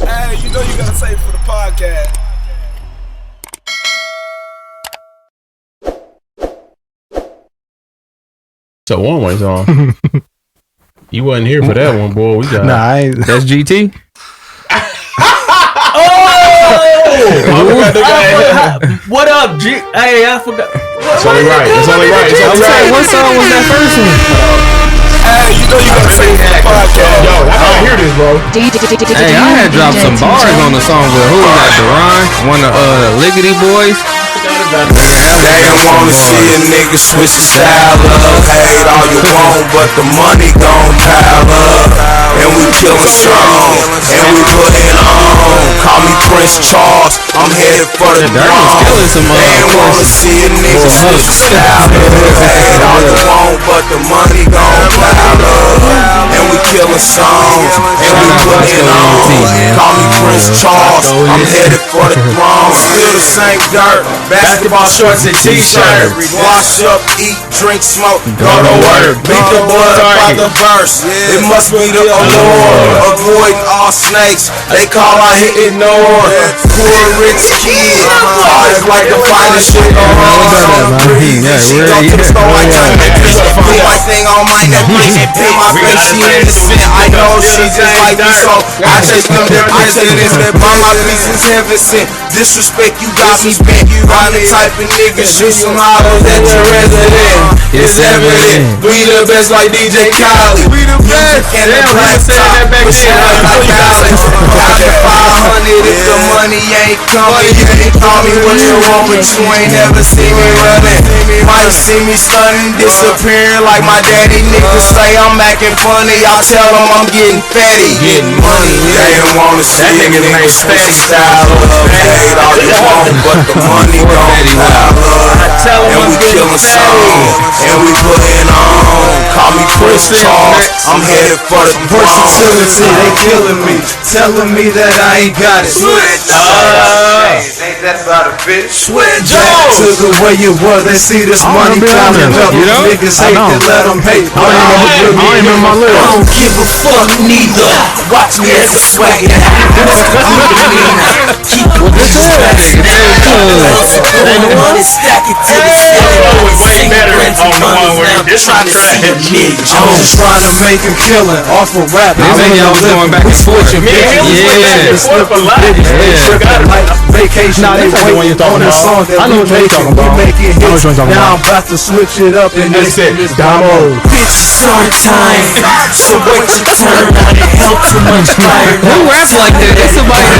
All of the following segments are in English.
Hey, you know you gotta say it for the podcast. So one way song. You wasn't here for that one, boy. We got that's GT. What up, G? Hey, I forgot. It's only right. What song was that first one? Hey, you know you gotta say it for the podcast. Yo, I gotta hear this, bro. Hey, I had dropped some bars on the song with who was that? Deron, one of Liggity Boys. They don't wanna see a nigga switch the style up. Hate all you want, but the money gon' pile up. And we killin' strong, and we put it on. Call me Prince Charles, I'm headed for the throne. They don't wanna see a nigga switch the style up. Hate all you want, but the money gon' pile up. And we killin' songs, and we put it on. Call me Prince Charles, I'm headed for the throne. Still the same dirt. Basketball shorts and t-shirt. Wash up, eat, drink, smoke, go to work. Beat the blood by the verse. It must be the allure. Avoiding all snakes. They call I hit ignore. Poor rich kid. Always like the finest shit on breeze. She go to the store like that. Put my thing on my neck. In my face, she innocent. I know she just like me, so I chase them business. Buy my pieces heaven sent. Disrespect, you got me bent. I'm the type of nigga shoot some hollows at your resident. It's evident. We the best like DJ Khaled. We the best. And the black top. But shit like Khaled. After 500 if the money ain't coming. You can call me what you want, but you ain't never seen me running. Might see me stunning, disappearing like my daddy. Niggas say I'm acting funny. I tell them I'm getting fatty. Getting money. They don't wanna see a nigga switch the style up. Hate all you want, but the money gon' pile up. And we killin' songs, and we puttin' on. Call me Prince Charles, I'm headed for the versatility. They killin' me, telling me that I ain't got it. Switch. Ain't that about a bitch? Switch. Back to the way you were. They see this money coming up. Niggas hate to let them hate. I don't give a fuck neither. Watch me as a swagger. Keep it disrespecting. Stack it to the ceiling. I'm just trying to make him killin' off of rap. Y'all was going back and forth. Vacation. Nah, they waiting on the song that we make it hits. Now I'm about to switch it up and they said Domo. Bitch, start time. So wait your turn. I held too much fire. Who raps like that? It's somebody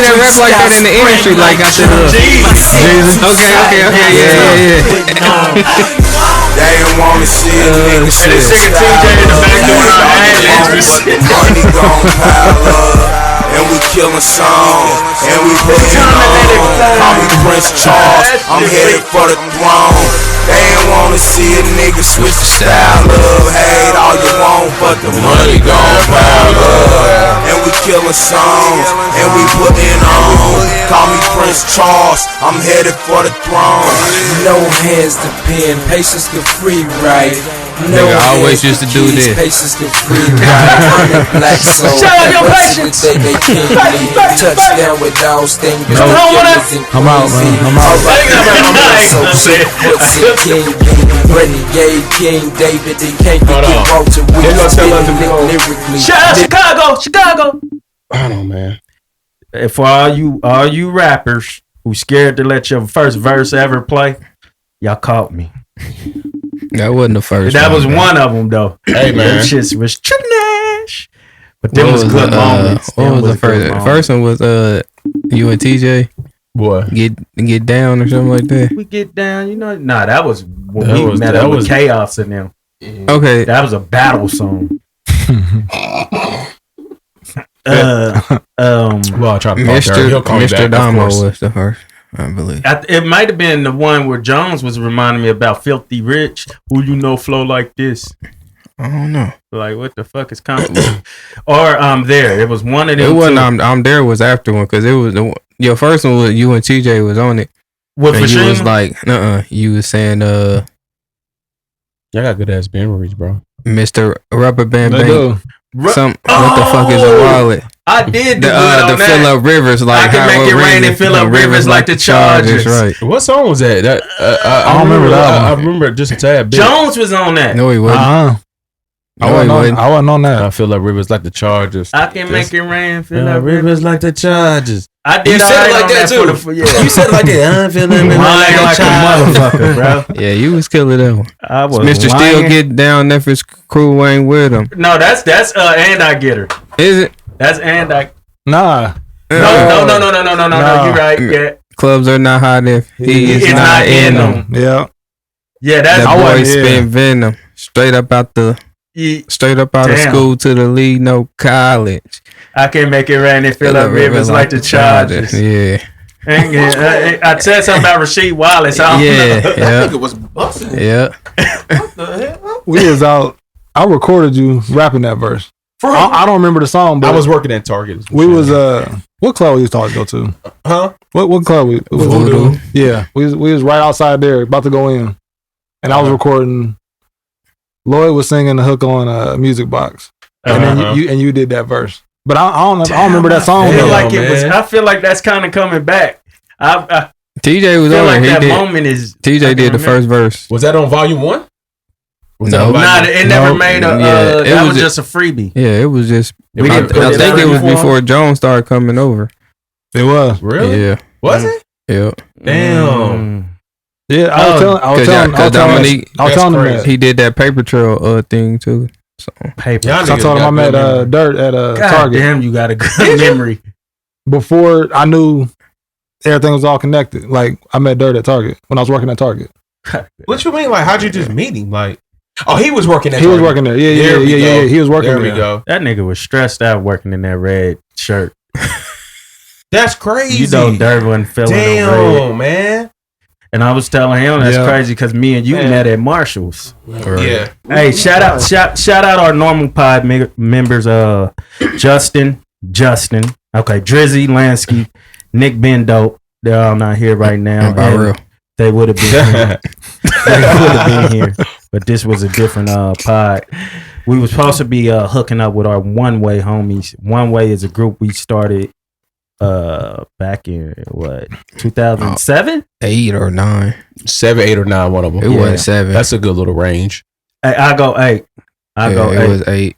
that raps like that in the industry. Like I said, Jesus. Okay, yeah. They don't wanna see a nigga switch the money gon' pile up. And we killin' songs, and we puttin' on. Call me Prince Charles, I'm headed for the throne. They ain't wanna see a nigga switch the style up. Hate all you want, but the money gon' pile up. And we killin' songs, and we puttin' on. Call me Prince Charles, I'm headed for the throne. No hands to pen, patience to free right. No nigga always used to do this. Patience to free right. Black soul. Shout out your patience. Touchdown with dogs, thing. I'm out, man. I'm out. Renegade King David, they can't get brought to lyrically. Shout out Chicago. I don't know, man. And for all you rappers who scared to let your first verse ever play, y'all caught me. That wasn't the first. That was one of them though. Hey man, them shits was trash. But them was good moments. What was the first? The first one was you and TJ. Boy, get down or something like that. We get down, you know. Nah, that was when we met up with Chaos in them. Okay, that was a battle song. Well, I tried to Mr. Domo was the first, I believe. It might have been the one where Jones was reminding me about Filthy Rich. Who you know flow like this? I don't know. Like what the fuck is coming? Or there. It was one of them. It wasn't. I'm there was after one because it was your first one was you and TJ was on it. What for you was like, you was saying y'all got good ass memories, bro. Mr. Rubber Band Bang. What the fuck is a wallet? I did do The good on that. fill up rivers like I can make it rain and fill up rivers like the Chargers. Right. What song was that? I don't remember that I one. remember just a tad bit. Jones was on that. No, he wasn't. I wasn't on that. I feel like rivers like the Chargers. I can make it rain, fill up rivers. rivers like the Chargers. I did You said it like that too. Yeah. You said it like that. I feel like Lying like a motherfucker, bro. Yeah, you was killing that one. I was Mr. lying. Still Get Down if his crew ain't with him. No, that's and I get her. Is it? That's and I. Nah. No. You're right. Yeah. Clubs are not hot if he is not in them. Yeah. Yeah, that's That boy wasn't here. spin venom straight up out of Damn. school to the league, no college. I can make it rain and fill up rivers like the Chargers. Yeah. I said something about Rasheed Wallace. I don't know. Yeah. It was busting. Yeah. What the hell? We was out. I recorded you rapping that verse. I don't remember the song, but I was working at Target. we was what club we used to always go to? Huh? What club we? Voodoo. Yeah, we was right outside there, about to go in, and I was recording. Lloyd was singing the hook on a music box, and then you did that verse. But I don't remember that song. I feel though. like it was. I feel like that's kind of coming back. I TJ was feel on like it. that He did. moment is. TJ did the first verse. Was that on volume 1? No. Nah, it never made a. Yeah, it that was was just a freebie. Yeah, it was just. We I didn't put it think it was before? before Jones started coming over. It was. Really? Yeah. Was it? Yeah. Damn. Yeah, I was telling Dominique, him crazy. that. he did that paper trail thing too. So Paper. Y'all So I niggas told him got I met good memory. Dirt at God Target damn, you got a good memory. before I knew everything was all connected. Like I met Dirt at Target when I was working at Target. What you mean? Like, how'd you just meet him? Like, oh, he was working at He was Target. working there. There Yeah. we go. He was working There there. we go. That nigga was stressed out working in that red shirt. That's crazy. You know, Dirt wasn't feeling no red. Damn, man. And I was telling him that's Yeah. crazy because me and you met at Marshall's. Yeah. Hey, shout out our normal pod members. Justin, okay, Drizzy, Lansky, Nick Bendo. They're all not here right now. and Byrell. They would have been here. They would have been here, but this was a different pod. We were supposed to be hooking up with our One Way homies. One Way is a group we started back in 2007. 8 or 9. 7, 8, or 9, one of them. It wasn't 7. That's a good little range. Hey, I go 8. It was 8.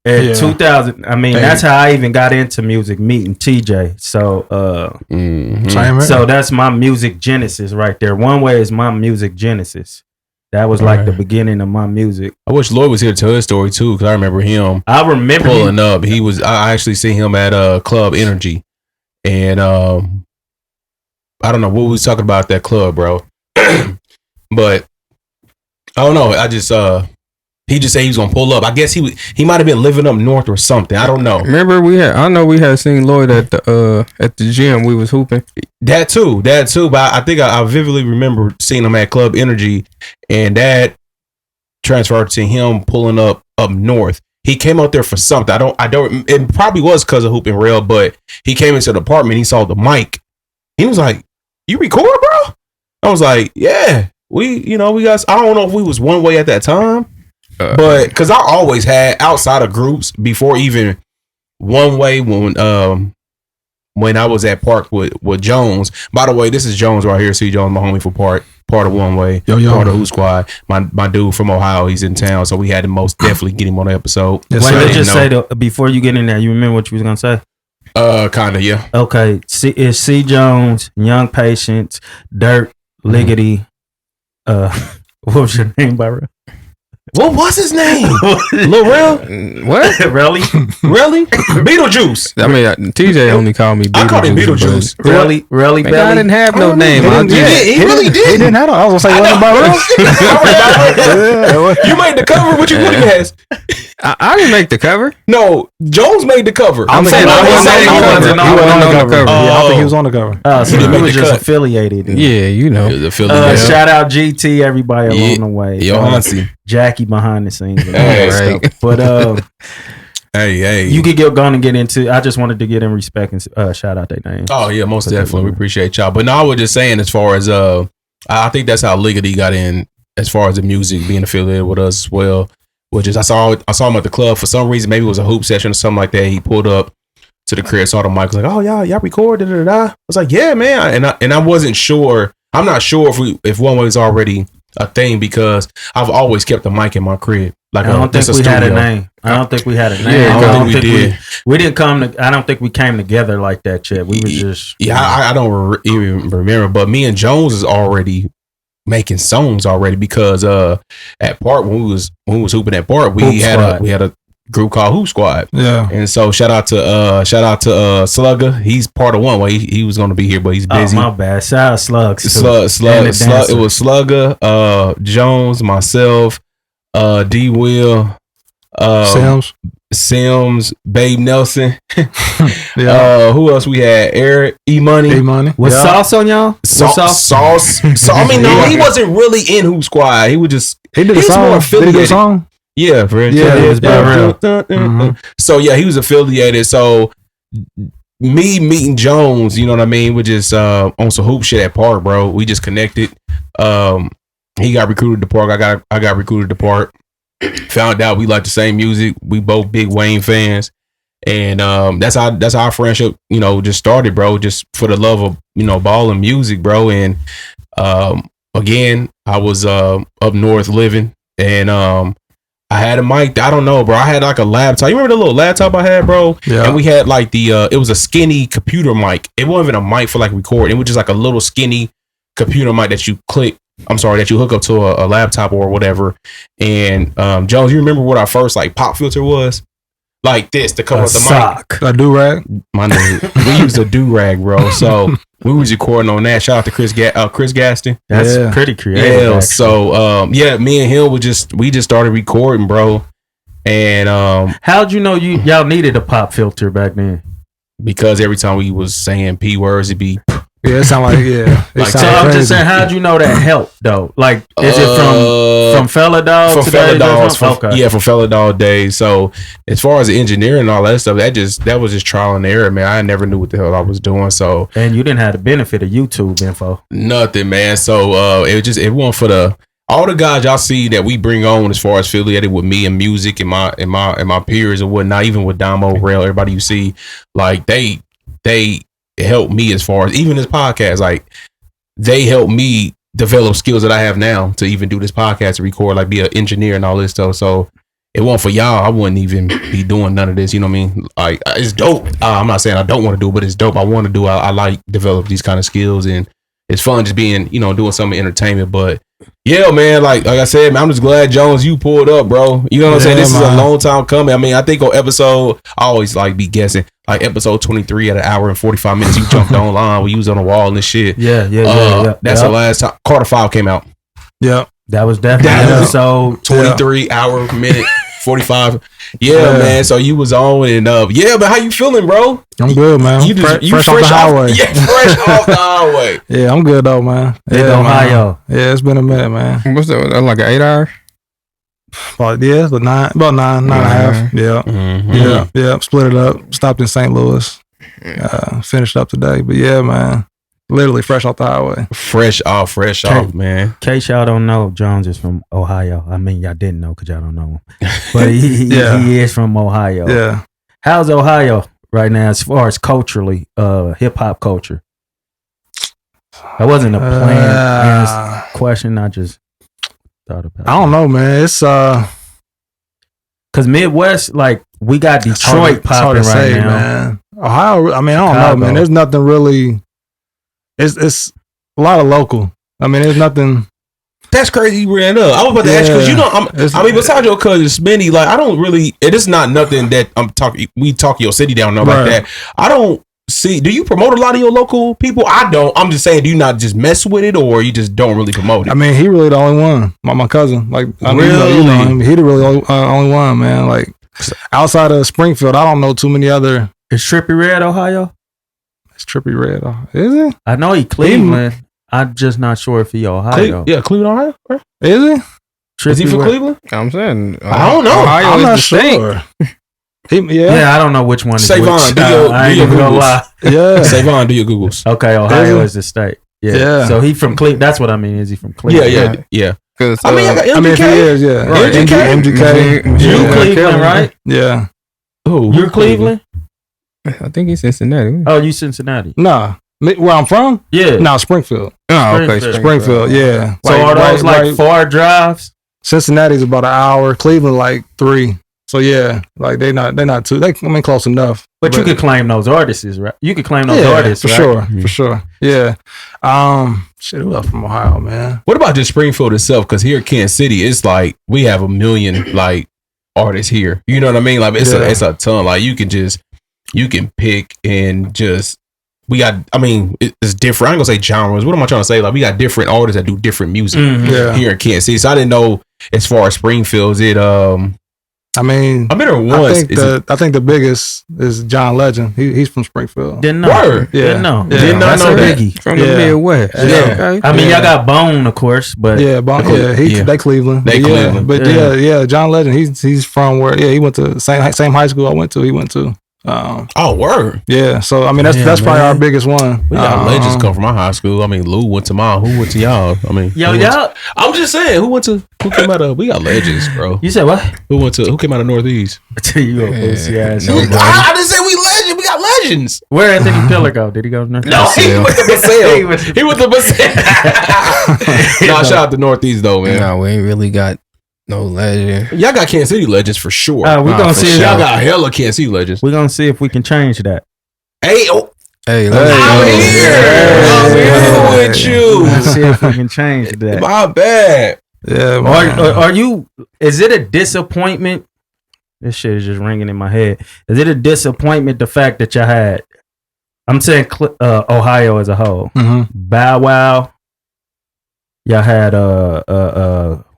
In 2000, I mean, that's how I even got into music, meeting TJ. So, Mm-hmm. Same here. so that's my music genesis right there. One Way is my music genesis. That was like the beginning of my music. I wish Lloyd was here to tell his story too, because I remember him I remember pulling up. He was. I actually seen him at Club Energy, and I don't know what we was talking about at that club, bro. But I don't know. I just he just said he was gonna pull up. I guess he might have been living up north or something. I don't know. Remember I know we had seen Lloyd at the gym. We was hooping. That too. But I think I vividly remember seeing him at Club Energy, and that transferred to him pulling up north. He came out there for something. I don't. It probably was because of Hoop and Rail, but he came into the apartment. He saw the mic. He was like, "You record, bro?" I was like, "Yeah, we got." I don't know if we was One Way at that time, but because I always had outside of groups before even One Way when I was at Park with Jones. By the way, this is Jones right here. C.Jone, my homie for part of One Way, part of Who Squad. My dude from Ohio, he's in town, so we had to most definitely get him on the episode. Yes, Wait, sir. let's just say before you get in there, you remember what you was gonna say? Kinda, yeah. Okay, it's C. Jones, Young Patience, Dirt, Liggity. What was your name, Byrell? What was his name? Lil Real? What? Really? Really? Beetlejuice. I mean, TJ only called me Beetlejuice. I called him Beetlejuice. Really, Man, I didn't have no name. He really He did. didn't have. I was gonna say wasn't Byrell. You made the cover. What you put it as? I didn't make the cover. No, Jones made the cover. I'm saying I wasn't on the cover. He wasn't on the cover. Oh. Yeah, I don't think he was on the cover. So He you made was the just cut. affiliated. Yeah, you know. Shout out GT, everybody along the way. Yo, auntie. Jackie behind the scenes. And all Hey, that right. stuff. But Hey. you could go on and get into. I just wanted to get in respect and shout out their names. Oh yeah, most definitely. We appreciate y'all. But no, I was just saying, as far as I think that's how Liggity got in, as far as the music being affiliated with us as well. Which is I saw him at the club for some reason. Maybe it was a hoop session or something like that. He pulled up to the crib, saw the mic, was like, oh y'all record, I was like, yeah, man, and I wasn't sure. I'm not sure if one was already a thing because I've always kept the mic in my crib. Like I don't think we had a name. I don't think we had a name. Yeah, I don't think we did. We didn't come. I don't think we came together like that yet. We were just. Yeah, I don't even remember. But me and Jones is already making songs already because at Park when we was hooping at Park, we had a group called Hoop Squad. Yeah. And so shout out to Slugger. He's part of One Way. He was going to be here, but he's busy. Oh, my bad. Shout out Slugs. Slug. It was Slugger, Jones, myself, D Will, Sims, Babe Nelson. Who else we had? Eric, E Money. Was Sauce on y'all? Sauce. So I mean, no, he wasn't really in Hoop Squad. He was just he did a song. Did he do a song? Yeah, Fred. Yeah, it was Byrell. So yeah, he was affiliated. So me meeting Jones, you know what I mean? We just on some hoop shit at Park, bro. We just connected. He got recruited to Park. I got recruited to Park. Found out we like the same music. We both big Wayne fans, and that's how our friendship, you know, just started, bro. Just for the love of, you know, ball and music, bro. And again, I was up north living, and I had a mic. I don't know, bro. I had like a laptop. You remember the little laptop I had, bro? Yeah. And we had like it was a skinny computer mic. It wasn't even a mic for like recording. It was just like a little skinny computer mic that you hook up to a laptop or whatever. And Jones, you remember what our first like pop filter was? Like this to cover up the mic. A do-rag? My nigga. We used a do-rag, bro. So we was recording on that. Shout out to Chris Gaston. That's pretty creative. Yeah. So me and him we just started recording, bro. And how'd you know y'all needed a pop filter back then? Because every time we was saying P words, it'd be it sound like so I'm just saying, how'd you know that helped though? Like, is it from Fella Dog? From Fella Dog, from Fella Dog days. So as far as the engineering and all that stuff, that was just trial and error, man. I never knew what the hell I was doing. So and you didn't have the benefit of YouTube info. Nothing, man. So it wasn't for all the guys y'all see that we bring on as far as affiliated with me and music and my peers and whatnot, even with Domo, Byrell, everybody you see, like they helped me as far as even this podcast, like they helped me develop skills that I have now to even do this podcast, to record, like be an engineer and all this stuff. So it wasn't for y'all, I wouldn't even be doing none of this. You know what I mean? Like it's dope. I'm not saying I don't want to do it, but it's dope. I want to do. I like develop these kind of skills, and it's fun just being, you know, doing some entertainment. But yeah, man, like I said, man, I'm just glad Jones you pulled up, bro. You know what I'm saying? This is a long time coming. I mean, I think on episode, I always like be guessing, like episode 23 at 1 hour and 45 minutes, you jumped online, we was on the wall and this shit. Yeah. That's the last time Carter 5 came out. Yeah. That was definitely episode 23 hour minute 45. Yeah, man. So you was on and but how you feeling, bro? I'm good, man. You fresh off the highway. Yeah, fresh off the highway. Yeah, I'm good though, man. Ohio. Yeah, it's been a minute, man. What's that? Like an 8 hour? About nine and a half. Yeah. Mm-hmm. Yeah. Split it up. Stopped in St. Louis. Finished up today. But yeah, man. Literally fresh off the highway. Fresh off, man. In case y'all don't know, Jones is from Ohio. I mean, y'all didn't know because y'all don't know him. But he is from Ohio. Yeah. How's Ohio right now as far as culturally, hip hop culture? That wasn't a planned question. I just thought about it. I don't know, man. It's because Midwest, like we got Detroit popping right now. Man. Ohio, I mean, I don't know, man. There's nothing really. It's a lot of local. I mean, there's nothing. That's crazy you ran up. I was about to ask you because you know, besides your cousin Smitty, like I don't really. It is not nothing that I'm talking. We talk your city down there like that. I don't see. Do you promote a lot of your local people? I don't. I'm just saying. Do you not just mess with it, or you just don't really promote it? I mean, he really the only one. My cousin, like really, you know him. He the really only one, man. Like outside of Springfield, I don't know too many other. Is Trippie Redd Ohio? It's Trippie Redd. Is it? I know he Cleveland. I'm just not sure if he Ohio. Cleveland, Ohio. Right? Is he? Is he from Cleveland? I'm saying I don't know. Ohio I'm is not sure. Yeah, I don't know which one is Savon, which. I ain't even gonna lie. Yeah, Savon, do your Googles. Okay, Ohio is the state. Yeah. So he from Cleveland. That's what I mean. Is he from Cleveland? Yeah. Because I mean, if he is, yeah. Right. MGK. You Cleveland, right? Yeah. Who? You're Cleveland? I think he's Cincinnati. Oh, you Cincinnati? Nah, where I'm from? Yeah. No, Springfield. Oh, okay. Springfield, yeah. So are those far drives? Cincinnati's about an hour. Cleveland like 3. So yeah, like they're not too. Close enough. But you could claim those artists, right? You could claim those artists, for right? sure, for sure. Yeah. Shit, who else from Ohio, man? What about just Springfield itself? Because here in Kansas City, it's like we have a million like artists here. You know what I mean? Like it's a ton. Like you can pick and just. We got, I mean, it's different. I ain't gonna say genres. What am I trying to say? Like, we got different artists that do different music here in Kansas City. So I didn't know as far as Springfield, I mean, I've been there once. I think the biggest is John Legend. He's from Springfield. Didn't know. Word. Yeah. Didn't know. Yeah. Did not know that. Biggie. From the Midwest. Yeah. Okay. I mean, y'all got Bone, of course, but They Cleveland. They Cleveland. But John Legend. He's from where? Yeah, he went to same high school I went to. He went to. Word. Yeah, so I mean that's probably our biggest one. We got legends come from my high school. I mean, Lou went to mine. Who went to y'all? I mean, y'all. I'm just saying, who came out of? We got legends, bro. You said what? Who came out of Northeast? You a pussy ass. I didn't say we legend. We got legends. Where Anthony Pillar go? Did he go to Northeast? No, he went to Basel. He went to Basel. No, shout out to Northeast though, man. No, we ain't really got no legend. Y'all got Kansas City legends for sure. We gonna see if y'all got hella Kansas City legends. We're gonna see if we can change that. Hey, I'm here with you. Let's see if we can change that. My bad. Yeah. Are you? Is it a disappointment? This shit is just ringing in my head. Is it a disappointment the fact that y'all had? I'm saying Ohio as a whole. Mm-hmm. Bow Wow. Y'all had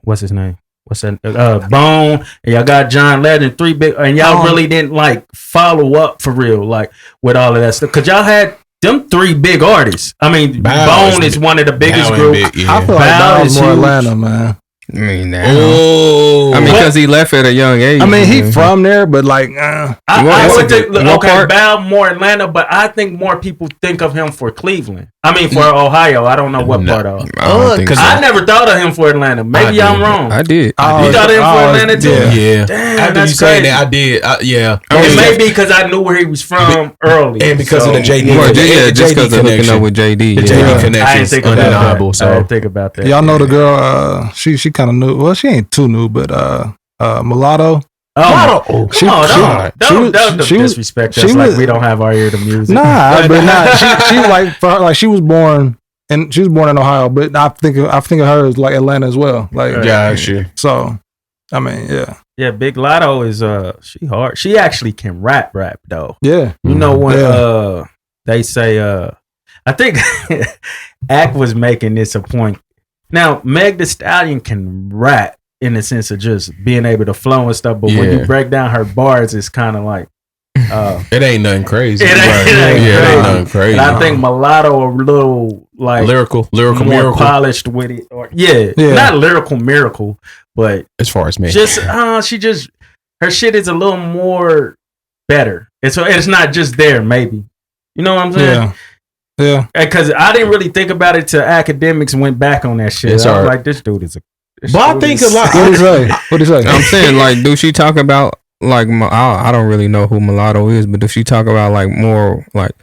what's his name? What's that? Bone. And y'all got John Legend, 3 big, and y'all really didn't like follow up for real, like with all of that stuff. Cause y'all had them 3 big artists. I mean, Bone is one of the biggest groups. I feel like Bow is more Atlanta, man. I mean, because he left at a young age. I mean, he from there, but like, I would think, Bow more Atlanta, but I think more people think of him for Cleveland. I mean, for Ohio. I don't know what part of. Because I never thought of him for Atlanta. Maybe I'm wrong. I did. You thought of him for Atlanta too? Yeah. Damn, after that's you saying crazy. that, I did. Yeah. It may be because I knew where he was from early, and because of the JD. Just because of hooking up with JD. The JD connection I didn't is think undeniable. So I didn't think about that. Y'all know the girl. She kind of knew. Well, she ain't too new, but Mulatto. Oh, don't disrespect us like we don't have our ear to music. Nah, but she like for her, like she was born in Ohio, but I think of her as like Atlanta as well. Like, gotcha. So, I mean, yeah. Big Lotto is she hard. She actually can rap though. Yeah, you know when they say I think Ack was making this a point. Now Meg Thee Stallion can rap in the sense of just being able to flow and stuff, but when you break down her bars, it's kind of like it ain't nothing crazy. It ain't nothing crazy. And I think Mulatto a little like lyrical more miracle, polished with it, or not lyrical miracle, but as far as me, just her shit is a little more better. It's not just there, maybe. You know what I'm saying? Yeah. Because I didn't really think about it till academics went back on that shit. I was like, this dude is a. But I think a lot. What do you say? I'm saying, like, do she talk about like I don't really know who Mulatto is, but does she talk about like more like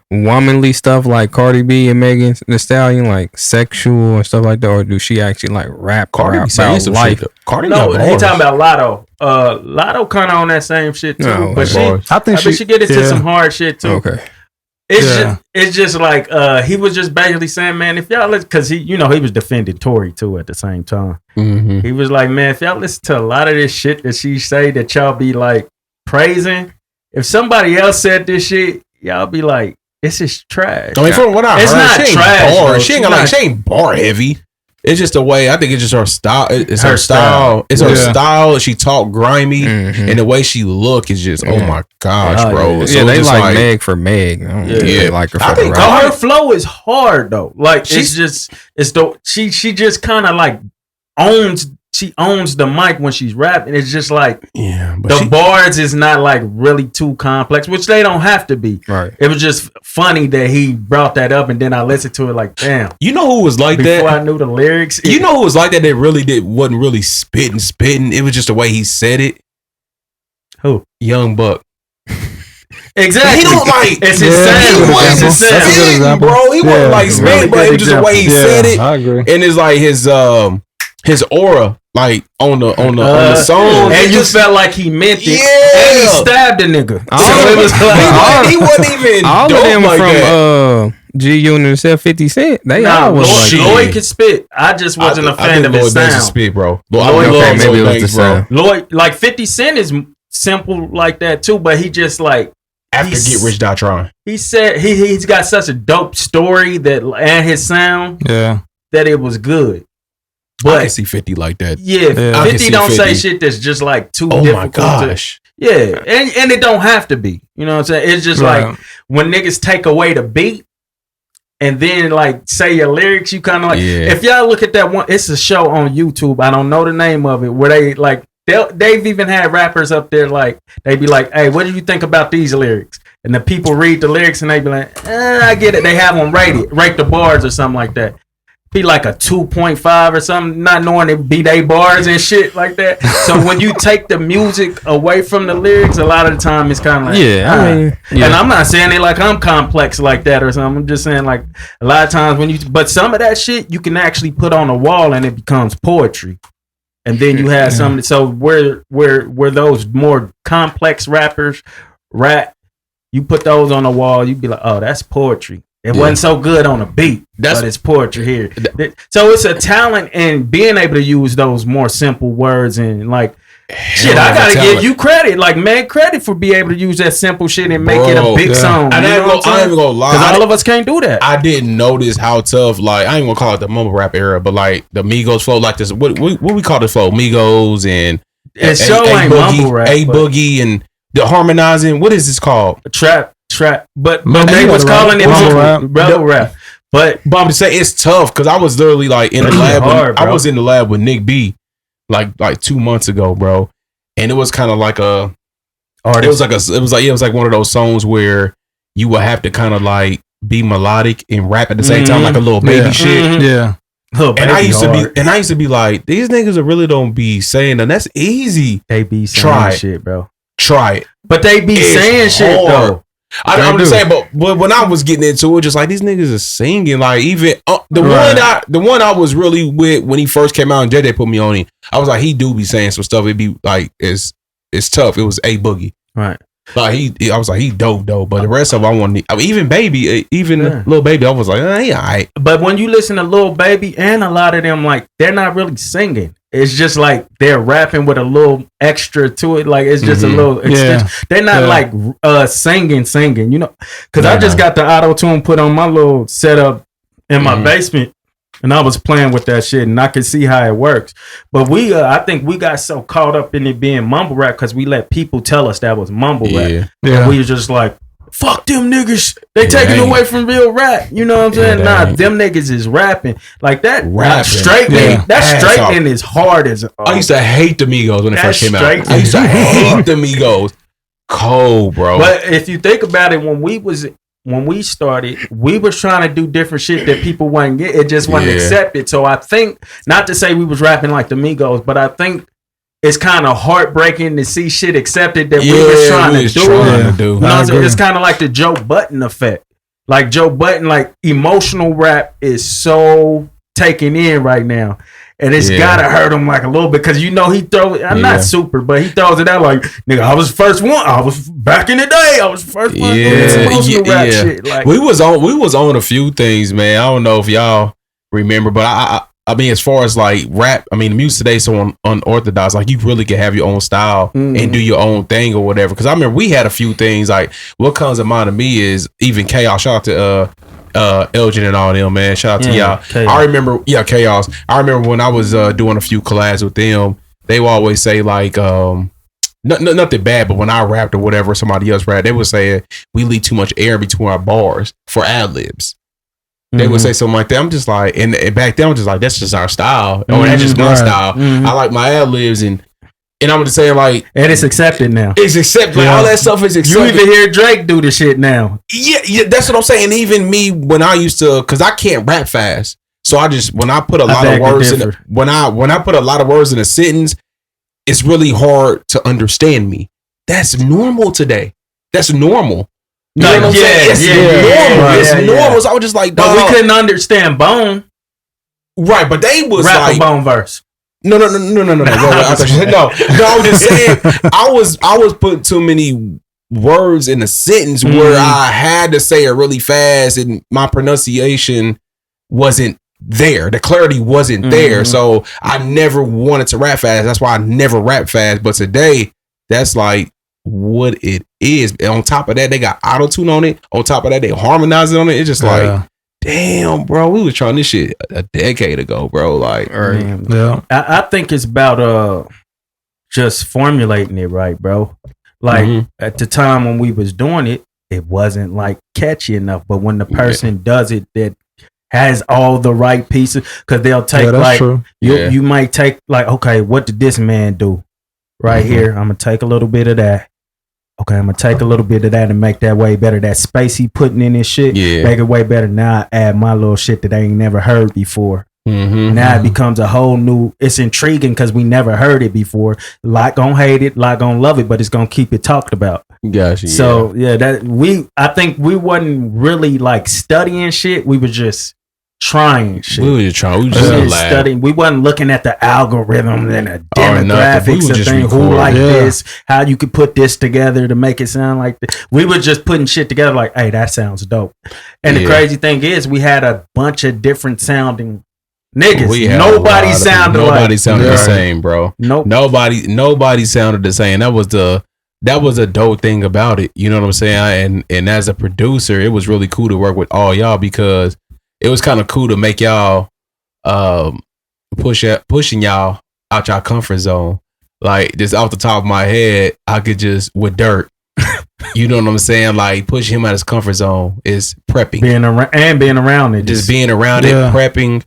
womanly stuff like Cardi B and Megan Thee Stallion, like sexual and stuff like that, or do she actually like rap about life? Cardi no, he talking about Lotto. Lotto kind of on that same shit too, but I think she get into some hard shit too. Okay. It's just like he was just basically saying, man, if y'all listen, because he was defending Tory too at the same time. Mm-hmm. He was like, man, if y'all listen to a lot of this shit that she say that y'all be like praising, if somebody else said this shit, y'all be like, this is trash. I mean, from what I heard, not trash. She ain't bar heavy. It's just the way, I think it's just her style. It's her style. It's her style. She talk grimy, and the way she look is just, oh my gosh, bro. So they like Meg for Meg. They like her for I think her flow is hard though. Like she just kind of like owns the mic when she's rapping. It's just like the bars is not like really too complex, which they don't have to be. Right. It was just funny that he brought that up, and then I listened to it like, damn. You know who was like that? Before I knew the lyrics. You know who was like that? That really wasn't really spitting. It was just the way he said it. Who? Young Buck. Exactly. He don't like. It's his Yeah, sound. He that's a wasn't good example. spitting, bro. He wasn't like Really spitting, but good it was just the way he said it. I agree. And it's like his aura, like on the song, And you just felt like he meant it. Yeah. And he stabbed a nigga. So So it was like he wasn't even all dope of them like from that. G-Unit himself, 50 Cent. They all was like shit. that. Lloyd could spit. I just wasn't a I fan think of his Lloyd Banks sound. is spit, bro. Lloyd I love Banks, maybe it was Lloyd the Banks, bro. sound. Lloyd, like 50 Cent is simple like that too, but he just like After Get Rich Die Trying. he said he's got such a dope story that and his sound Yeah. that it was good. I But can see 50 like that. yeah, Yeah. I can 50 see don't say 50. shit that's just like too Oh difficult. my to- gosh. yeah, and it don't have to be. You know what I'm saying? It's just Right. like when niggas take away the beat and then like say your lyrics, you kind of like. Yeah. If y'all look at that one, it's a show on YouTube. I don't know the name of it. Where they like they've even had rappers up there like they be like, "Hey, what do you think about these lyrics?" And the people read the lyrics and they be like, "I get it." They have them rate the bars or something like that. Be like a 2.5 or something, not knowing it be they bars and shit like that. So when you take the music away from the lyrics, a lot of the time it's kind of like, And I'm not saying it like I'm complex like that or something. I'm just saying like a lot of times but some of that shit you can actually put on a wall and it becomes poetry. And then you have some. So where those more complex rappers rap, you put those on the wall, you be like, oh, that's poetry. It wasn't so good on a beat, but it's poetry here. So it's a talent in being able to use those more simple words and like, shit, I gotta give you credit, like mad credit for being able to use that simple shit and make it a big song. I ain't even gonna lie. Because all of us can't do that. I didn't notice how tough, like, I ain't gonna call it the mumble rap era, but like the Migos flow, like this, what we call this flow? Migos and It sure ain't mumble rap. A-Boogie and the harmonizing, what is this called? Trap. But Mumble they was rap. calling it rebel rap. But I'm just saying it's tough because I was literally like in the lab. hard, I bro. was in the lab with Nick B, like 2 months ago, bro, and it was kind of like it was like one of those songs where you would have to kind of like be melodic and rap at the same time, like a little baby shit. Yeah. And I used to be like, these niggas really don't be saying that. That's easy. They be saying Try it. shit, bro. Try it. But they be It's saying shit hard. though. I'm just saying, but when I was getting into it, just like these niggas are singing, like even the one I was really with when he first came out and JJ put me on him, I was like, he do be saying some stuff. It be like it's tough. It was A-Boogie, right? Like I was like, he dope, but the rest of them, I wanted, even Baby, Lil Baby, I was like, he alright. But when you listen to Lil Baby and a lot of them, like they're not really singing. It's just like they're rapping with a little extra to it. Like it's just a little extension. They're not like singing, you know. Because I just got the auto tune put on my little setup in my basement, and I was playing with that shit, and I could see how it works. But I think we got so caught up in it being mumble rap because we let people tell us that was mumble rap. And we were just like, fuck them niggas. They taking away from real rap. You know what I'm saying? Them niggas is rapping. Like that straightening. That straightening is hard as I used to hate the Migos when it first came out. I used to hate the Migos. Cold, bro. But if you think about it, when we started, we was trying to do different shit that people wasn't get. It just wasn't accepted. So I think, not to say we was rapping like the Migos, but I think it's kind of heartbreaking to see shit accepted that we was trying to do. You know what I'm saying? It's kind of like the Joe Budden effect. Like Joe Budden, like emotional rap is so taken in right now. And it's gotta hurt him like a little bit because you know he throws. I'm not super, but he throws it out like, nigga, I was the first one. I was back in the day. I was the first one. Emotional rap shit. Like we was on a few things, man. I don't know if y'all remember, but I mean, as far as like rap, I mean, the music today is so unorthodox. Like you really can have your own style and do your own thing or whatever. Because I remember we had a few things. Like what comes to mind to me is even Chaos. Shout out to Elgin and all them, man. Shout out to y'all. Chaos. I remember, Chaos. I remember when I was doing a few collabs with them, they would always say like, nothing bad, but when I rapped or whatever, somebody else rapped, they would say we leave too much air between our bars for ad libs. They would say something like that. I'm just like, and back then I'm just like, that's just our style. Oh, that's just my style. I like my ad libs, and I'm just saying like, and it's accepted now. It's accepted. Like all that stuff is accepted. You even hear Drake do the shit now. Yeah, that's what I'm saying. Even me when I used to, because I can't rap fast, so I just when I put a lot of words in when I put a lot of words in a sentence, it's really hard to understand me. That's normal today. that's normal. You No, know what I'm saying? It's normal. yeah, It's yeah. normal. So I was just like, But we dog. couldn't understand Bone. Right, but they was Rap like a Bone verse. No. Wait, I thought you said no. I'm just saying I was putting too many words in a sentence where I had to say it really fast and my pronunciation wasn't there. The clarity wasn't there. So I never wanted to rap fast. That's why I never rap fast. But today, that's like what it is. And on top of that, they got auto-tune on it. On top of that, they harmonize it on it. It's just like, damn, bro, we was trying this shit a decade ago, bro. Like, I think it's about just formulating it right, bro. Like at the time when we was doing it, it wasn't like catchy enough. But when the person does it, that has all the right pieces, because they'll take like you might take like, okay, what did this man do right here? I'm gonna take a little bit of that. Okay, I'm gonna take a little bit of that and make that way better. That space he putting in his shit, make it way better. Now I add my little shit that I ain't never heard before. Now it becomes a whole new. It's intriguing because we never heard it before. A lot gonna hate it, a lot gonna love it, but it's gonna keep it talked about. Gotcha. So I think we wasn't really like studying shit. We were just trying shit. We were just trying. We were just studying. We wasn't looking at the algorithm and the demographics of things. Who like this? How you could put this together to make it sound like this. We were just putting shit together. Like, hey, that sounds dope. And the crazy thing is, we had a bunch of different sounding niggas. Nobody sounded the same, bro. Nope. Nobody sounded the same. That was a dope thing about it. You know what I'm saying? And as a producer, it was really cool to work with all y'all because it was kind of cool to make y'all pushing y'all out y'all comfort zone. Like just off the top of my head, I could just with dirt. You know what I'm saying? Like pushing him out of his comfort zone is prepping. Being around it. Just being around it, prepping.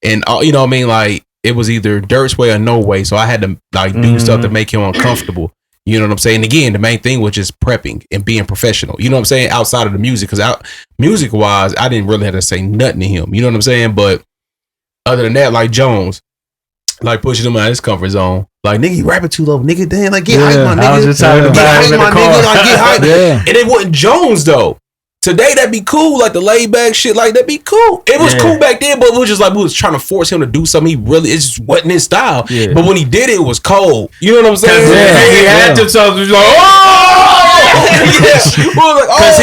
And you know what I mean? Like it was either Dirt's way or no way. So I had to like do stuff to make him uncomfortable. You know what I'm saying? Again, the main thing was just prepping and being professional. You know what I'm saying? Outside of the music, because music wise, I didn't really have to say nothing to him. You know what I'm saying? But other than that, like Jones, like pushing him out of his comfort zone. Like, nigga, you rapping too low, nigga. Damn, like get hype, my nigga. I was just talking about him in the car. Like, get hype. And it wasn't Jones though. Today that'd be cool, like the laid back shit, like that'd be cool. It was cool back then, but it was just like we was trying to force him to do something. He really, it just wasn't his style. But when he did it, it was cold. You know what I'm saying? He had to talk. He was like, because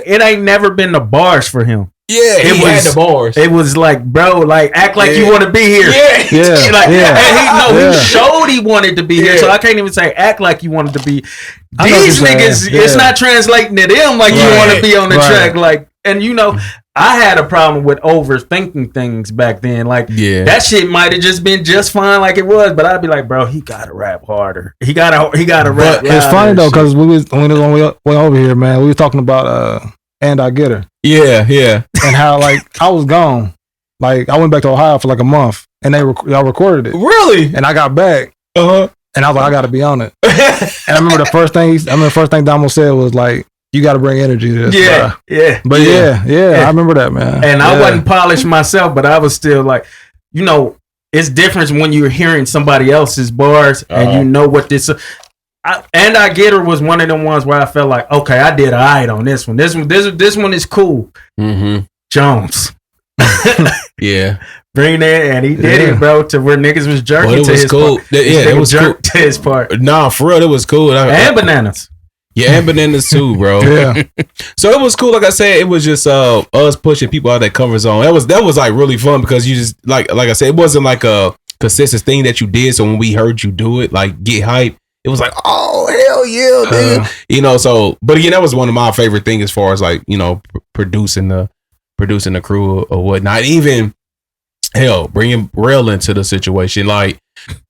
it ain't never been the bars for him. Yeah, he had the bars. It was like, bro, like act like you want to be here. And he showed he wanted to be here. So I can't even say act like you wanted to be. These niggas, it's not translating to them like you want to be on the track. Like, and you know, I had a problem with overthinking things back then. Like, that shit might have just been just fine like it was, but I'd be like, bro, he gotta rap harder. He gotta rap. It's funny though, because when we went over here, man, we were talking about And I Get Her. Yeah. And how like I was gone. Like I went back to Ohio for like a month and y'all recorded it. Really? And I got back. And I was like, I gotta be on it. And I remember the first thing Domo said was like, you gotta bring energy to this. But I remember that, man. And I wasn't polished myself, but I was still like, you know, it's different when you're hearing somebody else's bars and you know what this And I Get Her was one of them ones where I felt like, okay, I did all right on this one. This one is cool. Jones. Bring that, and he did it, bro, to where niggas was jerking to his part. It was jerked to his part. Nah, for real, it was cool. And Bananas. Yeah, and Bananas too, bro. So it was cool. Like I said, it was just us pushing people out of that comfort zone. That was like really fun because you just like I said, it wasn't like a consistent thing that you did. So when we heard you do it, like get hype, it was like, oh hell yeah, nigga. You know. So, but again, that was one of my favorite things as far as like, you know, producing the crew or whatnot. Even hell, bringing Byrell into the situation, like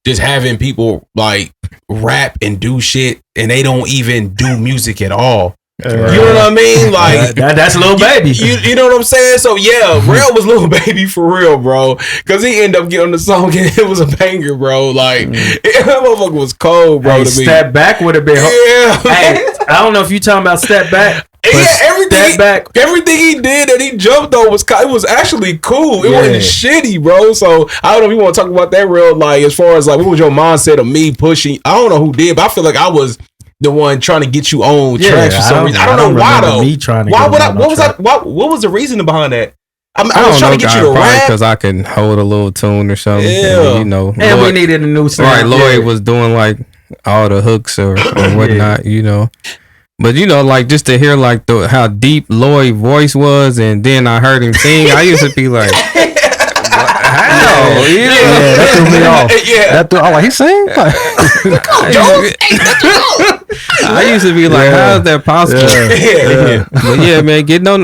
just having people like rap and do shit and they don't even do music at all. You know what I mean? Like that's Lil Baby. You know what I'm saying? So yeah, Byrell was Lil Baby for real, bro. Because he ended up getting the song and it was a banger, bro. Like that motherfucker was cold, bro. To Step Back would have been. Hey, I don't know if you talking about Step Back. Everything he did that he jumped on was actually cool. It wasn't shitty, bro. So I don't know if you want to talk about that real, like as far as like what was your mindset of me pushing? I don't know who did, but I feel like I was the one trying to get you on Yeah, tracks for some reason. I don't know why remember though. Me trying to Why get would him I? on track. What was the reason behind that? I was don't trying know, to get you to probably rap. because I can hold a little tune or something. Yeah. And, you know, And we Lloyd, needed a new sound. right? Lloyd Yeah. was doing like all the hooks or whatnot, you know. But you know, like just to hear like how deep Lloyd's voice was, and then I heard him sing, I used to be like, "How?" You know? Yeah, that threw me off. Yeah. That threw. I was like, he sang. I used to be like, "How is that possible?" Yeah. But yeah, man, getting on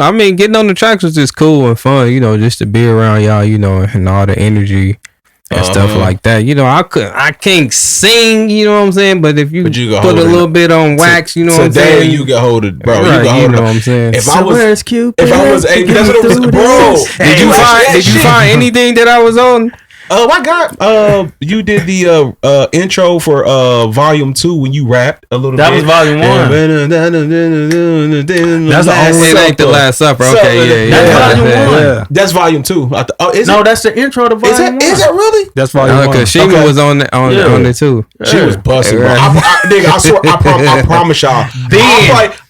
the tracks was just cool and fun, you know, just to be around y'all, you know, and all the energy and stuff like that. You know, I can't sing, you know what I'm saying? But if you, But you can put hold a it. little bit on wax, you know what I'm Today saying? you can hold it, bro. Right, You can hold you it. know what I'm saying? If I was, Where's Cupid? if I was, hey, that's what it was, bro. Did you find anything that I was on? I got you did the intro for volume 2 when you rapped a little That bit. was volume 1. That's the only- It ain't the Last Supper. Okay, yeah. That's volume yeah. 1. Yeah, That's volume 2. Is No, it? that's the intro to volume 1. Is it really? that's volume one. Because Shima was on it too. She was busting, bro. Right. Nigga, I swear, I promise y'all.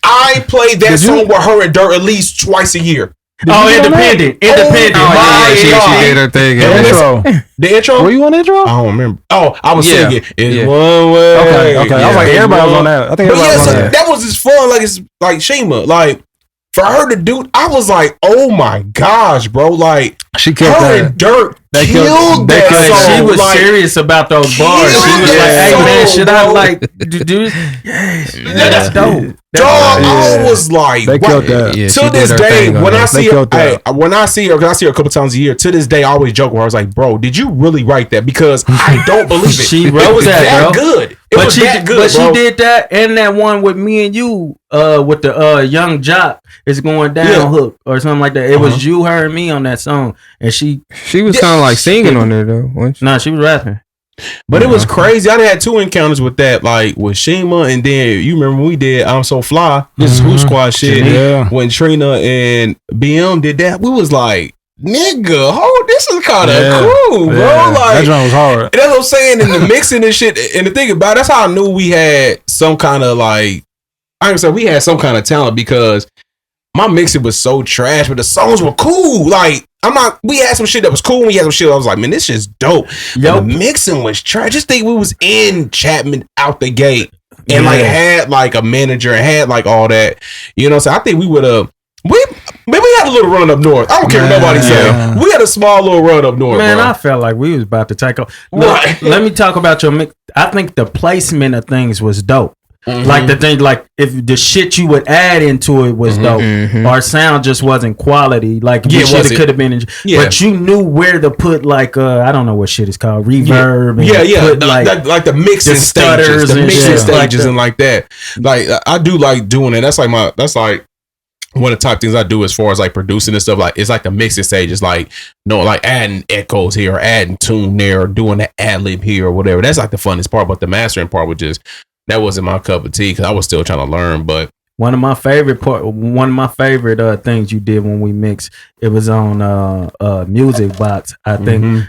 I played that song with her and Dirt at least twice a year. Oh, independent. Oh, yeah, she did her thing. The intro. The intro? Were you on the intro? I don't remember. Oh, I was Yeah. singing. It's Yeah. one way. Okay. I was like, It's everybody was one- on that. I think But everybody yeah, was so on that. that was just fun. Like it's like Shima. Like for her to do, I was like, oh my gosh, bro. Like She killed her that. and Dirt They killed killed- that they killed- song. She was like, serious about those bars. She was killed like, that "Hey man, song, should I bro. like do this?" Yes, that's dope. Dog, I Yeah. was like, They wow. killed that. Yeah, she To did this her day, thing on when I that. see They her, killed that. when I see her, because I see her a couple times a year. To this day, I always joke with her. I was like, "Bro, did you really write that?" Because I don't believe it. She It wrote was that, bro. good. It was that good, but bro. she did that and that one with me and you, with the young jock is going down Yeah. hook or something like that. It was you, her, and me on that song, and she was kind of like singing on there though. wasn't she? nah, she was rapping. But it was crazy. I done had 2 encounters with that, like with Shima, and then you remember when we did I'm So Fly, this is Who Squad shit. Yeah. When Trina and BM did that, we was like, nigga, this is kind of cool, bro. Yeah. Like that drum was hard. that's what I'm saying. In the mixing and shit, and the thing about it, that's how I knew we had some kind of like, I can say we had some kind of talent because my mixing was so trash, but the songs were cool. Like we had some shit that was cool. And we had some shit I was like, man, this shit's dope. Yo, the mixing was trash. Just think we was in Chapman out the gate and like had like a manager and had like all that. You know, so I think we would have. Maybe we had a little run up north. I don't care what nobody say. We had a small little run up north. Man, bro. I felt like we was about to take off. Look, let me talk about your mix. I think the placement of things was dope. Like the thing, like if the shit you would add into it was dope, our sound just wasn't quality. Like Yeah, it could have been, Yeah. but you knew where to put like I don't know what shit is called reverb. And put, like the mixing the stages, stutters the and mixing shit stages like that. and like that. Like I do like doing it. That's like one of the top things I do as far as like producing and stuff. Like it's like the mixing stages, like like adding echoes here, or adding tune there, or doing the ad lib here or whatever. That's like the funnest part. But the mastering part was just that wasn't my cup of tea because I was still trying to learn. But one of my favorite things you did when we mixed, it was on Music Box. I think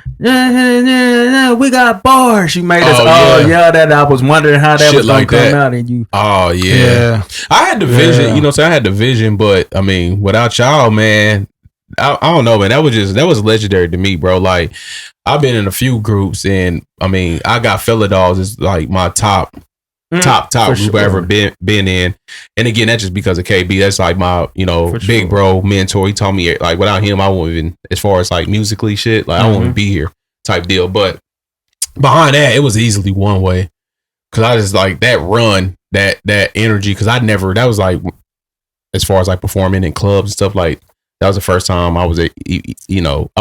we got bars. You made us that I was wondering how that shit was gonna like come that. out, and you I had the vision, you know. So I had the vision, but I mean, without y'all, man, I don't know, man. That was legendary to me, bro. Like I've been in a few groups, and I mean, I got Fella Dolls is like my top group I ever been in. And again, that's just because of KB. That's like my, big bro mentor. He taught me like without him, I wouldn't even, as far as like musically shit, like I wouldn't be here type deal. But behind that, it was easily one way. Cause I just like that run, that energy. Cause that was like, as far as like performing in clubs and stuff, like that was the first time I was, I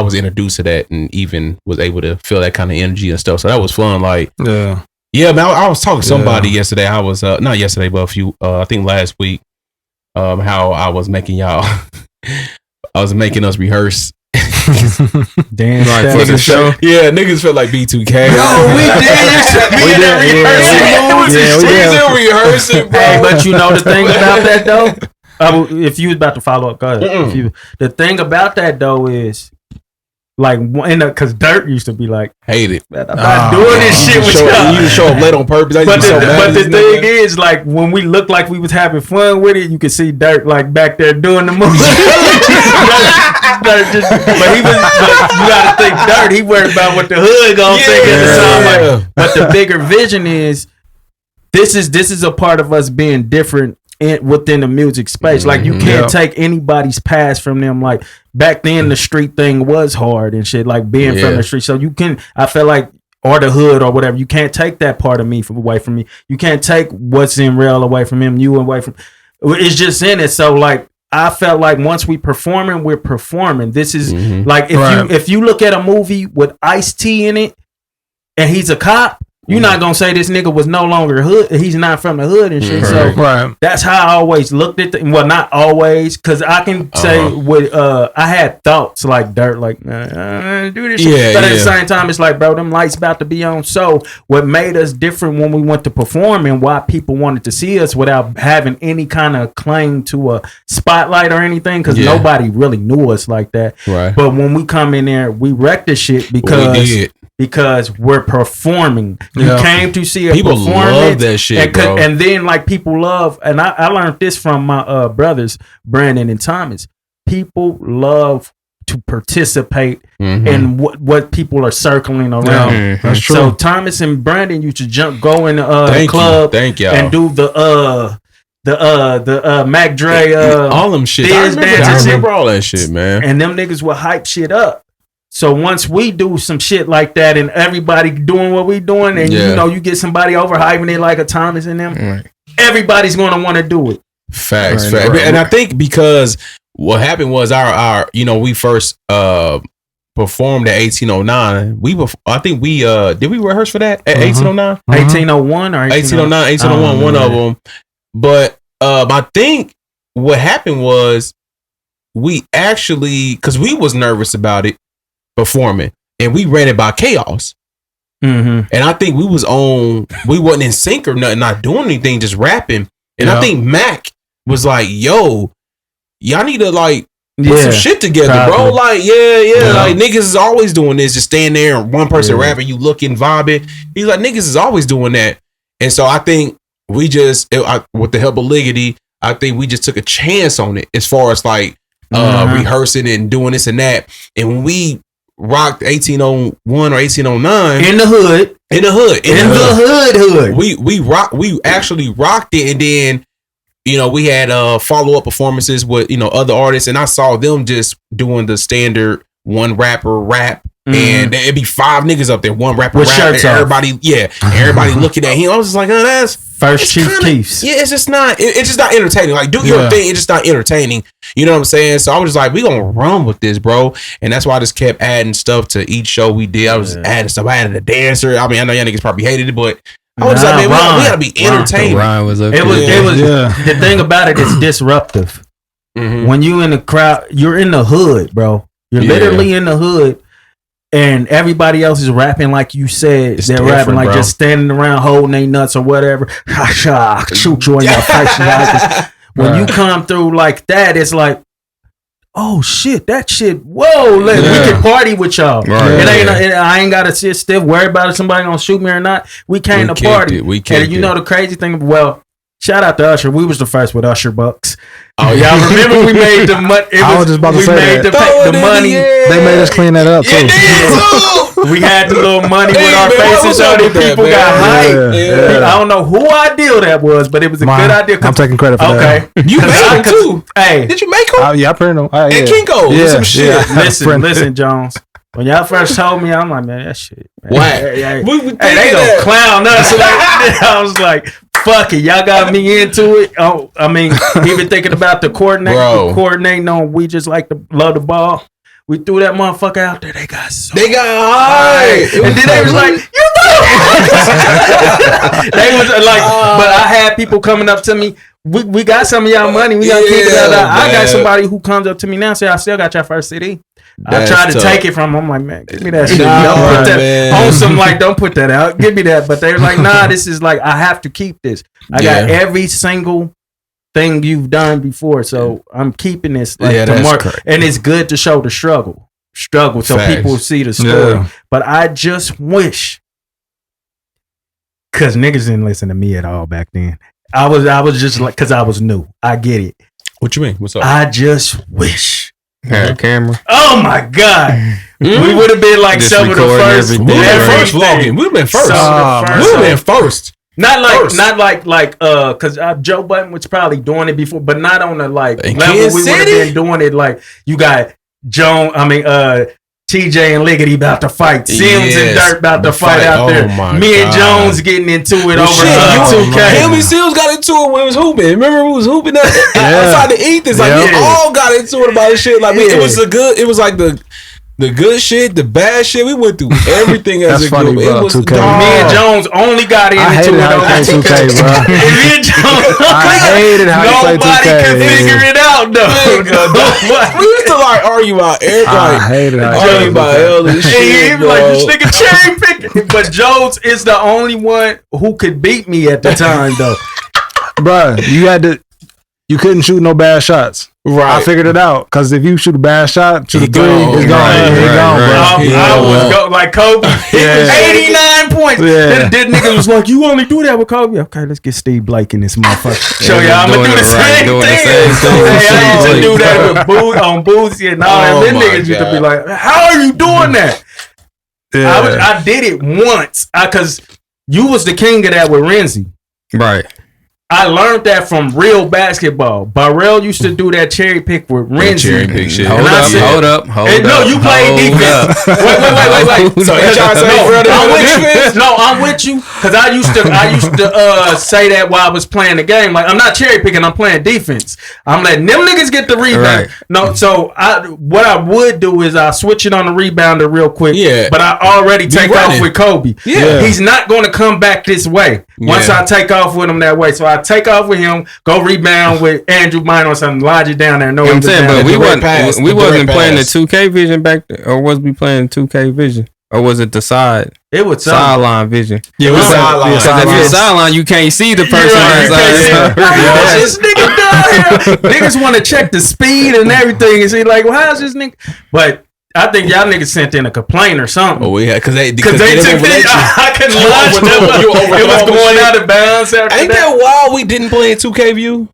was introduced to that and even was able to feel that kind of energy and stuff. So that was fun. Like, yeah, man, I was talking to somebody yesterday. I was not yesterday, but I think last week, how I was making y'all, I was making us rehearse. Damn, right for the show. Yeah, niggas felt like B2K. No, we did. Rehearsing, bro. Hey, but you know the thing about that though, if you was about to follow up, go ahead. The thing about that though is Like, because Dirt used to be like, hate it. man, I'm not doing this shit with y'all. You show up late on purpose. But the thing is, like, when we looked like we was having fun with it, you could see Dirt like back there doing the moves. But you gotta think Dirt, he worried about what the hood gonna think at the time. Like, but the bigger vision is this is a part of us being different within the music space. Like, you can't take anybody's past from them. Like, back then the street thing was hard and shit, like being from the street. So you can, I feel like, or the hood or whatever, you can't take that part of me away from me. You can't take what's in real away from him, you away from, it's just in it. So like, I felt like once we're performing. This is like, if you look at a movie with Ice-T in it and he's a cop, you're not gonna say this nigga was no longer hood. He's not from the hood and shit. So that's how I always looked at well, not always, because I can say with I had thoughts like Dirt, like do this shit. But at the same time, it's like, bro, them lights about to be on. So what made us different when we went to perform and why people wanted to see us without having any kind of claim to a spotlight or anything, because nobody really knew us like that. Right. But when we come in there, we wrecked the shit because we're performing. You came to see a performance. People love that shit, bro. And then, like, people love, and I learned this from my brothers, Brandon and Thomas. People love to participate in what people are circling around. That's true. So Thomas and Brandon used to go in the club and do the Mac Dre all them shit. I remember all that shit, man. And them niggas would hype shit up. So once we do some shit like that and everybody doing what we doing, and you know, you get somebody overhyping it like a Thomas and them, everybody's gonna want to do it. Facts. And I think because what happened was our we first performed at 1809. I think we did we rehearse for that at 1809? 1801 or 1809, one of them. But I think what happened was we actually, because we was nervous about it, performing, and we ran it by Chaos, and I think we wasn't in sync or nothing, not doing anything, just rapping. And I think Mac was like, "Yo, y'all need to like put some shit together, bro. Like, like niggas is always doing this, just staying there and one person rapping, you looking, vibing. He's like, niggas is always doing that." And so I think we just, with the help of Liggity, I think we just took a chance on it as far as like rehearsing and doing this and that. And when we rocked 1801 or 1809 in the hood, we actually rocked it. And then we had follow-up performances with other artists, and I saw them just doing the standard one rapper rap, and it'd be 5 niggas up there, one rapper with rap, shirts and everybody looking at him. I was just like, oh, that's first Chief Keefs. Yeah, it's just not entertaining. Like, do your thing, it's just not entertaining. You know what I'm saying? So I was just like, we gonna run with this, bro. And that's why I just kept adding stuff to each show we did. I was adding stuff. I added a dancer. I mean, I know y'all niggas probably hated it, but I was like, man, we gotta be entertaining. Ryan was it was the thing about it is disruptive. When you in the crowd, you're in the hood, bro. You're literally in the hood. And everybody else is rapping like you said. They're rapping like just standing around holding their nuts or whatever. Shoot you in your face. When you come through like that, it's like, oh shit, that shit. Whoa, we can party with y'all. I ain't gotta sit stiff, worry about if somebody gonna shoot me or not. We came to party. And you know the crazy thing? Well, shout out to Usher. We was the first with Usher Bucks. Oh, y'all remember we made the money? I was just about to say that. The money. They made us clean that up too. We had the little money with our faces on it. People got hyped. I don't know who idea that was, but it was a good idea. I'm taking credit for that. You made them too. Hey, did you make them? Yeah, I printed them. And Kinko, some shit. Listen, Jones. When y'all first told me, I'm like, man, that shit. What? Hey, they gonna clown us. I was like, fuck it, y'all got me into it. Oh, I mean, even thinking about the coordinating on, we just like to love the ball. We threw that motherfucker out there. They got high, and then they was like, you know, they was like, but I had people coming up to me. We got some of y'all money. We gotta keep it out. I got somebody who comes up to me now and say, I still got your first CD. I tried to take it from them. I'm like, man, give me that shit. Don't put that on some, like, don't put that out. Give me that. But they were like, nah, this is like, I have to keep this. I got every single thing you've done before, so I'm keeping this. Like, and it's good to show the struggle. struggle so Facts. people see the story. Yeah. But I just wish, because niggas didn't listen to me at all back then. I was just like, because I was new. I get it. What you mean? What's up? I just wish. Had a camera. Oh my God. We would have been like Just some of the recording first. everything. we been first everything. vlogging. We've been first. Some of the first. We've been first. Not like because Joe Budden was probably doing it before, but not on the like In level Kansas we would have City? been doing it. Like you got TJ and Liggity about to fight, Sims and Yes. Dirt about to The fight fight. out there. Oh my Me and God. Jones getting into it Well, over shit, 2K. Him and Seals got into it when it was hooping. Remember we was hooping outside the Ethers. Like we Yeah. all got into it about this shit. Like Yeah. it was like the good shit, the bad shit. We went through everything as That's a funny, group. bro, It was 2K. dog. Me and Jones only got into I hated it how over he played 2K, bro. And me and Jones, I hated how he played nobody 2K. could figure it out though. We used to like argue about everything. I hated how he Argue played about 2K. other He shit, be like, bro. this nigga cherry picking. But Jones is the only one who could beat me at the time, though. Bro, you couldn't shoot no bad shots. Right. I figured it out. Because if you shoot a bad shot, shoot a He three, gone. it's gone. Right, It's right, gone, right. bro. I was go like Kobe. Yeah. 89 points. Yeah. Then niggas was like, you only do that with Kobe. Okay, let's get Steve Blake in this motherfucker. Show Yeah, y'all I'm gonna doing do the it right, same doing the thing. same thing. Hey, I used to Blake. do that with on Boozy and all Oh that. Then my niggas used to be God. like, how are you doing that? Yeah. I did it once. Cause you was the king of that with Renzi. Right. I learned that from real basketball. Byrell used to do that cherry pick with Renzi. cherry pick shit. Hold And I up, said- hold up. No, you played defense. Wait. So you trying to say No, brother, I'm with defense? you. No, I'm with you because I used to say that while I was playing the game. Like I'm not cherry picking. I'm playing defense. I'm letting them niggas get the rebound. Right. No, so what I would do is I switch it on the rebounder real quick. Yeah. But I already take running. off with Kobe. Yeah. He's not going to come back this way once Yeah. I take off with him that way. So I take off with him, go rebound with Andrew Mine or something, lodge it down there. No, You know what I'm saying, but we wasn't pass, we the wasn't direct playing the pass. 2K vision back there, or was we playing 2K vision, or was it the it was something. sideline vision? Yeah, we sideline. Because if you're sideline, you can't see the person Right. that's How's this nigga down here? Niggas want to check the speed and everything and see like, well, how's this nigga? But I think y'all niggas sent in a complaint or something. Oh, we had because they Because they didn't took overlet it. you. I couldn't You watch overthrow- you them. It was overthrow going shit. out of bounds after Ain't that. that wild? We didn't play in 2K View.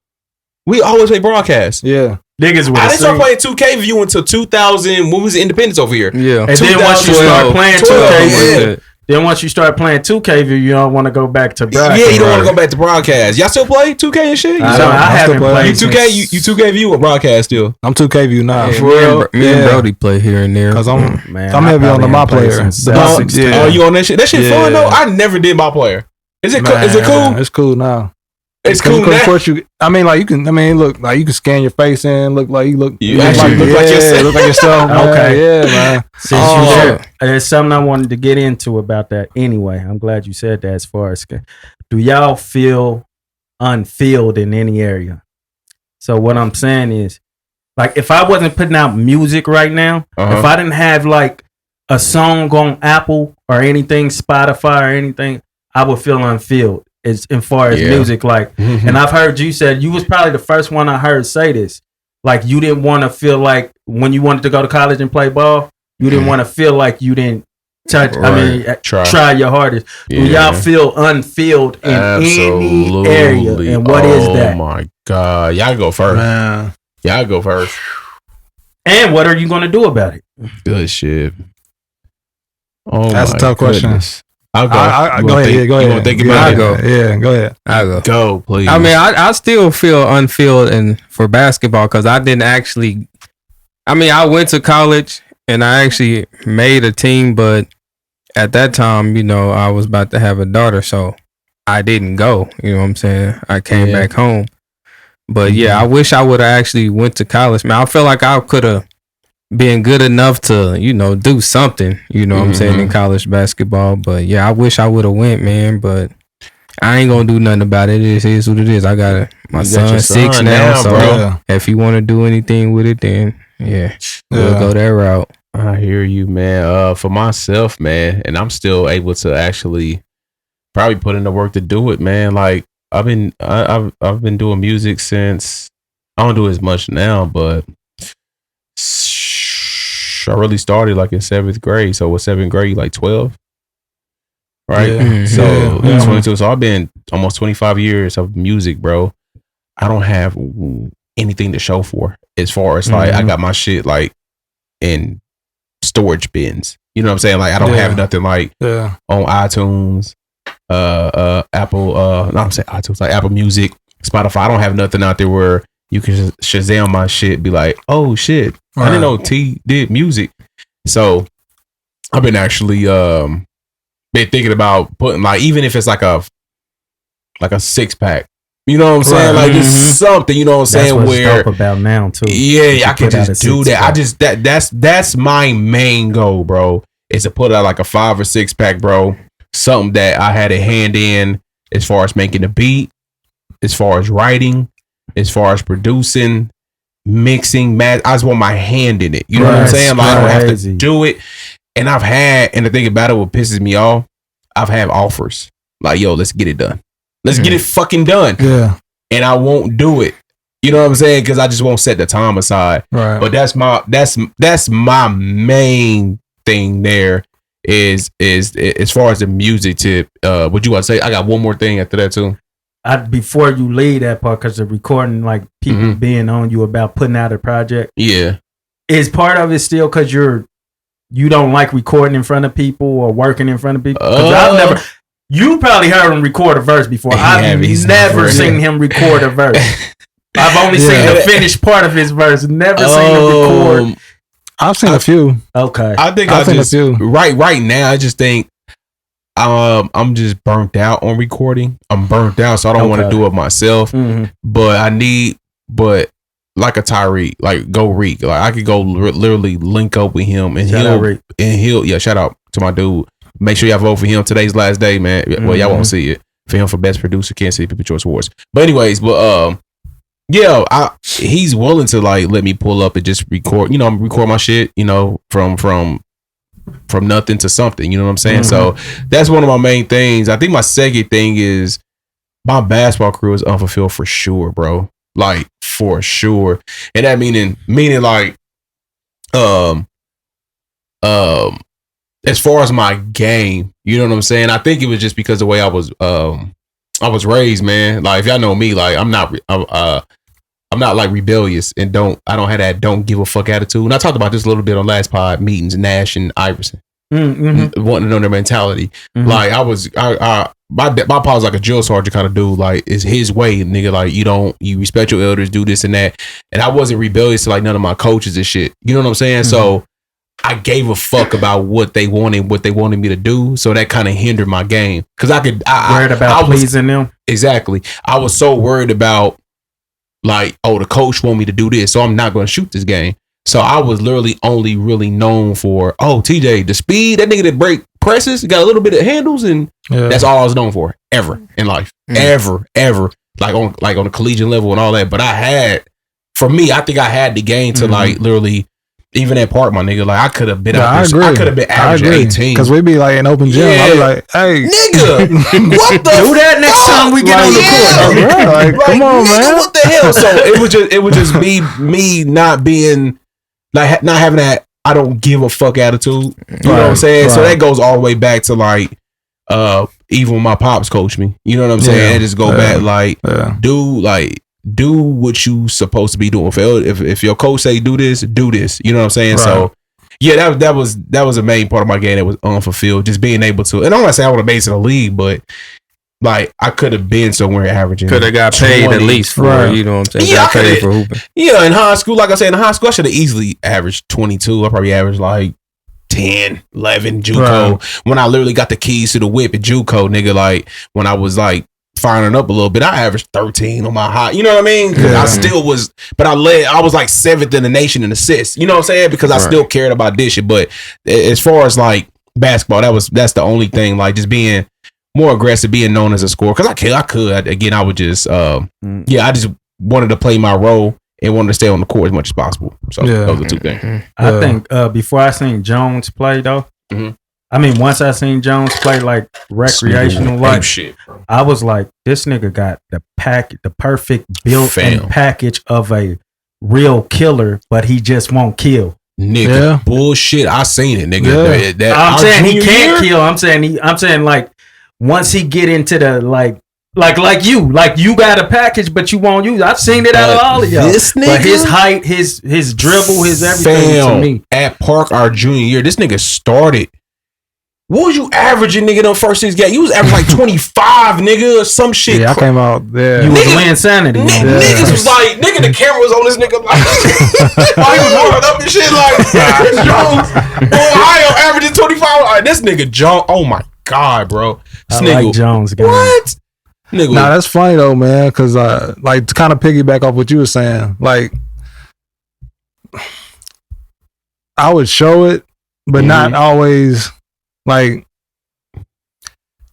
We always play broadcast. Yeah. Niggas I would didn't start playing 2K View until 2000. When was Independence over here? Yeah. And then once you start 2012, playing 12, 2K, yeah. then once you start playing 2K view, you don't want to go back to broadcast. Yeah, you don't want to go back to broadcast. Y'all still play 2K and shit? I still haven't play. played You 2K, you 2K View or broadcast still? I'm 2K view now. Yeah, For me real. and Yeah. Brody play here and there. Because I'm Man, I'm I heavy on probably the my haven't played player. since The Oh, 16. oh, you on that shit? That shit fun Yeah. though. I never did my player. Is it Man, is it cool? It's cool now. It's 'Cause cool of now. course you. I mean, like you can. I mean, look, like you can scan your face in. Look like you look. You look actually look like yourself. Look like yourself. man. Okay. Yeah, man. Since Oh. you said, there's something I wanted to get into about that anyway. I'm glad you said that. As far as, do y'all feel unfilled in any area? So what I'm saying is, like, if I wasn't putting out music right now, if I didn't have like a song on Apple or anything, Spotify or anything, I would feel unfilled as far as Yeah. music. Like, and I've heard you said you was probably the first one I heard say this. Like, you didn't want to feel like when you wanted to go to college and play ball, you didn't want to feel like you didn't touch. I mean, try your hardest. Do y'all feel unfilled in any area? And what is that? Oh my god, y'all go first. Man. Y'all go first. And what are you going to do about it? Good shit. Oh, That's a tough question. I'll go. I You go wanna ahead. think- Yeah, go you ahead. wanna think Yeah, about I it? go. Yeah, go ahead. I go. Go, please. I mean, I still feel unfilled for basketball because I didn't actually. I mean, I went to college and I actually made a team, but at that time, you know, I was about to have a daughter, so I didn't go. You know what I'm saying? I came back home. But yeah, I wish I would have actually went to college. Man, I feel like I could have been good enough to, you know, do something, you know what I'm saying, in college basketball. But yeah, I wish I would have went, man, but I ain't gonna do nothing about it. It is what it is. I got my You got son your 6 son now, now, so bro. if you want to do anything with it, then we'll go that route. I hear you, man. For myself, man, and I'm still able to actually probably put in the work to do it, man. Like I've been doing music since I don't do as much now, but I really started like in 7th grade. So was 7th grade like 12? Right? Yeah. So Yeah. 22. So I've been almost 25 years of music, bro. I don't have anything to show for as far as like I got my shit like in storage bins. You know what I'm saying? Like I don't have nothing like on iTunes, Apple, I'm saying iTunes, like Apple Music, Spotify. I don't have nothing out there where you can Shazam my shit, be like, oh shit, I didn't know T did music. So I've been actually been thinking about putting like, even if it's like a 6-pack. You know what I'm saying? Like just something, you know what I'm saying? That's what's where dope about now too. Yeah, I can just do that. That's my main goal, bro. Is to put out like a 5 or 6-pack, bro. Something that I had a hand in as far as making the beat, as far as writing, as far as producing, mixing, I just want my hand in it. You know what I'm saying? Like I don't have to do it. And the thing about it, what pisses me off, I've had offers. Like, yo, let's get it done. Let's get it fucking done. Yeah. And I won't do it. You know what I'm saying? Because I just won't set the time aside. Right. But that's my main thing there is as far as the music tip. What you want to say? I got one more thing after that too. Before you leave that part, because the recording, like people being on you about putting out a project. Yeah. Is part of it still because you don't like recording in front of people or working in front of people? Because I've never. You probably heard him record a verse before. I've never seen him record a verse. I've only seen the finished part of his verse. Never seen him record. I've seen a few. Okay. I think I've seen a few. Right now, I just think I'm just burnt out on recording. I'm burnt out, so I don't want to do it myself. But like a Tyreek, like go Reek. Like I could go literally link up with him and he'll shout out to my dude. Make sure y'all vote for him. Today's last day, man. Well, y'all won't see it. For him for best producer, Kansas City People Choice Awards. But anyways, he's willing to like let me pull up and just record. You know, record my shit. You know, from nothing to something. You know what I'm saying? So that's one of my main things. I think my second thing is my basketball career is unfulfilled for sure, bro. Like for sure, and that meaning like as far as my game, you know what I'm saying? I think it was just because the way I was raised, man. Like if y'all know me, like I'm not like rebellious and I don't have that don't give a fuck attitude. And I talked about this a little bit on last pod meetings, Nash and Iverson. Wanting to know their mentality. Like my pa was like a drill sergeant kind of dude. Like it's his way, nigga. Like you respect your elders, do this and that. And I wasn't rebellious to like none of my coaches and shit. You know what I'm saying? So I gave a fuck about what they wanted me to do. So that kind of hindered my game. Cause worried about pleasing them. Exactly. I was so worried about like, oh, the coach want me to do this, so I'm not going to shoot this game. So I was literally only really known for, oh, TJ, the speed, that nigga that break presses, got a little bit of handles, and that's all I was known for ever in life. Ever. Like on a collegiate level and all that. But I think I had the game to like literally even that part, my nigga. Like I could have been out there. I could have been average 18. Because we be like in open gym. I be like, hey, nigga, what the do that next time we get on the court. Like, come on, nigga, man. What the hell? So it would just be me not being like not having that I don't give a fuck attitude. You know what I'm saying? Right. So that goes all the way back to like even when my pops coached me. You know what I'm saying? And just go back like do what you supposed to be doing. If your coach say do this, do this. You know what I'm saying? Right. So yeah, that was a main part of my game that was unfulfilled. Just being able to, and I'm not saying I would have made it to the league, but like I could have been somewhere averaging. Could have got paid 20, at least for you know what I'm saying? Got paid for hooping. Yeah, in high school, like I said, in high school, I should have easily averaged 22. I probably averaged like 10, 11 JUCO. Right. When I literally got the keys to the whip at JUCO, nigga, like when I was like firing up a little bit, I averaged 13 on my high. You know what I mean? Because I still was, but I was like 7th in the nation in assists. You know what I'm saying? Because I still cared about this shit. But as far as like basketball, that's the only thing. Like just being more aggressive, being known as a scorer. Because I could. Again, I would just, I just wanted to play my role and wanted to stay on the court as much as possible. So those are two things. I think before I seen Jones play though, I mean, once I seen Jones play like recreational life, shit, I was like, this nigga got the perfect built-in package of a real killer, but he just won't kill. Nigga, bullshit. I seen it, nigga. Yeah. I'm saying he can't kill. I'm saying like once he get into the like you got a package, but you won't use it. I've seen it out of all of y'all. This nigga, but his height, his dribble, his everything to me. At Park our junior year, this nigga started. What was you averaging, nigga, the first 6 games? You was averaging like 25, nigga, or some shit. Yeah, I came out there. You was Win Sanity. Niggas was like, nigga, the camera was on this nigga. Like, while he was warming up and shit, like, Chris Jones, Ohio averaging 25. Like, this nigga, Jones, oh my God, bro. This nigga, like Jones, guy. What? Nigga. Nah, that's funny though, man, because like to kind of piggyback off what you were saying, like I would show it, but not always like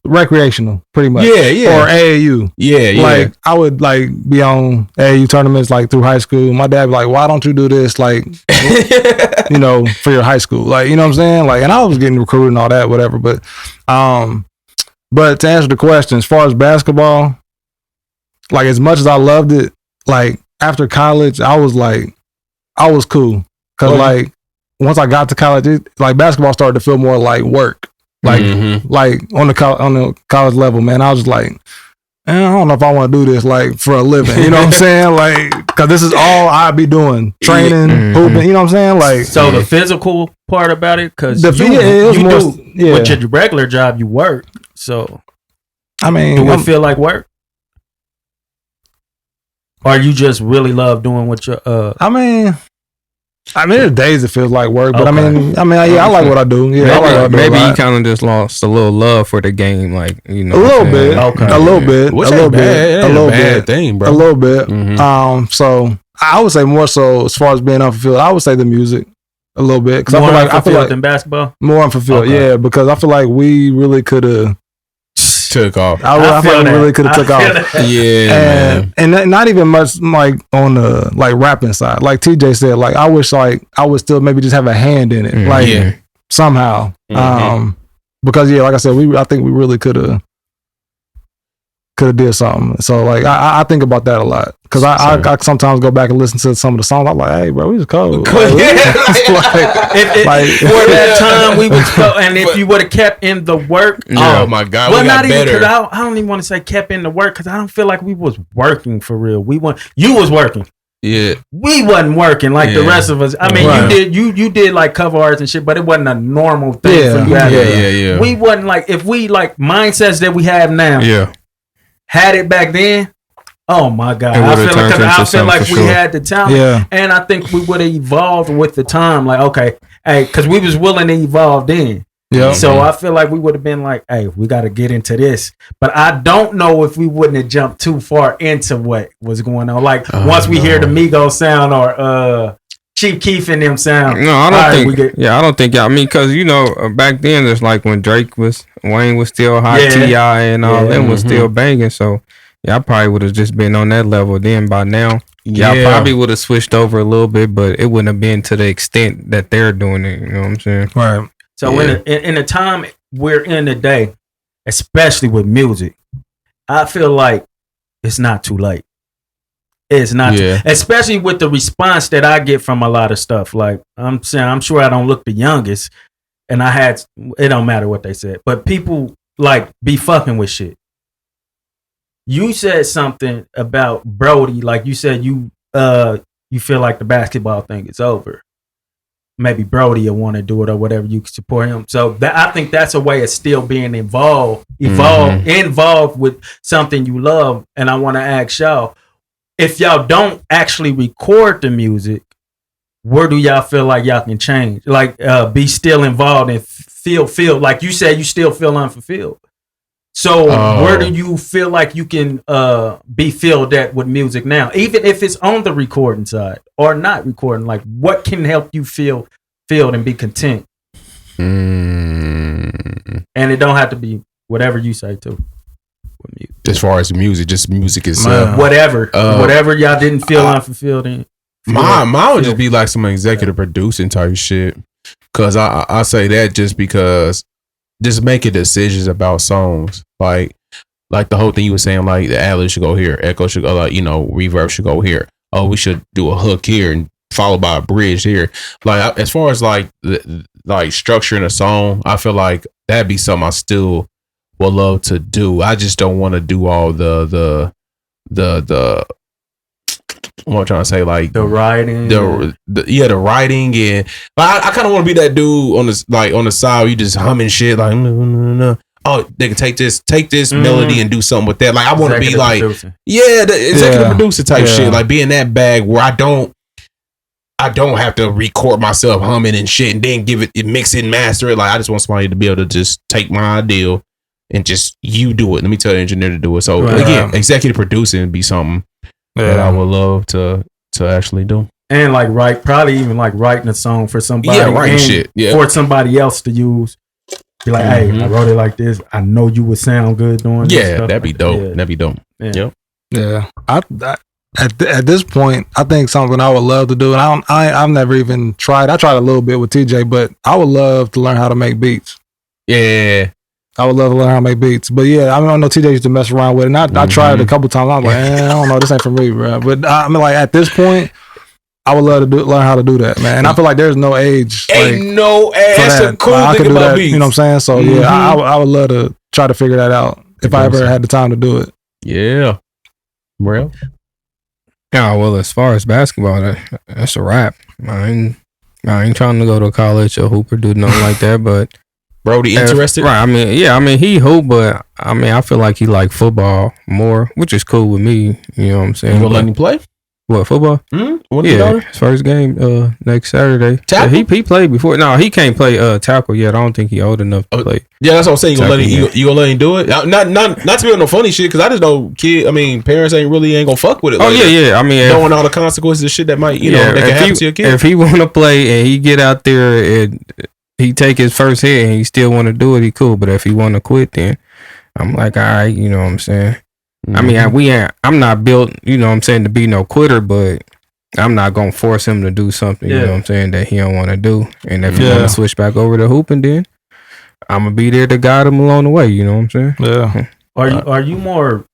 recreational, pretty much. Yeah. Or AAU. Yeah. Like I would like be on AAU tournaments like through high school. My dad would be like, why don't you do this like you know, for your high school? Like, you know what I'm saying? Like, and I was getting recruited and all that, whatever. But to answer the question, as far as basketball, like as much as I loved it, like after college, I was cool. Cause like once I got to college, like basketball started to feel more like work. Like on the college level, man, I was just like, I don't know if I want to do this like for a living. You know what I'm saying? Like, cause this is all I be doing, training, hooping. You know what I'm saying? Like, so the physical part about it, cause with your regular job, you work. So, I mean, do it feel like work? Or you just really love doing what you I mean, there's days it feels like work, but I mean, yeah, I like what I do. Yeah, maybe you kind of just lost a little love for the game, like, you know, a little bit, a little bit, which ain't bad. It ain't a bad thing, bro. A little bit. So I would say more so as far as being unfulfilled. I would say the music a little bit, because I feel like than basketball. More unfulfilled, yeah, because I feel like we really could have took off. I feel like we really could have took off. Yeah, and not even much like on the like rapping side. Like TJ said, like I wish like I would still maybe just have a hand in it, like somehow. Because like I said, I think we really could have did something. So like I think about that a lot, because I sometimes go back and listen to some of the songs. I'm like, hey, bro, we was cold. For that time we was cold, and if you would have kept in the work, oh my God, well, we got not even better. because I don't even want to say kept in the work, because I don't feel like we was working for real. You was working. Yeah, we wasn't working like the rest of us. I mean, you did like cover arts and shit, but it wasn't a normal thing for you. Yeah. We wasn't like, if we like mindsets that we have now. Had it back then, oh my God! I feel like we had the talent, and I think we would have evolved with the time. Like, okay, hey, because we was willing to evolve then. Yeah. So I feel like we would have been like, hey, we got to get into this. But I don't know if we wouldn't have jumped too far into what was going on. Like once we hear the Migos sound or Chief Keef and them sound. No, I don't think. I don't think. I mean, because you know, back then it's like when Wayne was still hot, T.I. and all them was still banging. So I probably would have just been on that level then by now. I probably would have switched over a little bit, but it wouldn't have been to the extent that they're doing it. You know what I'm saying? Right. So in the time we're in today, especially with music, I feel like it's not too late. It's not, especially with the response that I get from a lot of stuff. Like I'm saying, I'm sure I don't look the youngest, and it don't matter what they said, but people like be fucking with shit. You said something about Brody, like you said you feel like the basketball thing is over. Maybe Brody will want to do it or whatever. You can support him. So I think that's a way of still being involved with something you love. And I want to ask y'all, if y'all don't actually record the music, where do y'all feel like y'all can change? Like be still involved and feel like you said you still feel unfulfilled. So where do you feel like you can be filled at with music now? Even if it's on the recording side or not recording, like what can help you feel filled and be content? And it don't have to be whatever you say too. As far as music, just music itself. Whatever y'all didn't feel unfulfilled in. Mine would just be like some executive producing type shit. Cause I say that just because just making decisions about songs. Like the whole thing you were saying, like the ad-lib should go here, echo should go, like, you know, reverb should go here. Oh, we should do a hook here and followed by a bridge here. Like as far as like structuring a song, I feel like that'd be something I still would love to do. I just don't want to do all the what I'm trying to say, like the writing, the writing, and I kind of want to be that dude on the side where you just humming shit like no. Oh, they can take this melody and do something with that. Like I want to be like producer. The executive producer type shit, like be in that bag where I don't have to record myself humming and shit and then give it mix it and master it. Like I just want somebody to be able to just take my idea and just you do it. Let me tell the engineer to do it. So again, executive producing would be something that I would love to actually do. And like probably even like writing a song for somebody. Writing shit. For somebody else to use. Be like, hey, I wrote it like this. I know you would sound good doing this stuff. That'd be dope. Yeah. That'd be dope. Yeah. Yeah. At this point, I think something I would love to do, and I've never even tried. I tried a little bit with TJ, but I would love to learn how to make beats. Yeah. I would love to learn how to make beats. But yeah, I mean, I know TJ used to mess around with it. And I tried it a couple times. I was like, I don't know, this ain't for me, bro. But I mean, like at this point, I would love to learn how to do that, man. And I feel like there's no age. Ain't no age. That's the cool thing about beats. You know what I'm saying? So yeah, I would love to try to figure that out if I ever had the time to do it. Yeah. Byrell? Yeah, well, as far as basketball, that's a wrap. I ain't trying to go to college or hoop or do nothing like that, but Brody interested? Right. I mean, he hoop, but I feel like he like football more, which is cool with me. You know what I'm saying? You gonna let him play? What, football? Yeah, his first game next Saturday. Tackle? He played before. No, he can't play tackle yet. I don't think he old enough to play. Yeah, that's what I'm saying. You gonna let him do it? Not to be on no funny shit, because I just know parents ain't gonna fuck with it. Oh yeah. I mean, knowing all the consequences of shit that might that can happen to your kid. If he want to play and he get out there and he take his first hit and he still want to do it, he cool. But if he want to quit, then I'm like, all right, you know what I'm saying. I mean, I'm not built, you know what I'm saying, to be no quitter, but I'm not going to force him to do something, you know what I'm saying, that he don't want to do. And if he want to switch back over to hooping, then I'm going to be there to guide him along the way, you know what I'm saying? Yeah. Are you more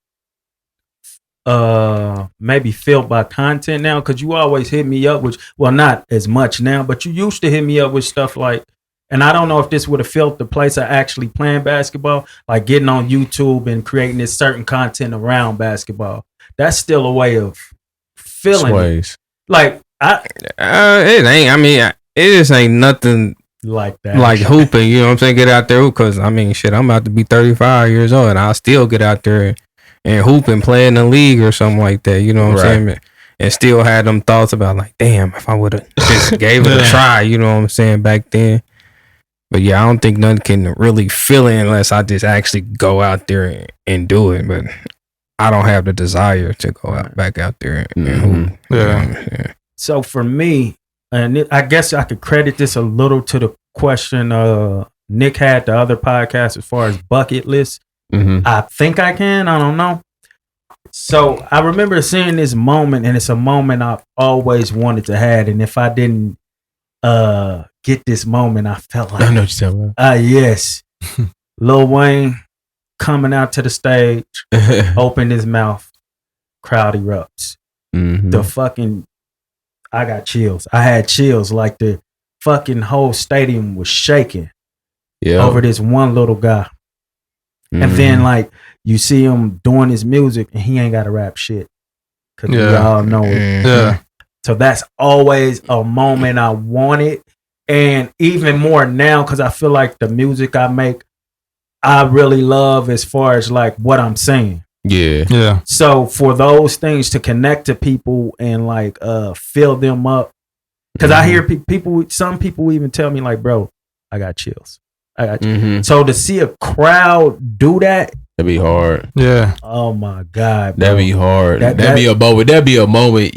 maybe filled by content now? Because you always hit me up with, well, not as much now, but you used to hit me up with stuff like, and I don't know if this would have felt the place of actually playing basketball, like getting on YouTube and creating this certain content around basketball. That's still a way of feeling it. Like it ain't. I mean, it just ain't nothing like that. Like hooping, you know what I'm saying? Get out there, because I mean, shit, I'm about to be 35 years old, and I'll still get out there and hoop and play in the league or something like that. You know what I'm saying? And still had them thoughts about like, damn, if I would have just gave it a try, you know what I'm saying, back then. But yeah, I don't think nothing can really feel it unless I just actually go out there and do it. But I don't have the desire to go back out there and hoop. Yeah. So for me, and I guess I could credit this a little to the question Nick had the other podcast as far as bucket list. I think I can. I don't know. So I remember seeing this moment, and it's a moment I've always wanted to have. And if I didn't get this moment, I felt like, I know what you're talking about. Yes. Lil Wayne coming out to the stage, opened his mouth, crowd erupts. The fucking, I got chills. I had chills, like the fucking whole stadium was shaking over this one little guy. And then like you see him doing his music and he ain't got to rap shit. Cause we all know it. Yeah. So that's always a moment I wanted. And even more now, because I feel like the music I make, I really love as far as like what I'm saying. Yeah. So for those things to connect to people and like fill them up, because I hear people, some people even tell me like, bro, I got chills. I got chills. So to see a crowd do that, that'd be hard. Yeah. Oh my God, bro. That'd be hard. That'd be a moment. That'd be a moment.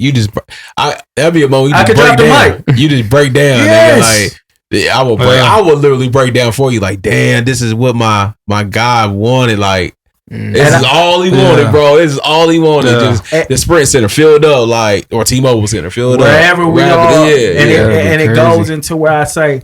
That'd be a moment. You just break down. You just break down. Yes. Like I will break. I would literally break down for you. Like, damn, this is what my God wanted. Like, this is all he wanted, bro. This is all he wanted. Just the Sprint Center filled up, like, or T-Mobile Center filled wherever up. We are. And it crazy. goes into where I say,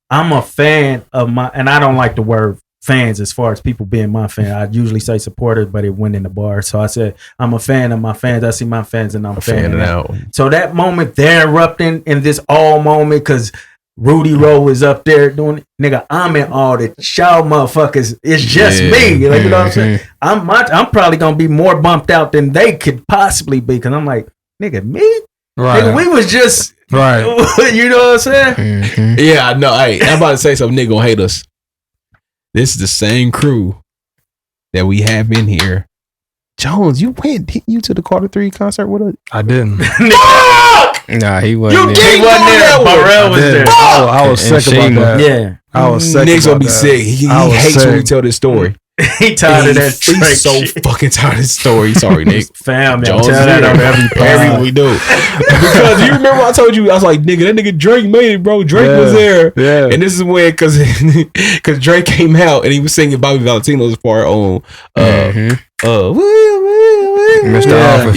I'm a fan of and I don't like the word fans as far as people being my fan. I usually say supporters, but it went in the bar. So I said, I'm a fan of my fans. I see my fans and I'm a fan of them. So that moment, they're erupting in this all moment because Rudy Rowe is up there doing it. Nigga, I'm in all the y'all motherfuckers. It's just me. Like, you know what I'm saying? I'm probably gonna be more bumped out than they could possibly be because I'm like, nigga, me? Right. Nigga, we was just right. You know what I'm saying? Yeah, I know. Hey, I'm about to say something. Nigga gonna hate us. This is the same crew that we have in here. Jones, you to the Carter 3 concert with us? I didn't. Nah, he wasn't. You there. didn't go there. Byrell was there. I was sick about that. Yeah. I was sick. Niggas gonna about be that. sick. He I was hates when we sick. tell this story. He tired of that. He's so fucking tired of this story. Sorry, Nick. Fam, Jones tell is that here. on every pod. We do. Because you remember I told you, I was like, nigga, that nigga Drake made it, bro. Drake was there. Yeah. And this is when, because Drake came out and he was singing Bobby Valentino's part on Mr. Officer.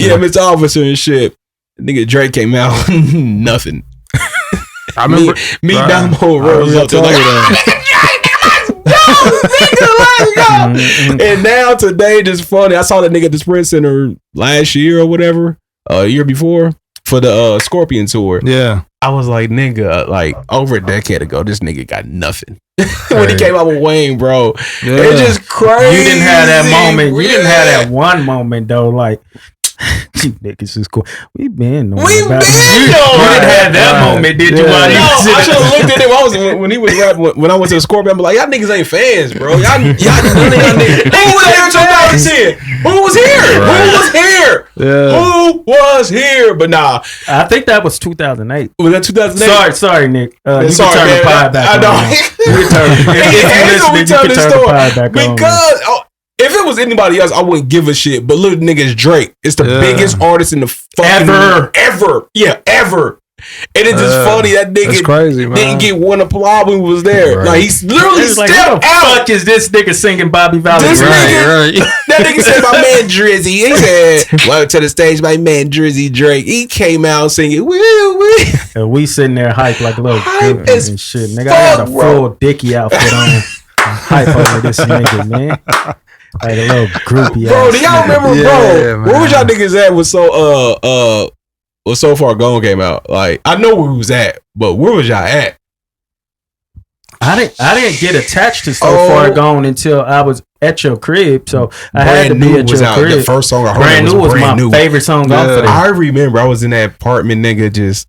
Yeah, Mr. Officer and shit. Nigga Drake came out, nothing. I remember me Damo Rose up there like, and now today, just funny. I saw that nigga at the Sprint Center last year or whatever, year before for the Scorpion tour. Yeah. I was like, nigga, like over a decade ago, this nigga got nothing. When he came out with Wayne, bro, it's just crazy. You didn't have that moment. You didn't have that one moment though, like. You niggas is cool. We been knowing about it. You didn't have that moment, did you? I should have looked at him. When he was rapping, when I went to the Scorpion, I'm like, y'all niggas ain't fans, bro. Y'all niggas. Who was here in 2010? Who was here? Who was here? Who was here? But nah, I think that was 2008. Was that 2008? Sorry, Nick. You sorry, can turn man. the pod back I know. on. You can turn. If you listening, you can turn the pod back on. Because if it was anybody else, I wouldn't give a shit. But look, niggas, Drake is the biggest artist in the fucking ever. Yeah, ever. And it's just funny that nigga crazy, man. didn't get one applause when he was there. Right. Like he's literally Like, stepped what the out. fuck is this nigga singing Bobby Valentino? That nigga said, my man Drizzy. He said, welcome to the stage, my man Drizzy Drake. He came out singing, woo. And we sitting there hype like a little Hype kid as and shit. Nigga, I got a full dicky outfit on. Hype over this nigga, man. Like a little groupie. Bro, do y'all remember, Yeah, bro? Where was y'all niggas at when So Far Gone came out? Like, I know where we was at, but where was y'all at? I didn't get attached to So Far Gone until I was at your crib, so I had to be at your crib. The first song I heard Brand New was Brand my New. favorite song off of it. I remember I was in that apartment, nigga.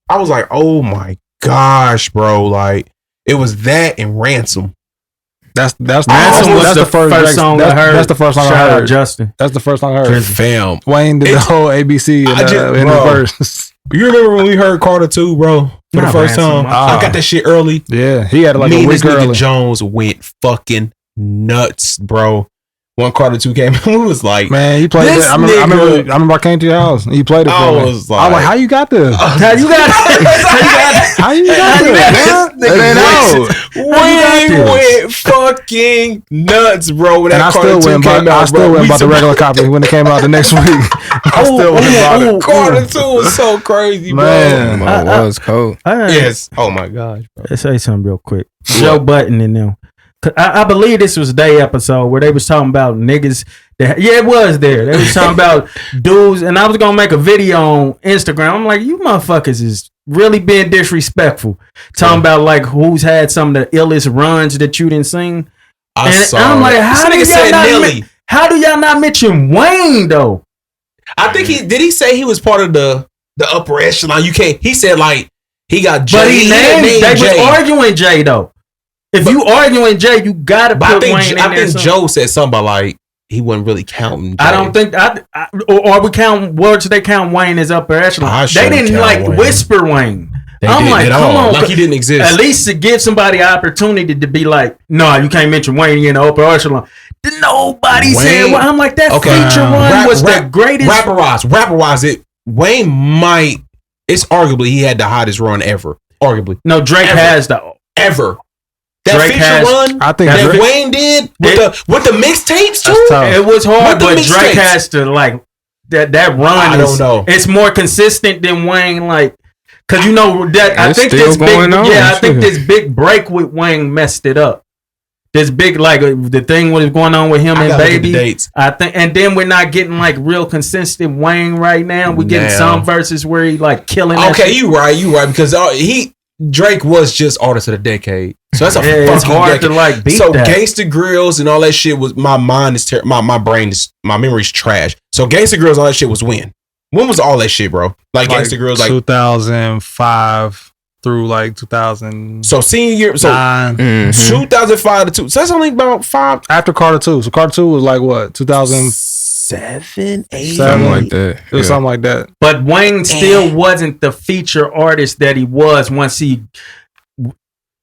I was like, oh my gosh, bro! Like it was that and Ransom. That's Ransom was the first song I heard. That's the first song I Shout out heard. Justin. That's the first song I heard. Fam, Wayne did the whole ABC in the verse. You remember when we heard Carter 2, bro? For the first time. I got that shit early. Yeah, he had it like Me a and week this nigga early. Jones went fucking nuts, bro. When Carter 2 came, we was like, man, he played this it. I remember I came to your house and he played it for me. I was like, how you got this? How you got it? How you got this? We went fucking nuts, bro. When And I that Carter 2 came out, I still went about the regular copy when it came out the next week. I still went about it. Carter 2 was so crazy, bro. Man. It was cold. Yes. Oh my gosh, bro. Let's say something real quick. Joe Button and them. I believe this was their episode where they was talking about niggas. It was there. They was talking about dudes, and I was gonna make a video on Instagram. I'm like, you motherfuckers is really being disrespectful. Talking about like who's had some of the illest runs that you didn't sing. I'm like, how do y'all not mention Wayne though? I think he say he was part of the upper echelon. You can't. He said like he got Jay. But he named they Jay. was arguing Jay though. If you arguing Jay, you gotta put Wayne in there. I think Joe said something about like he wasn't really counting Jay. I don't think or we count words. They count Wayne as upper echelon. They didn't like Wayne. Whisper Wayne. I'm like, come on, like he didn't exist. At least to give somebody an opportunity to be like, no, you can't mention Wayne in the upper echelon. Nobody said. I'm like that feature one was the greatest. Rapper wise, Wayne might. It's arguably he had the hottest run ever. Arguably, no, Drake has the ever. That Drake feature run I think that Wayne did with the mixtapes too. It was hard, but Drake mixtapes. has to like that run. I don't know. It's more consistent than Wayne, like because you know that I It's think still this big, going on. I think this big break with Wayne messed it up. this big like the thing what is going on with him I and gotta look at the Baby. dates. I think, and then we're not getting like real consistent Wayne right now. We're getting some verses where he like killing. Okay, you right because Drake was just artist of the decade, so that's a fucking it's hard decade. to like beat so that. Gangsta Grills and all that shit was my mind is my brain is my memory's trash. So Gangsta Grills, all that shit was when was all that shit, bro? Like Gangsta Grills, like 2005 through like 2000. So senior year, so 2005 to 2. So that's only about 5 after Carter 2. So Carter 2 was like what 2007, 8, something like that. It was something like that. But Wayne still wasn't the feature artist that he was once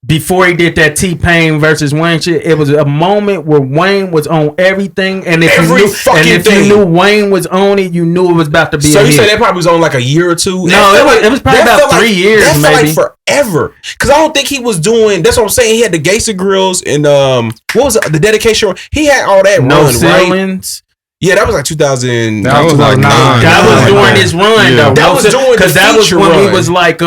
before he did that T-Pain versus Wayne shit. It was a moment where Wayne was on everything, and if you knew Wayne was on it, you knew it was about to be. So you said that probably was on like a year or two? No, it was probably about 3 years, that maybe. Felt like forever. Because I don't think he was doing. That's what I'm saying. He had the Gangsta Grills and what was the dedication? He had all that No run, ceilings. Right? Yeah, that was like 2000. That was like 9. That was during his run, though. That was during because that was when run. he was like,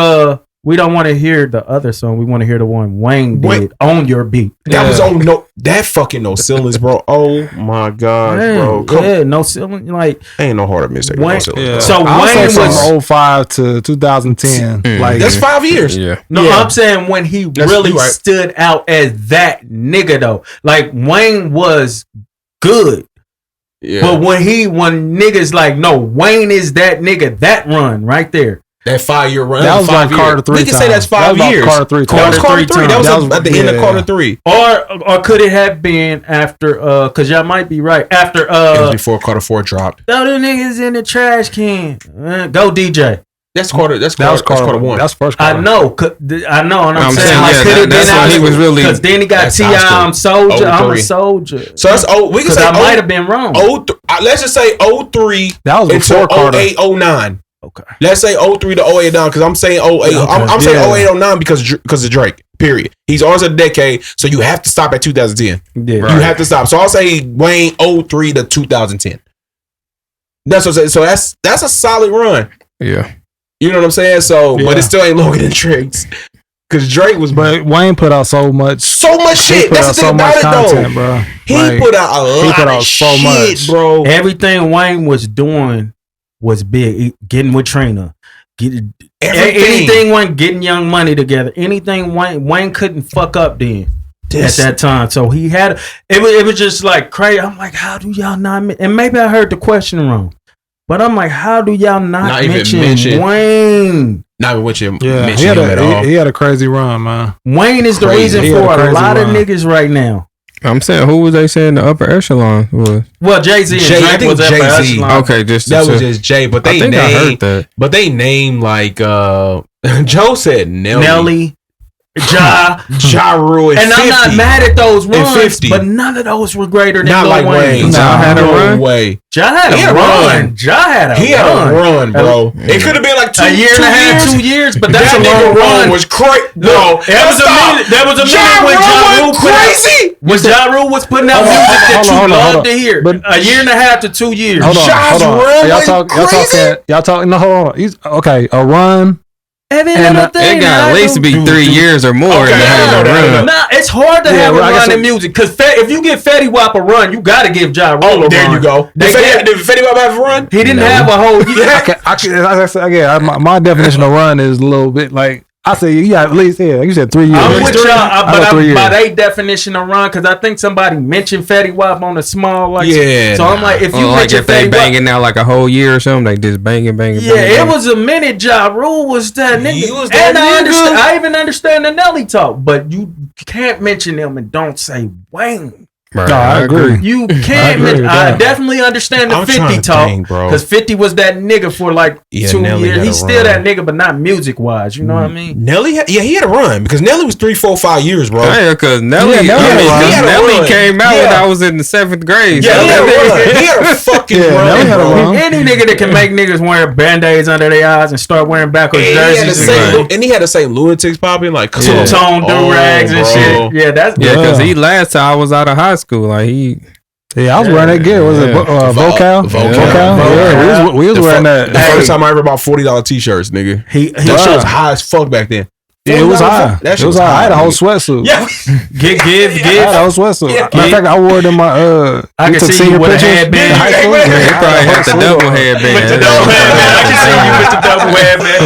we don't want to hear the other song. We want to hear the one Wayne did on your beat. That was on that fucking No Ceilings, bro. Oh my god, bro. No Ceilings. Like ain't no harder mistake. Wayne, No Ceilings, yeah. So I Wayne was 05 to 2010. Like that's 5 years. Yeah. No, I'm saying when he really stood out as that nigga though. Like Wayne was good. Yeah. But when niggas like, no, Wayne is that nigga, that run right there. That 5 year run. That was like Carter 3. We can say that's 5 years. Carter 3. That was Carter 3. That was at the end of Carter 3. Or could it have been after because y'all might be right. After it was before Carter 4 dropped. Throw the niggas in the trash can. Go DJ. That's Carter 1. That's first Carter. I know, and I'm saying like could have been that's when he was really because then he got T.I. I'm Soldier. I'm a soldier. So that's we can say I might have been wrong. Let's just say 03. That was before Carter. 08, 09. Okay. Let's say 03 to 08, 09 because I'm saying 08. Okay. I'm saying 08, 09 because of Drake. Period. He's always a decade, so you have to stop at 2010. Yeah, you have to stop. So I'll say Wayne 03 to 2010. That's what I'm saying. So that's a solid run. Yeah. You know what I'm saying? So, but it still ain't longer than Drake's. Because Drake was, but Wayne put out so much shit. That's the thing about it, though, bro. He put out a lot of shit, bro. Everything Wayne was doing was big. Getting with Trina, anything Wayne getting Young Money together. Anything Wayne couldn't fuck up then at that time. So he had it was just like crazy. I'm like, how do y'all not? And maybe I heard the question wrong. But I'm like, how do y'all not mention Wayne? Not even mention him at all. He had a crazy run, man. Wayne is the reason for a lot of niggas right now. I'm saying, who was they saying the upper echelon was? Well, Jay-Z and Drake was upper echelon. Okay, that was just Jay, but they named, I heard that. But they named like Joe said Nelly. Ja Rule, and 50. I'm not mad at those runs, 50. but none of those were greater than not Lil like Wayne. Ja had a run. Way. Ja had a run. He had a run, bro. It could have been like a year and a half, 2 years, but that's that a long run. Was crazy. No, there was a minute when Ja Rule crazy. When Ja Rule was putting out music that you loved to hear. But a year and a half to 2 years. Hold on. Y'all talking. No, hold on. Okay, a run. It got at least be 3 years or more. Nah, it's hard to have a run in music because if you give Fetty Wap a run, you got to give Ja Rule a run. There you go. Did Fetty Wap have a run? He didn't have a whole year. My definition of run is a little bit like I say you got at least you said 3 years. I'm with y'all, but I'm by their definition of run because I think somebody mentioned Fetty Wap on a small So I'm like, if you if they banging now like a whole year or something, they just banging. It was a minute. Ja Rule was that nigga. He was that nigga. I even understand the Nelly talk, but you can't mention him and don't say Wayne. Right, no, I agree. You can't. I definitely understand the 50 talk because 50 was that nigga for like 2 years. He's still that nigga, but not music wise. You know what I mean? Nelly, he had a run because Nelly was 3, 4, 5 years, bro. Yeah, because Nelly came out when I was in the 7th grade. Yeah, he had a fucking run. Any nigga that can make niggas wear band-aids under their eyes and start wearing backwards jerseys. And he had the same lunatics popping like two-tone do-rags and shit. Yeah, because last time I was out of high school, like I was wearing that gear. Was it Vocal? Yeah, we was wearing that. The first time I ever bought $40 t-shirts, nigga. Those shirts high as fuck back then. Yeah, it was high. That shit It was high. I had a whole nigga. sweatsuit. Yeah, give. I had a whole sweatsuit. Matter of fact, I wore it in my I we can took see you senior with a pictures. headband. High school. Yeah, he I probably had had the a double whole headband. With the double headband. I can see you with the double headband.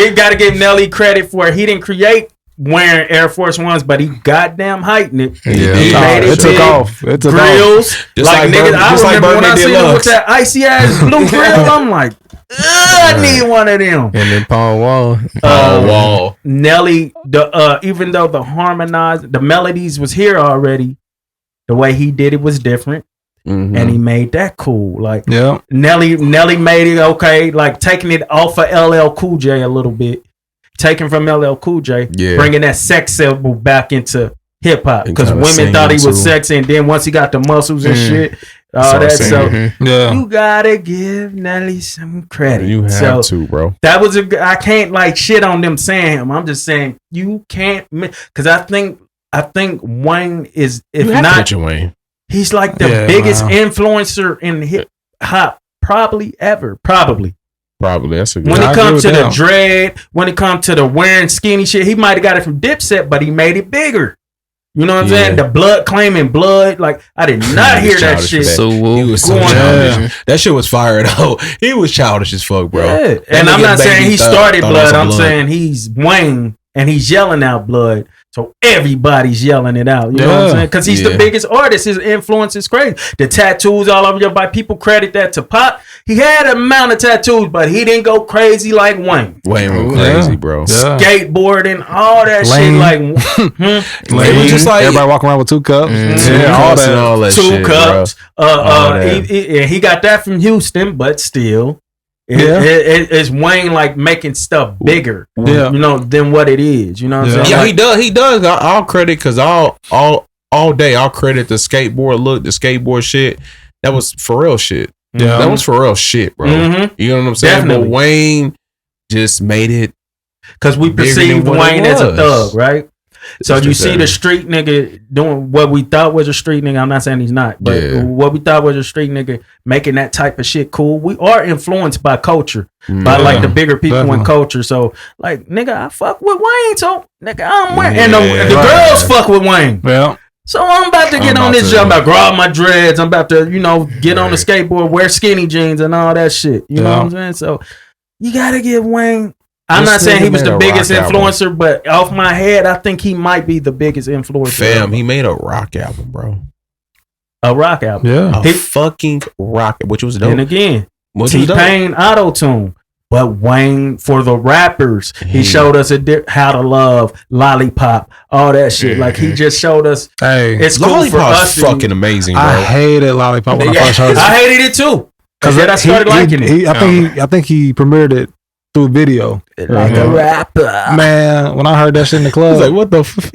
And got to give Nelly credit for it. He didn't create wearing Air Force Ones, but he goddamn heightened it. Yeah. He made It took big. off. It took off. Grills. Just Like, like niggas, Bur- I just like remember when I Birdman seen him with Deluxe. that icy ass blue grill, I'm like, I need one of them. And then Paul Wall. Wall. Nelly, even though the melodies was here already, the way he did it was different, and he made that cool. Like Yeah. Nelly made it okay, like taking it off of LL Cool J a little bit, taking from LL Cool J, Yeah. bringing that sex symbol back into hip hop And because kinda women thought he singing, was too. sexy, and then once he got the muscles and shit, all Start that. singing. So Yeah. you gotta give Nelly some credit. You have So, to, bro. that was I can't like shit on them saying him. I'm just saying you can't because I think Wayne is if You have to not mention Wayne. he's like the Yeah, biggest wow. influencer in hip hop probably ever. Probably. Probably. That's a good When I it agree comes to with the them. dread, when it comes to the wearing skinny shit, he might have got it from Dipset, but he made it bigger. You know what I'm Yeah. saying? The blood claiming blood. Like I did not He hear was that childish for shit. that. So He was so Going on. childish. That shit was fire though. He was childish as fuck, bro. Yeah. That And I'm nigga not saying baby he thought- started thought it was blood. I'm blood. saying he's Wayne and he's yelling out blood. So everybody's yelling it out. You know what I'm Yeah. saying? Because he's Yeah. the biggest artist. His influence is crazy. The tattoos all over your body. People credit that to Pop. He had an amount of tattoos, but he didn't go crazy like Wayne. Wayne was Yeah. crazy, bro. Yeah. Skateboarding, all that Lane. shit. Like It was just like everybody walking around with 2 cups. two Yeah, all cups and that. all that two shit, cups. All that. He got that from Houston, but still. Yeah. It's Wayne like making stuff bigger, Yeah. you know, than what it is. You know what I'm Yeah. saying? Yeah, Like, he does. I'll credit because all day I'll credit the skateboard look, the skateboard shit. That was Pharrell shit. Yeah. That was Pharrell shit, bro. Mhm. You know what I'm saying? Definitely. But Wayne just made it. Because we Bigger perceived than what it Wayne as a was. thug, right? So It's you just see that. the street nigga doing what we thought was a street nigga. I'm not saying he's not, but Yeah. what we thought was a street nigga making that type of shit cool. We are influenced by culture, by Yeah. like the bigger people in Definitely. culture. So like, nigga, I fuck with Wayne, so nigga, I'm Wayne, and Yeah. the Right. girls fuck with Wayne. Yeah. So I'm about to get I'm on about this to- jump. I'm about to grow out my dreads. I'm about to, get on the Right. skateboard, wear skinny jeans and all that shit. You know what I'm saying? So you gotta give Wayne. I'm This not saying nigga he was made the a biggest rock album. influencer, but off my head, I think he might be the biggest influencer. Fam, he made a rock album, bro. A rock album. Yeah. A fucking rock, which was dope. And again, Which was dope. T-Pain auto-tune. But Wayne, for the rappers, he showed us how to love, Lollipop, all that shit. Like, he just showed us Hey, it's cool for Lollipop's us. fucking amazing, bro. I hated Lollipop when I Yeah, first heard it. I hated it too. Because then I started liking it. I think he premiered it through video. Like a rapper. Man, when I heard that shit in the I club, was like, what the fuck?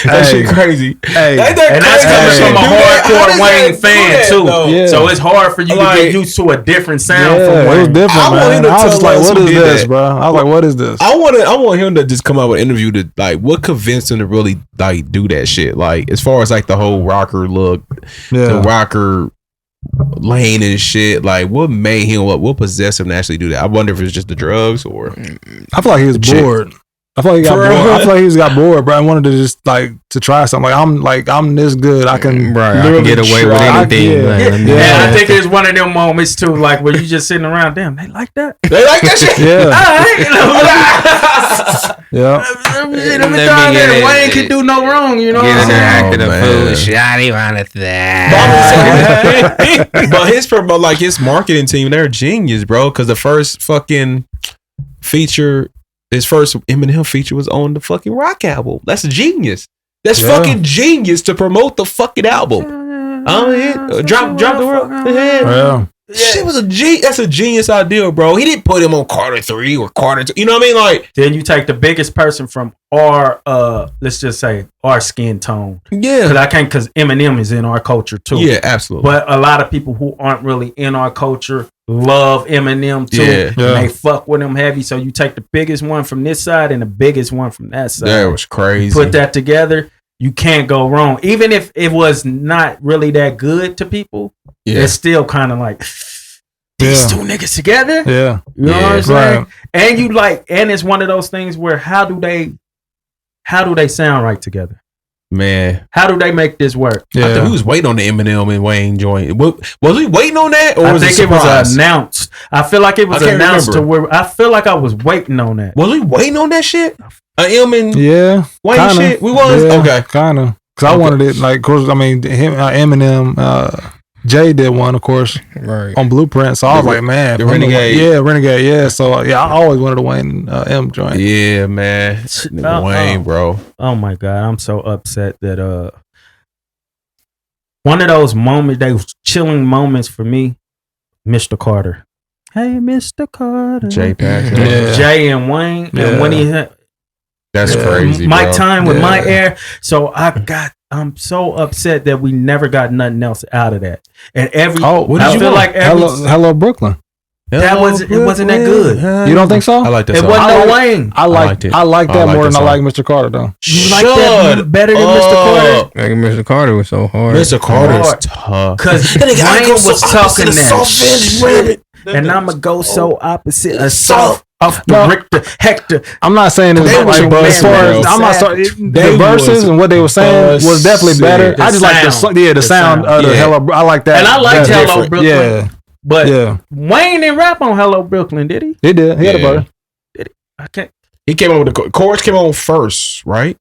That shit crazy. hey, And that's coming from a hardcore Wayne fan too. Yeah. So it's hard for you to Like- get used to a different sound yeah, from it was Wayne. different, I want man. him to I was tell just like, us what who is did this, that. bro? I was like, what is this? I want him to just come out with an interview to like what convinced him to really like do that shit. Like as far as like the whole rocker look, the Yeah, rocker lane and shit. Like what made him what possessed him to actually do that? I wonder if it's just the drugs or I feel like he was Shit. bored. I feel like he got For bored. real? I feel like he just got bored, bro. I wanted to just to try something. I'm this good. I can Right, I can literally get away with try- anything. yeah. Like, let me- Yeah, I think it's one of them moments too, like where you just sitting around, damn, they like that. they like that shit. Yeah, All right, yeah. let me Let me throw get that. it. Wayne can do no wrong, you know what Get I'm in there saying? acting a man. fool. Shawty wanted that. But his marketing team, they're genius, bro. Because the first fucking feature, his first Eminem feature was on the fucking rock album. That's genius. That's Yeah. fucking genius to promote the fucking album. Drop the world. Yeah. Shit was that's a genius idea, bro. He didn't put him on Carter 3 or Carter 2. You know what I mean? Like, Then you take the biggest person from our, let's just say our skin tone, yeah, because Eminem is in our culture too. yeah, absolutely. But a lot of people who aren't really in our culture love Eminem too. Yeah. Yeah. And they fuck with him heavy. So you take the biggest one from this side and the biggest one from that side. That was crazy. Put that together, you can't go wrong. Even if it was not really that good to people, yeah. it's still kind of like, these two niggas together. Yeah, you know what I'm saying. Right. And you like, and it's one of those things where how do they sound right together? Man, how do they make this work? I think we was waiting on the Eminem and Wayne joint. Was we waiting on that, or I was think it was announced. I feel like it was announced to where I feel like I was waiting on that. Was we waiting on that shit? M and Wayne kinda. shit. We was okay, kind of, because I wanted it like, of course, I mean, him, Eminem, Jay did one, of course, right on Blueprint. So I was like, man, the Renegade, Renegade, yeah. So yeah, I always wanted a Wayne M joint. Yeah, man, Wayne, bro. Oh my god, I'm so upset that one of those moments, those chilling moments for me, Mr. Carter. Hey, Mr. Carter. Jay Paxson. Jay and Wayne, and when he had that's crazy. My bro. time with my air. So I'm so upset that we never got nothing else out of that. And I feel like Hello Brooklyn. It wasn't that good. You don't think so? I like that. It song. wasn't no Wayne. I like that more than I like Mr. Carter though. You like that better than Mr. Carter? Like Mr. Carter was so hard. Mr. Carter's tough. Because Wayne was talking that shit. And I'ma go so opposite of soft. Richter, Hector. I'm not saying it's like, but as far as I'm not sorry, the verses and what they were saying was definitely better. I just like the sound of the Hello. I like that, and I liked Hello Brooklyn. Yeah, but Wayne didn't rap on Hello Brooklyn, did he? He did. He had a butter. Did he? I can't. He came on with the chorus. Came on first, right?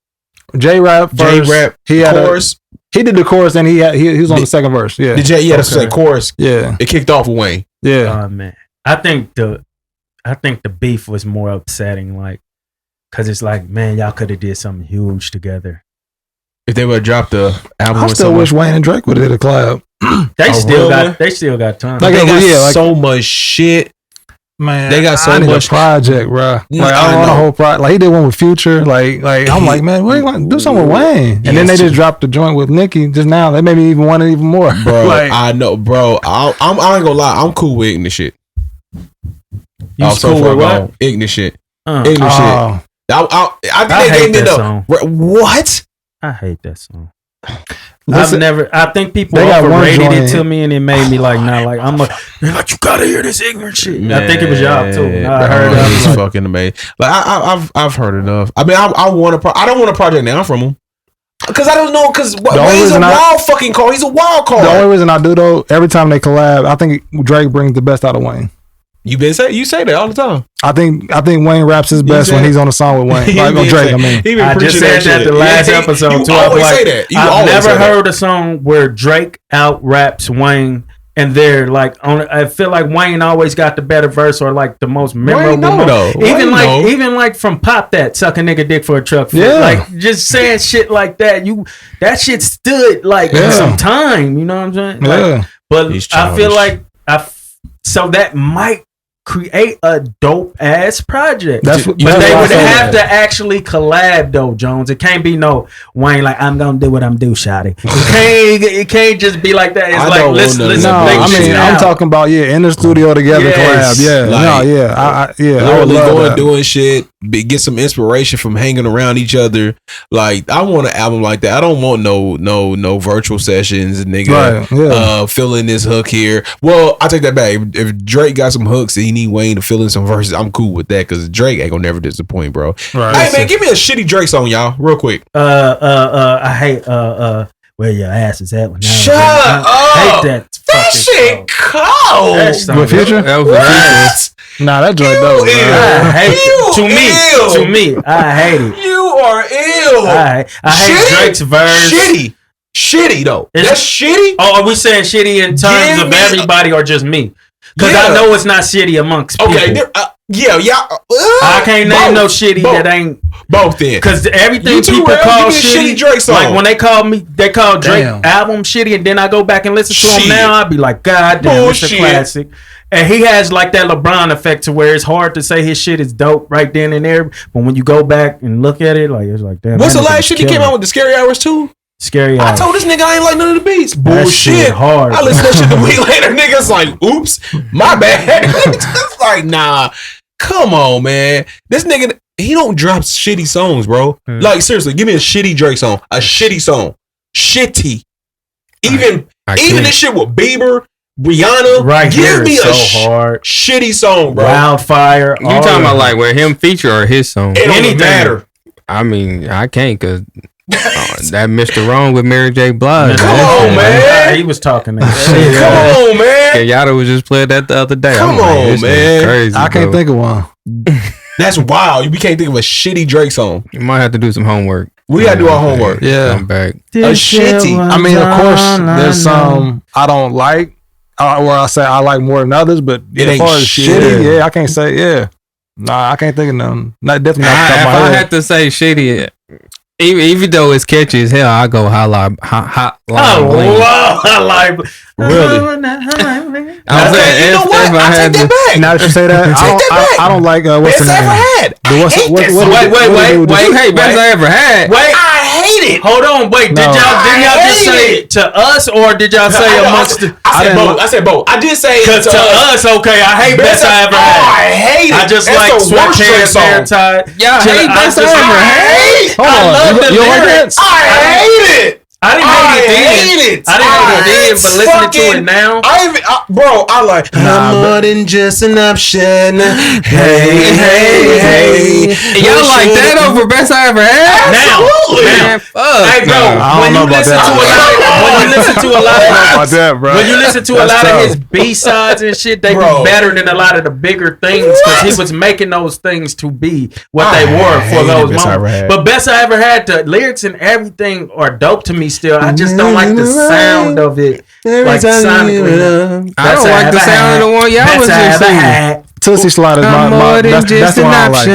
J rap first. J rap. He had chorus. He did the chorus, and he was on the second verse. Yeah, the J. Yeah, that's the chorus. Yeah, it kicked off with Wayne. Yeah, oh man, I think the beef was more upsetting, like, cause it's like, man, y'all could have did something huge together. If they would have dropped the album, I still wish Wayne and Drake would have did a collab. They still got time. Like, they got so much shit. Man, they got so I need much a project, bro. Like, I don't want a whole project. Like, he did one with Future. Like I'm like, man, what are you going to do something with Wayne? And then they just dropped the joint with Nicki just now. They made me even want it even more, bro. Like, I know, bro. I ain't gonna lie. I'm cool with ignorant shit. You cool with what? Ignorant shit. Ignorant shit. I think they that song. What? I hate that song. Listen, I think people overrated it to me, and it made me like, nah, like, I'm like, you gotta hear this ignorant shit. Man, I think it was y'all too. I heard it. It's fucking amazing. Like, I've heard enough. I mean, I don't want a project now from him. Because I don't know, because Wayne's a wild fucking card. He's a wild card. The only reason I do, though, every time they collab, I think Drake brings the best out of Wayne. You say that all the time. I think Wayne raps his best when he's on a song with Wayne. Like on Drake, I mean. I just said that the last episode too. You always say that. I've never heard a song where Drake out raps Wayne, and they're like on. I feel like Wayne always got the better verse or like the most memorable. Even like from Pop That, suck a nigga dick for a truck. Like just saying shit like that. That shit stood like some time. You know what I'm saying? Like, but I feel like so that might create a dope ass project. But they would have to actually collab though, Jones. It can't be no Wayne like, I'm gonna do what I'm do, shawty. It can't just be like that. It's like listen. I'm talking about in the studio together, collab. I would love that. Doing shit. Get some inspiration from hanging around each other. Like, I want an album like that. I don't want no virtual sessions, nigga. Right, fill in this hook here. Well, I take that back. If Drake got some hooks and he need Wayne to fill in some verses, I'm cool with that because Drake ain't gonna never disappoint, bro. Right. Hey man, give me a shitty Drake song, y'all, real quick. I hate where your ass is at. Shut up. I hate that. That shit cold. With Future? That was right. Nah, that joint dope. I hate it. To me, I hate it. You are ill. I hate Drake's verse. Shitty though. That's shitty. Oh, are we saying shitty in terms of everybody or just me? Because I know it's not shitty amongst people. Okay, I can't name no shitty that ain't both. Then because everything people call shitty Drake song. Like when they call Drake album shitty, and then I go back and listen to him now, I'd be like, God damn, it's a classic. And he has like that LeBron effect to where it's hard to say his shit is dope right then and there, but when you go back and look at it, like it's like damn. What's the last shit he came out with? The Scary Hours 2? Scary Hours. I told this nigga I ain't like none of the beats. Bullshit. Hard. I listened to that shit the week later. Niggas like, oops, my bad. It's like, nah, come on, man. This nigga, he don't drop shitty songs, bro. Like, seriously, give me a shitty Drake song. A shitty song. Shitty. Even this shit with Bieber, Rihanna, Right give here me is a so hard. shitty song, bro. Wildfire. You talking about like where him feature or his song? It don't anything. matter. I mean, I can't because that Mr. Wrong with Mary J. Blige. Come on, man. He was talking that shit. Come on, man. Kenyatta was just playing that the other day. Come I'm like, on, this man. is crazy, I can't bro. think of one. That's wild. We can't think of a shitty Drake song. You might have to do some homework. We gotta do our homework. Yeah. Come back. A shitty. I mean, of course, there's some I don't like, where I say I like more than others, but It as ain't far as shit. shitty, I can't say, Nah, I can't think of none. Not definitely not off the top If of my I head. had to say shitty, even though it's catchy as hell, I go hotline bling. Wow, I like Really? I'm saying, You know if what? I I had take to, that back. Now that you say that, Take that back. I don't like what's Best the I name? ever had. What's I hate that what- song. what- Wait. you hate best I ever had. Wait, I hate it. hold on. Wait, No. didn't y'all I just hate say it. it to us, or did y'all say I know, amongst the? I said didn't both. look- I said both. I did say Cause to us, okay, I hate best I ever Oh, I had. hate it. I just That's like the worst Drake sweatpants, hair song. tied. Y'all hate best I ever I had. hate it. Hold I on. love the You don't like lyrics. that? I hate it. I didn't hate it then. I didn't hate it then, but listening to it now. I like. I'm more than just an option. Hey. Y'all like that over best I ever had? Absolutely. Man, fuck. Hey, bro, no. I don't when know you about listen that. to a lot of, when you listen to a lot of, about that, bro. when you listen to a That's lot of tough. his B-sides and shit, they Bro. be better than a lot of the bigger things because he was making those things to be what they were for hated those Best I Ever moments. Had. But best I ever had, the lyrics and everything are dope to me still. I just don't like the sound of it. Like sonically. I don't like the sound of the one y'all was just singing. Tootsie Slide is I'm my more than that's just the one I an like. option.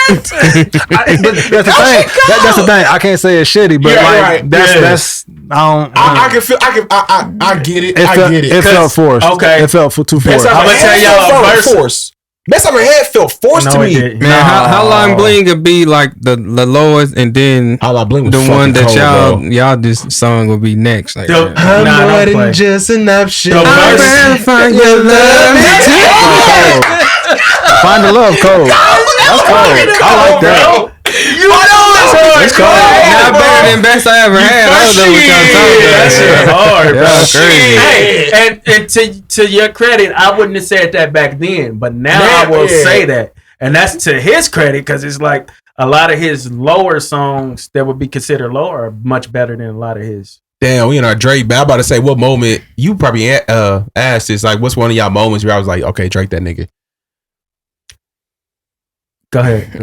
That's the thing. That's the thing. I can't say it's shitty, but Yeah, like right. that's I can feel. I get it. it I felt, get it. it felt forced. Okay. It felt too Best forced. I I'ma ever tell had y'all felt a verse. forced. Best I ever had felt forced to No, it me. didn't. Man, how long bling could be like the lowest, and then I like Bling was the one fucking that cold, bro. y'all just song will be next? Like, Dope. yeah. Nah, don't play. just an option. The I verse- better find your love. Find the love code. That's cold. I like that. You know it's cold. Not better than best I ever had. I don't know what y'all talking about. That shit hard, bro. That's crazy. Hey, and to your credit, I wouldn't have said that back then, but now I will say that, and that's to his credit because it's like a lot of his lower songs that would be considered lower are much better than a lot of his. Damn, we in our Drake. But I'm about to say, what moment you probably asked this? Like, what's one of y'all moments where I was like, okay, Drake, that nigga. Go ahead.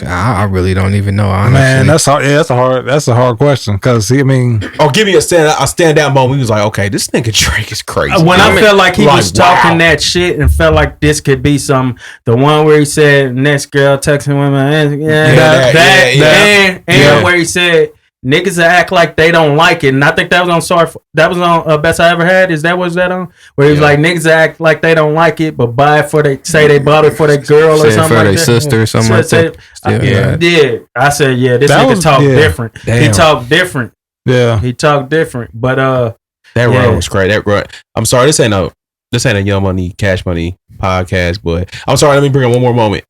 I really don't even know. Honestly. Man, that's hard. Yeah, that's a hard question because I mean, Oh, give me a standout moment. He was like, okay, this nigga Drake is crazy. When I Man. felt like he Like, was talking wow. that shit and felt like this could be some, the one where he said next girl texting women, and where he said niggas that act like they don't like it, and I think that was on Best I Ever Had. Was that on? Where he was like niggas that act like they don't like it, but buy it for they say they bought it for their girl or Say something for like their that. sister or something like that. I said this That nigga was- talk yeah. different. He Damn. talked different. yeah. He talked different, but That Yeah. run was great. That run. I'm sorry, this ain't a Young Money, Cash Money podcast, but I'm sorry. Let me bring up one more moment.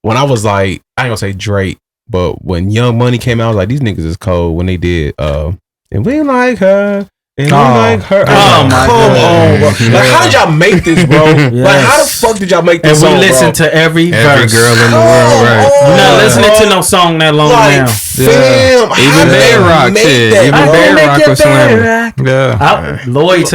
When I was like, I ain't gonna say Drake, but when Young Money came out, I was like, these niggas is cold. When they did, and we like her. And we like her. Oh, my Come God. on, bro. Like, how did y'all make this, bro? Like, how the fuck did y'all make and this we song, listen bro? to every verse. girl in the world, right? You're not Oh, listening bro. to no song that long Like, now. fam, how Even did they Bedrock make shit. that, Even bro? Bedrock was slamming. Yeah. Lloyd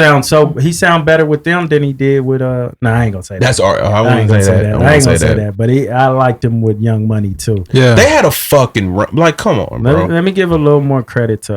sound better with them than he did with Nah, I ain't gonna say that. That's art. I I wouldn't ain't gonna say say that. that. I I wouldn't ain't gonna say say that. that. But I liked him with Young Money too. Yeah. They had a fucking run. Like, come on, bro. Let me give a little more credit to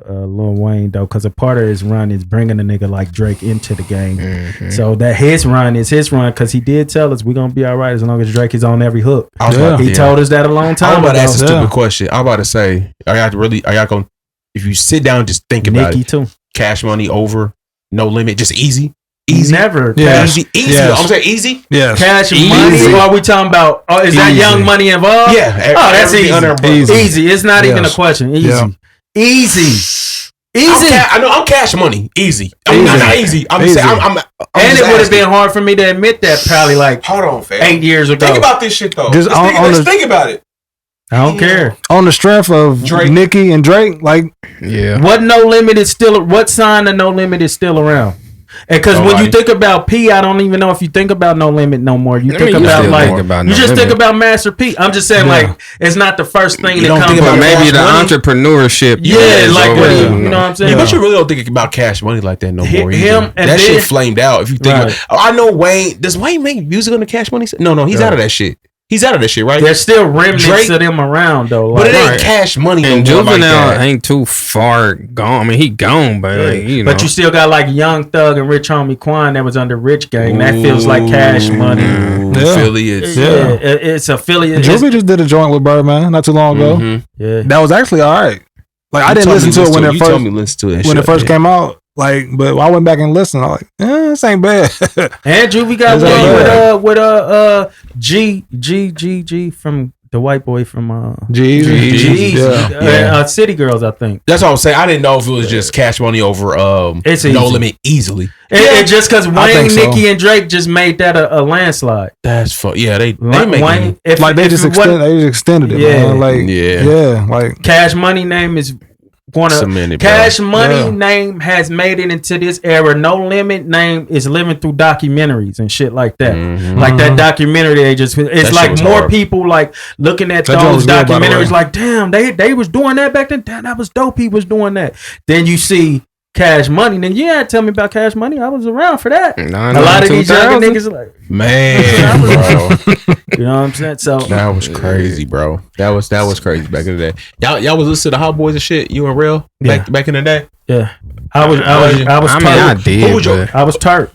Lil Wayne though, because a part of his run is bringing a nigga like Drake into the game. Mm-hmm. So that his run is his run because he did tell us we're gonna be all right as long as Drake is on every hook. I was about- He yeah. told us that a long I'm time about ago. to ask a Yeah. stupid question. I'm about to say, are y'all going, if you sit down and just think about Nicki it, too. Cash Money over, No Limit, just easy? Easy? Never. Yeah. Easy? Easy? Yes. I'm saying easy? Yes. Cash Easy. Money. Or are we talking about? Oh, is that Easy. Young Money involved? Yeah. Oh, that's everything easy. under umbrella. Easy. Easy. It's not even a Yes. question. Easy. Yeah. Easy. I know I'm Cash Money. Easy. I'm not easy. I'm Easy. saying, I'm And just it would have asking. been hard for me to admit that probably like Hold on, fam. 8 years ago. Think about this shit though. Just Let's on think the- about it. I don't care. On the strength of Drake. Nicki and Drake, like Yeah. What No Limit is still? What sign of No Limit is still around? And because when you think about P, I don't even know if you think about No Limit no more. You think about still like think about you No just Limit. think about Master P. I'm just saying like it's not the first thing that don't comes think up. about Maybe the Money? entrepreneurship. Yeah, like over what it, you know what I'm saying. Yeah, but you really don't think about Cash Money like that no more. Him either. and that then- shit flamed out. If you think, Right. about, I know Wayne. Does Wayne make music on the Cash Money? No, he's out of that shit. He's out of that shit, right? There's still remnants Drake- of them around though. But Like, it ain't Right. Cash Money. And no more like Juvenile that. ain't too far gone. I mean, he gone, but like, you know. But you still got like Young Thug and Rich Homie Quan that was under Rich Gang. That feels like Cash Money. Ooh, Yeah. affiliates. Yeah, it's affiliate. Juvie just did a joint with Birdman not too long ago. Mhm. Yeah. That was actually all right. Like I You didn't told listen me to it when you it told first me listen to that when shit. it first Yeah. came out. Like, but I went back and listened. I'm like, this ain't bad. And Juvie got It's one with G from the white boy from Jeezy. Jeezy. Yeah. City Girls, I think. That's what I'm saying. I didn't know if it was just Cash Money over It's No easy. Limit easily. And just because I Wayne, think so. Nicki, and Drake just made that a landslide. That's fun. Yeah, they Wayne, make if, Like they if just it wasn't- extended it, Yeah. man. Like Yeah. like Cash Money name is going to Cemented, bro. Cash Money Yeah. name has made it into this era. No Limit name is living through documentaries and shit like that. Mhm. Like that documentary, they just it's That shit like was more hard. people like looking at That joint those was good, by the documentaries. way. Like, damn, they was doing that back then. Damn, that was dope. He was doing that. Then you see Cash Money. Then tell me about Cash Money. I was around for that. A lot of these younger niggas are like, Man, bro. you know what I'm saying? So That was crazy, bro. That was crazy back in the day. Y'all was listening to Hot Boys and shit. You and Real back in the day. yeah, I was I mean, I Turk. did. Who was your- but I was Turk.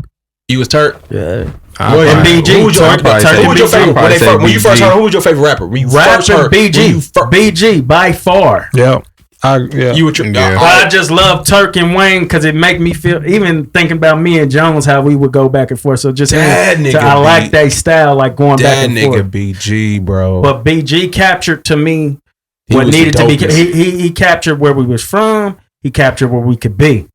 You was Turk. Yeah. I Well, probably- BG. Who was your, I'd probably who was your say- favorite? I'd probably say When you first BG. heard, who was your favorite rapper? When you first Rapping heard, when you BG. BG by far. yeah. You were Yeah. I just love Turk and Wayne because it make me feel, even thinking about me and Jones, how we would go back and forth. So just That hearing- nigga I like beat- that style, like going back that and nigga forth. BG, bro. But BG captured to me He what was the needed to be. dopest. He captured where we was from. He captured where we could be.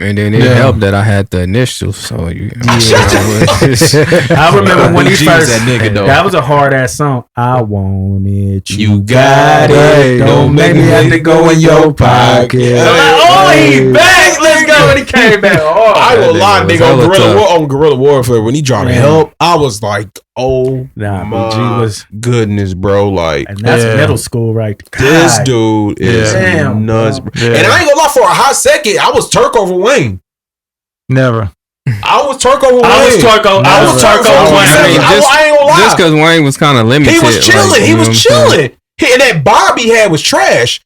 And then it Yeah. helped that I had the initials, so you. I remember when he BG was first. that nigga, though. That was a hard ass song. I want it. You got it. Don't make me have to go in your pocket. I'm like, oh, he back. Let's go. When he came back. Oh, I will That lie, nigga was nigga, hella tough. on Guerrilla Warfare when he dropped Man. Help. I was like, oh nah, my BG was. goodness, bro. Like And that's Yeah. middle school, right? this God. dude is Damn, nuts. bro. Bro. Yeah. And I ain't gonna lie, for a hot second, I was Turk over Wayne. Never. I was Turk over Wayne. I was Turk over Wayne. I ain't gonna lie. Just because Wayne was kind of limited. He was chilling. like, He you know was what I'm saying? chilling. And that Bob he had was trash.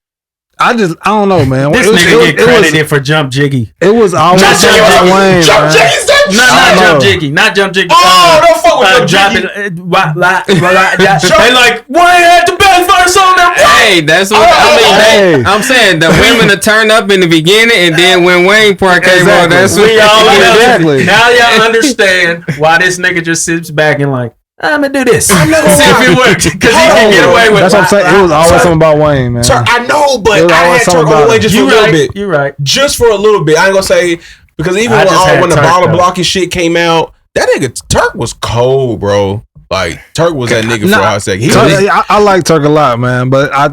I don't know, man. This It was- nigga it get was- credited for Jump Jiggy. It was always Not something about Wayne, Jump man. Jiggy's that Not I Jump know. Jiggy. Not Jump Jiggy. Oh, don't fuck with Jump drop Jiggy. it. They like, Wayne had the best verse on there. Hey, that's what I mean. Hey. I'm saying the women to turn up in the beginning, and then when Wayne part came on, Exactly. that's what We all Exactly. Now y'all understand why this nigga just sits back and like, I'm gonna do this. See gonna if it lie. works. Because he can get away with That's what I'm saying. It was always something about Wayne, man. Turk, I know, It but was I always had Turk something over about Wayne it. just for a You little right. bit. You right. Just for a little bit. I ain't gonna say because even I when just had the Turk, bottle though. blocking shit came out, that nigga Turk was cold, bro. Like Turk was that nigga for a hot second. He Turk, was, I like Turk a lot, man. But I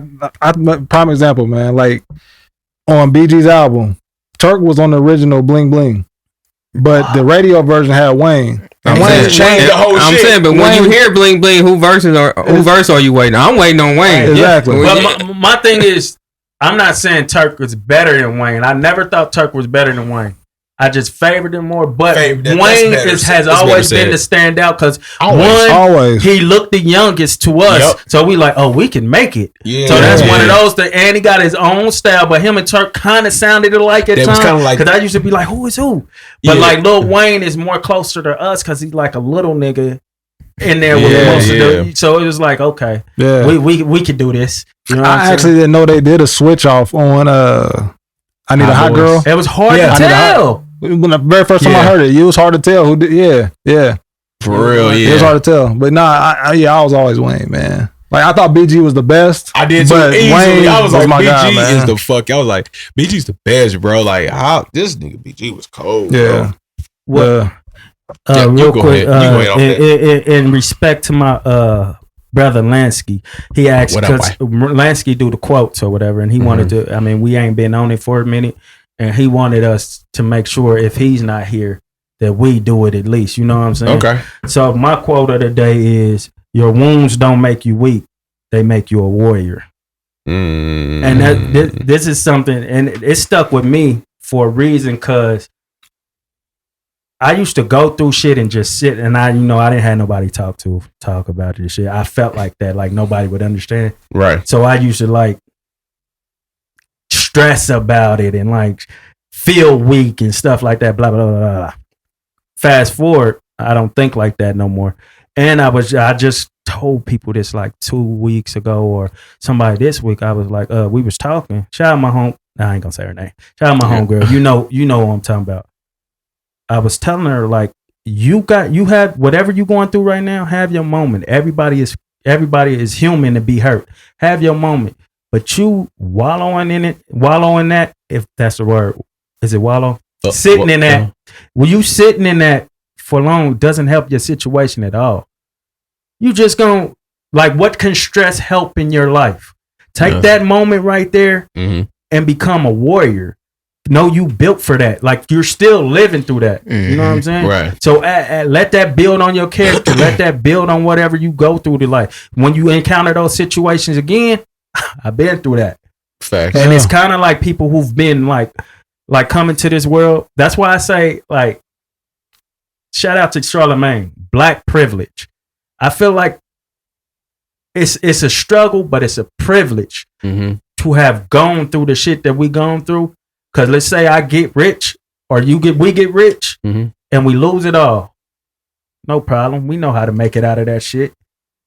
prime example, man. Like on BG's album, Turk was on the original Bling Bling, but the radio version had Wayne. I'm Wayne saying, changed the whole I'm shit. saying, but when you hear Bling Bling, who verse are you waiting? I'm waiting on Wayne. Exactly. But my thing is, I'm not saying Turk was better than Wayne. I never thought Turk was better than Wayne. I just favored him more. But That's Wayne better. has That's always better been said. the standout because Always. he looked the youngest to us. Yep. So we like, oh, we can make it. Yeah. So that's Yeah. one of those that, and he got his own style, but him and Turk kind of sounded alike at They was times. kinda like- Because I used to be like, who is who? But Yeah. like Lil Wayne is more closer to us because he's like a little nigga in there with Yeah, most of yeah. the. So it was like, okay, Yeah. we could do this. You know what I'm I saying? actually didn't know they did a switch off on I Need a Hot Girl. It was hard Yeah, to I Need a Hot- tell. When the very first time I heard it was hard to tell who did. Yeah. for real, It was yeah. hard to tell. But nah, I was always Wayne, man. Like I thought BG was the best. I did too. But Easily. Wayne I was was like, my BG guy, man. is the fuck. I was like, BG's the best, bro. Like, how this nigga BG was cold. Yeah. What? Yeah, you real go quick, ahead. You go ahead on in respect to my brother Lansky. He asked What up, because Lansky do the quotes or whatever, and he wanted to. I mean, we ain't been on it for a minute, and he wanted us to make sure if he's not here that we do it at least. You know what I'm saying? Okay. So my quote of the day is: "Your wounds don't make you weak; they make you a warrior." And this is something, and it stuck with me for a reason, because I used to go through shit and just sit, and I didn't have nobody talk about this shit. I felt like that, like nobody would understand. Right. So I used to like stress about it and like feel weak and stuff like that. Blah blah blah blah. Fast forward, I don't think like that no more. And I just told people this like 2 weeks ago, or somebody this week. I was like, we was talking. Shout out my home. Nah, I ain't gonna say her name. Shout out my homegirl. You know what I'm talking about. I was telling her, like, you have whatever you going through right now, have your moment. Everybody is human to be hurt. Have your moment. But you wallowing that, if that's the word. Is it wallow? Sitting in that. Well, you sitting in that for long doesn't help your situation at all. You just gonna, like, what can stress help in your life? Take that moment right there and become a warrior. No, you built for that. Like, you're still living through that. You know what I'm saying? Right. So let that build on your character. Let that build on whatever you go through to life. When you encounter those situations again, I've been through that. Facts. And it's kind of like people who've been like coming to this world. That's why I say, like, shout out to Charlemagne, black privilege. I feel like it's a struggle, but it's a privilege to have gone through the shit that we gone through. Because let's say I get rich, or we get rich, and we lose it all. No problem. We know how to make it out of that shit.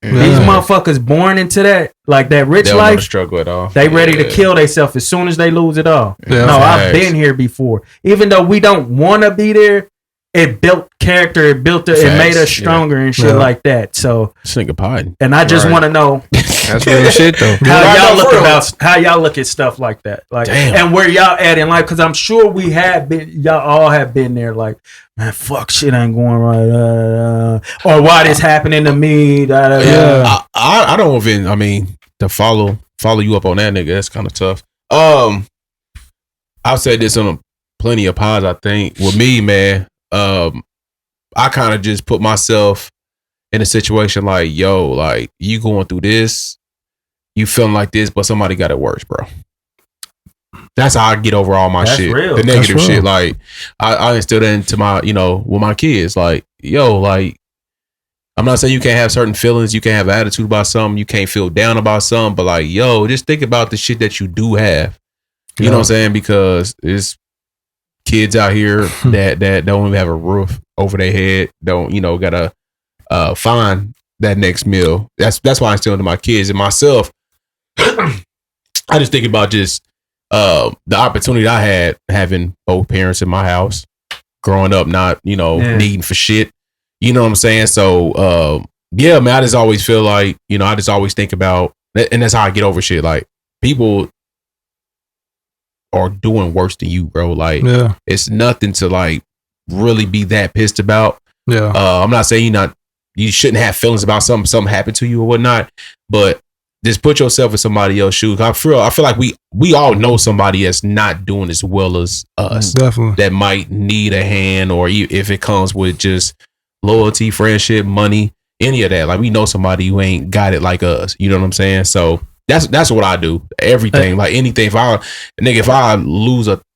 These motherfuckers born into that, like that rich They life. don't struggle at all. They ready to kill themselves as soon as they lose it all. Yeah. No, I've Facts. been here before. Even though we don't want to be there, it built character. It made us stronger and shit like that. So, This nigga potting. and I just want to know That's real shit though. how y'all look at stuff like that, like, Damn. and where y'all at in life, because I'm sure y'all all have been there, like, man, fuck, shit ain't going right, or why this happening to me, I don't even. I mean, to follow you up on that nigga, that's kind of tough. I've said this on plenty of pods. I think with me, man, I kind of just put myself in a situation like, yo, like, you going through this, you feeling like this, but somebody got it worse, bro. That's how I get over all my shit. Real. The negative That's real. shit. Like, I instill that into my, with my kids. Like, yo, like, I'm not saying you can't have certain feelings, you can't have attitude about something, you can't feel down about something, but like, yo, just think about the shit that you do have. You know what I'm saying? Because it's kids out here that don't even have a roof over their head, don't, gotta find that next meal. That's why I instill into my kids and myself. I just think about just the opportunity I had having both parents in my house, growing up, not needing for shit. You know what I'm saying? So yeah, man, I just always feel like, I just always think about, and that's how I get over shit. Like, people are doing worse than you, bro. Like, it's nothing to like really be that pissed about. I'm not saying you shouldn't have feelings about something happened to you or whatnot, but just put yourself in somebody else's shoes. I feel like we all know somebody that's not doing as well as us. Definitely. That might need a hand, or if it comes with just loyalty, friendship, money, any of that. Like, we know somebody who ain't got it like us. You know what I'm saying? So that's what I do. Everything, like anything. If I lose $1,000,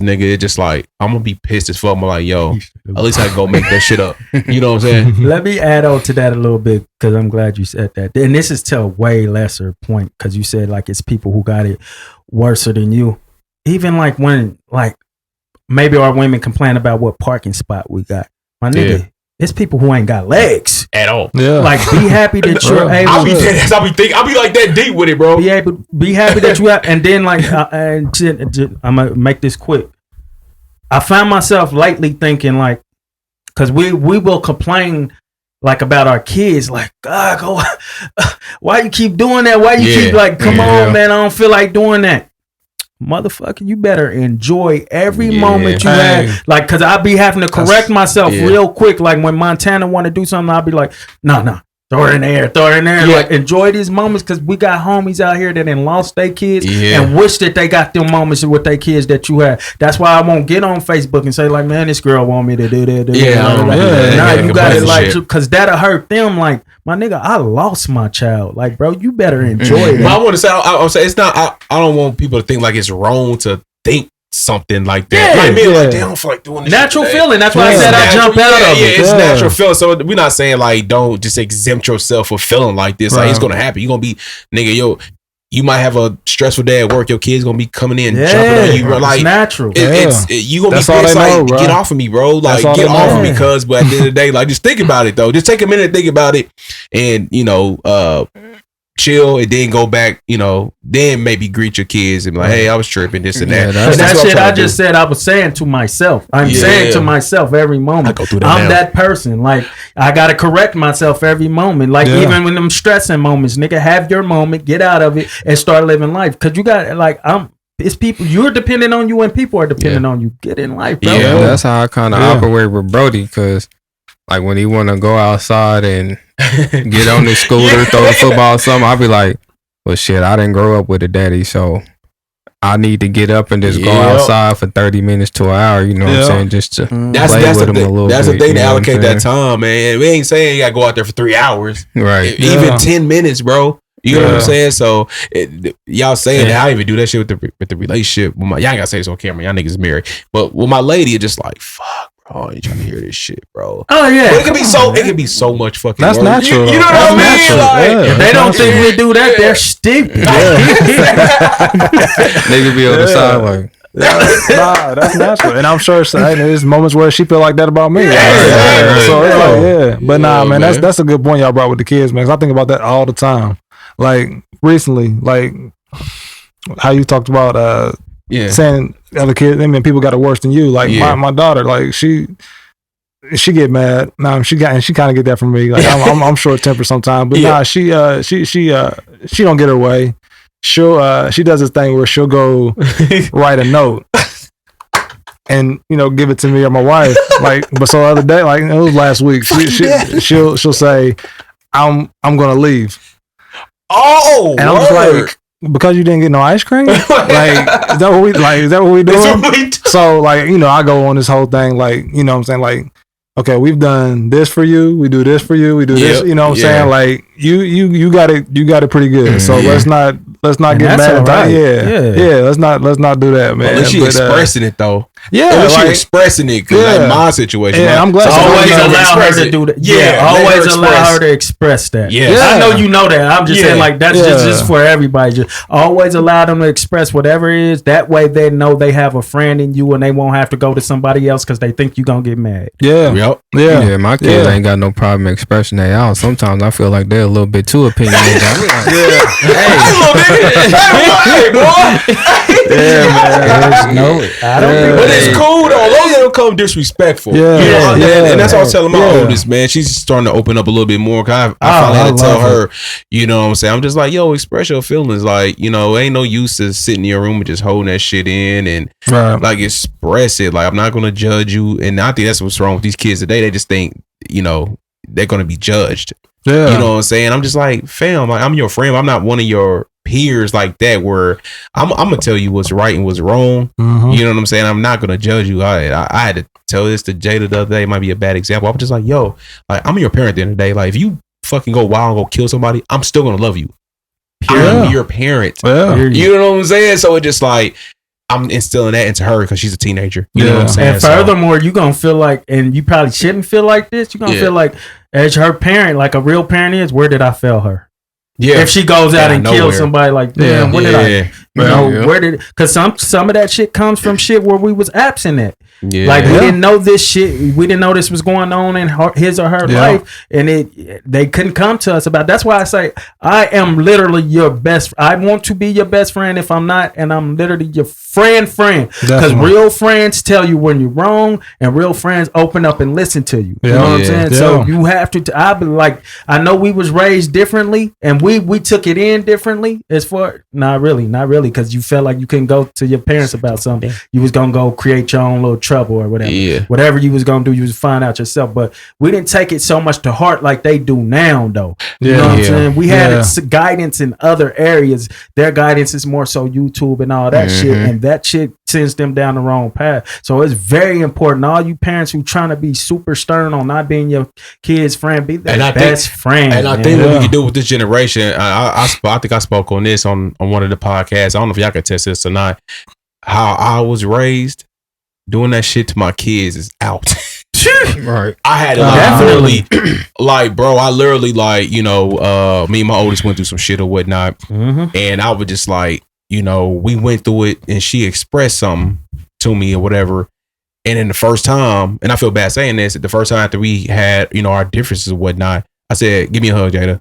nigga, it's just like, I'm gonna be pissed as fuck. I'm like, yo, at least I can go make that shit up. You know what I'm saying? Let me add on to that a little bit, because I'm glad you said that. And this is to a way lesser point, because you said like it's people who got it worse than you. Even like when like maybe our women complain about what parking spot we got. My nigga, it's people who ain't got legs at all. Yeah. Like, be happy that you're able. I'll be like that deep with it, bro. Be happy that you have, and then like, I'm gonna make this quick. I found myself lately thinking like, because we will complain like about our kids, like, God, why you keep doing that? Why you keep like, come on, man, I don't feel like doing that. Motherfucker, you better enjoy every moment you have. Like, cause I be having to correct myself real quick. Like when Montana want to do something, I'll be like, no, throw it in there. Yeah. Like, enjoy these moments because we got homies out here that done lost their kids Yeah. and wish that they got them moments with their kids that you had. That's why I won't get on Facebook and say like, man, this girl want me to do that. Yeah, I don't like, do that. Nah, Yeah, you got it complete like, shit. because that'll hurt them. Like, my nigga, I lost my child. Like, bro, you better enjoy But I it. want to say, I'll say it's not. I don't want people to think like it's wrong to think something like that. Yeah. Like me, like Yeah. they don't feel like doing this. Natural shit today. feeling. That's why I Yeah. said I Natural- jump out of it. It's Yeah. natural feeling. So we're not saying like don't just exempt yourself from feeling like this. Like Right. it's gonna happen. You're gonna be nigga, yo. You might have a stressful day at work. Your kid's gonna be coming in, jumping on you. Bro. It's Like natural. you gonna That's be all pissed. they know, Like bro. get off of me, bro. Like That's all get they off know. of me, cuz. But at the end of the day, like just think about it though. Just take a minute to think about it, and chill, and then go back. Then maybe greet your kids and be like, hey, I was tripping, this and that. Yeah, But that what I'm shit trying I to do. just said, I was saying to myself. I'm Yeah. saying to myself every moment. I go through that I'm now. that person. Like, I got to correct myself every moment. Like, Yeah. even when them stressing moments, nigga, have your moment, get out of it, and start living life. Because you got, like, it's people, you're dependent on you and people are dependent on you. Get in life, bro. Yeah. That's how I kind of Yeah. operate with Brody, because like when he want to go outside and get on his scooter, throw the football or something, I'll be like, well, shit, I didn't grow up with a daddy, so I need to get up and just go Yeah. outside for 30 minutes to an hour, you know what I'm Yeah. saying, just to That's play the with him a thing. little That's the bit, thing you to know what I'm allocate that saying? time, man. We ain't saying you gotta go out there for 3 hours. Right. Even Yeah. 10 minutes, bro. You know what I'm Yeah. saying? So y'all saying that I even do that shit with the relationship. With y'all ain't gotta say this on camera. Y'all niggas married, but with my lady, it's just like fuck, bro. I ain't trying to hear this shit, bro. Oh, yeah. But it could be so much fucking. That's work. natural. You know what That's I mean? natural. Like, Yeah. If they don't think we do that, they're stupid. Nigga be on the side like, Nah, that's natural, and I'm sure there's moments where she feel like that about me. Right. So it's like, yeah, but nah, Yeah, man, man. that's a good point y'all brought with the kids, man. 'Cause I think about that all the time. Like recently, like how you talked about yeah. saying other kids, I mean, people got it worse than you. Like Yeah. my daughter, like she get mad. Nah, she kind of get that from me. Like I'm short tempered sometimes, but Yeah. nah, she don't get her way. She does this thing where she'll go write a note and give it to me or my wife. Like, but so the other day, like it was last week, she'll say, I'm gonna leave. Oh, And I'm just like, because you didn't get no ice cream? Like, is that what we doing? So like, I go on this whole thing, like, you know what I'm saying? Like, okay, we've done this for you, we do this for you, we do this, you know what I'm saying? Like you got it pretty good. So let's not get that's mad all about right. it. Yeah. Let's not do that, man. at least you But, expressing it though. yeah, At least you like, expressing it. Cause Yeah. like my situation. Yeah, my- I'm glad so she Always Always allow her express to it. do that. Yeah, Yeah, let always her allow express. her to express that. Yes. I know you know that. I'm just Yeah. saying, like, that's Yeah. just for everybody. Just always allow them to express whatever it is. That way they know they have a friend in you and they won't have to go to somebody else because they think you're going to get mad. Yeah. Yep. Yeah. yeah, my kids Yeah. ain't got no problem expressing that out. Sometimes I feel like they're a little bit too opinionated. I'm like, Hey, boy. I don't think But it's cool though. As long as they don't come disrespectful. Yeah. You know, Yeah. and that's what I was telling my Yeah. oldest, man. She's starting to open up a little bit more. Cause I finally had to tell love her, you know what I'm saying? I'm just like, yo, express your feelings. Like, ain't no use to sitting in your room and just holding that shit in and Right. like express it. Like, I'm not gonna judge you. And I think that's what's wrong with these kids today. They just think, they're gonna be judged. Yeah. You know what I'm saying? I'm just like, fam, like, I'm your friend. I'm not one of your peers like that where I'm gonna tell you what's right and what's wrong. Mhm. You know what I'm saying? I'm not gonna judge you. I had to tell this to Jada the other day. It might be a bad example. I'm just like, yo, like, I'm your parent at the end of the day. Like, if you fucking go wild and go kill somebody, I'm still gonna love you. Yeah. I'm your parent. Yeah. You know what I'm saying? So it just like I'm instilling that into her because she's a teenager. You know what I'm Yeah. saying? And furthermore, you're going to feel like, and you probably shouldn't feel like this, you're going to Yeah. feel like, as her parent, like a real parent is, where did I fail her? yeah, If she goes out Yeah, and nowhere. kills somebody, like, damn, where did I? yeah, Yeah. Where did? Because some of that shit comes from shit where we was absent at. yeah. Like we Yeah. didn't know this shit. We didn't know this was going on in his or her Yeah. life, and they couldn't come to us about. That's why I say I am literally your best. I want to be your best friend if I'm not, and I'm literally your friend. Because real friends tell you when you're wrong, and real friends open up and listen to you. You know what I'm saying? So you have to. I be like, I know we was raised differently, and we took it in differently. As far not really, because you felt like you couldn't go to your parents about something. You was gonna go create your own little trouble or whatever. Yeah. Whatever you was gonna do, you was find out yourself. But we didn't take it so much to heart like they do now, though. You know what I'm saying? We had guidance in other areas. Their guidance is more so YouTube and all that shit, and that shit sends them down the wrong path. So it's very important. All you parents who trying to be super stern on not being your kid's friend, be their best friend. And I think what we can do with this generation, I think I spoke on this on one of the podcasts. I don't know if y'all can test this or not. How I was raised, doing that shit to my kids is out. Right. I had to literally, like, bro, I literally, like, you know, me and my oldest went through some shit or whatnot. And I would just, like, you know, we went through it and she expressed something to me or whatever. And then the first time, and I feel bad saying this, the first time after we had, you know, our differences or whatnot, I said, give me a hug, Jada.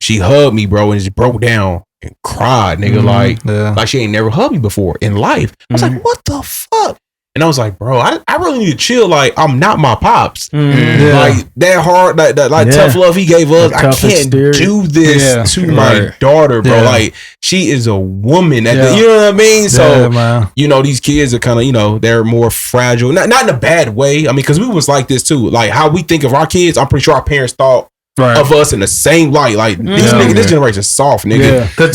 She hugged me, bro, and just broke down and cried, nigga, like she ain't never hugged me before in life. I was like, what the fuck? And I was like, bro, I really need to chill. Like, I'm not my pops. Like, that hard, that tough love he gave us, I can't do this to my daughter, bro. Like, she is a woman. You know what I mean? So, you know, these kids are kind of, you know, they're more fragile. Not in a bad way. I mean, because we was like this too. Like, how we think of our kids, I'm pretty sure our parents thought of us in the same light. Like, this generation is soft, nigga. Because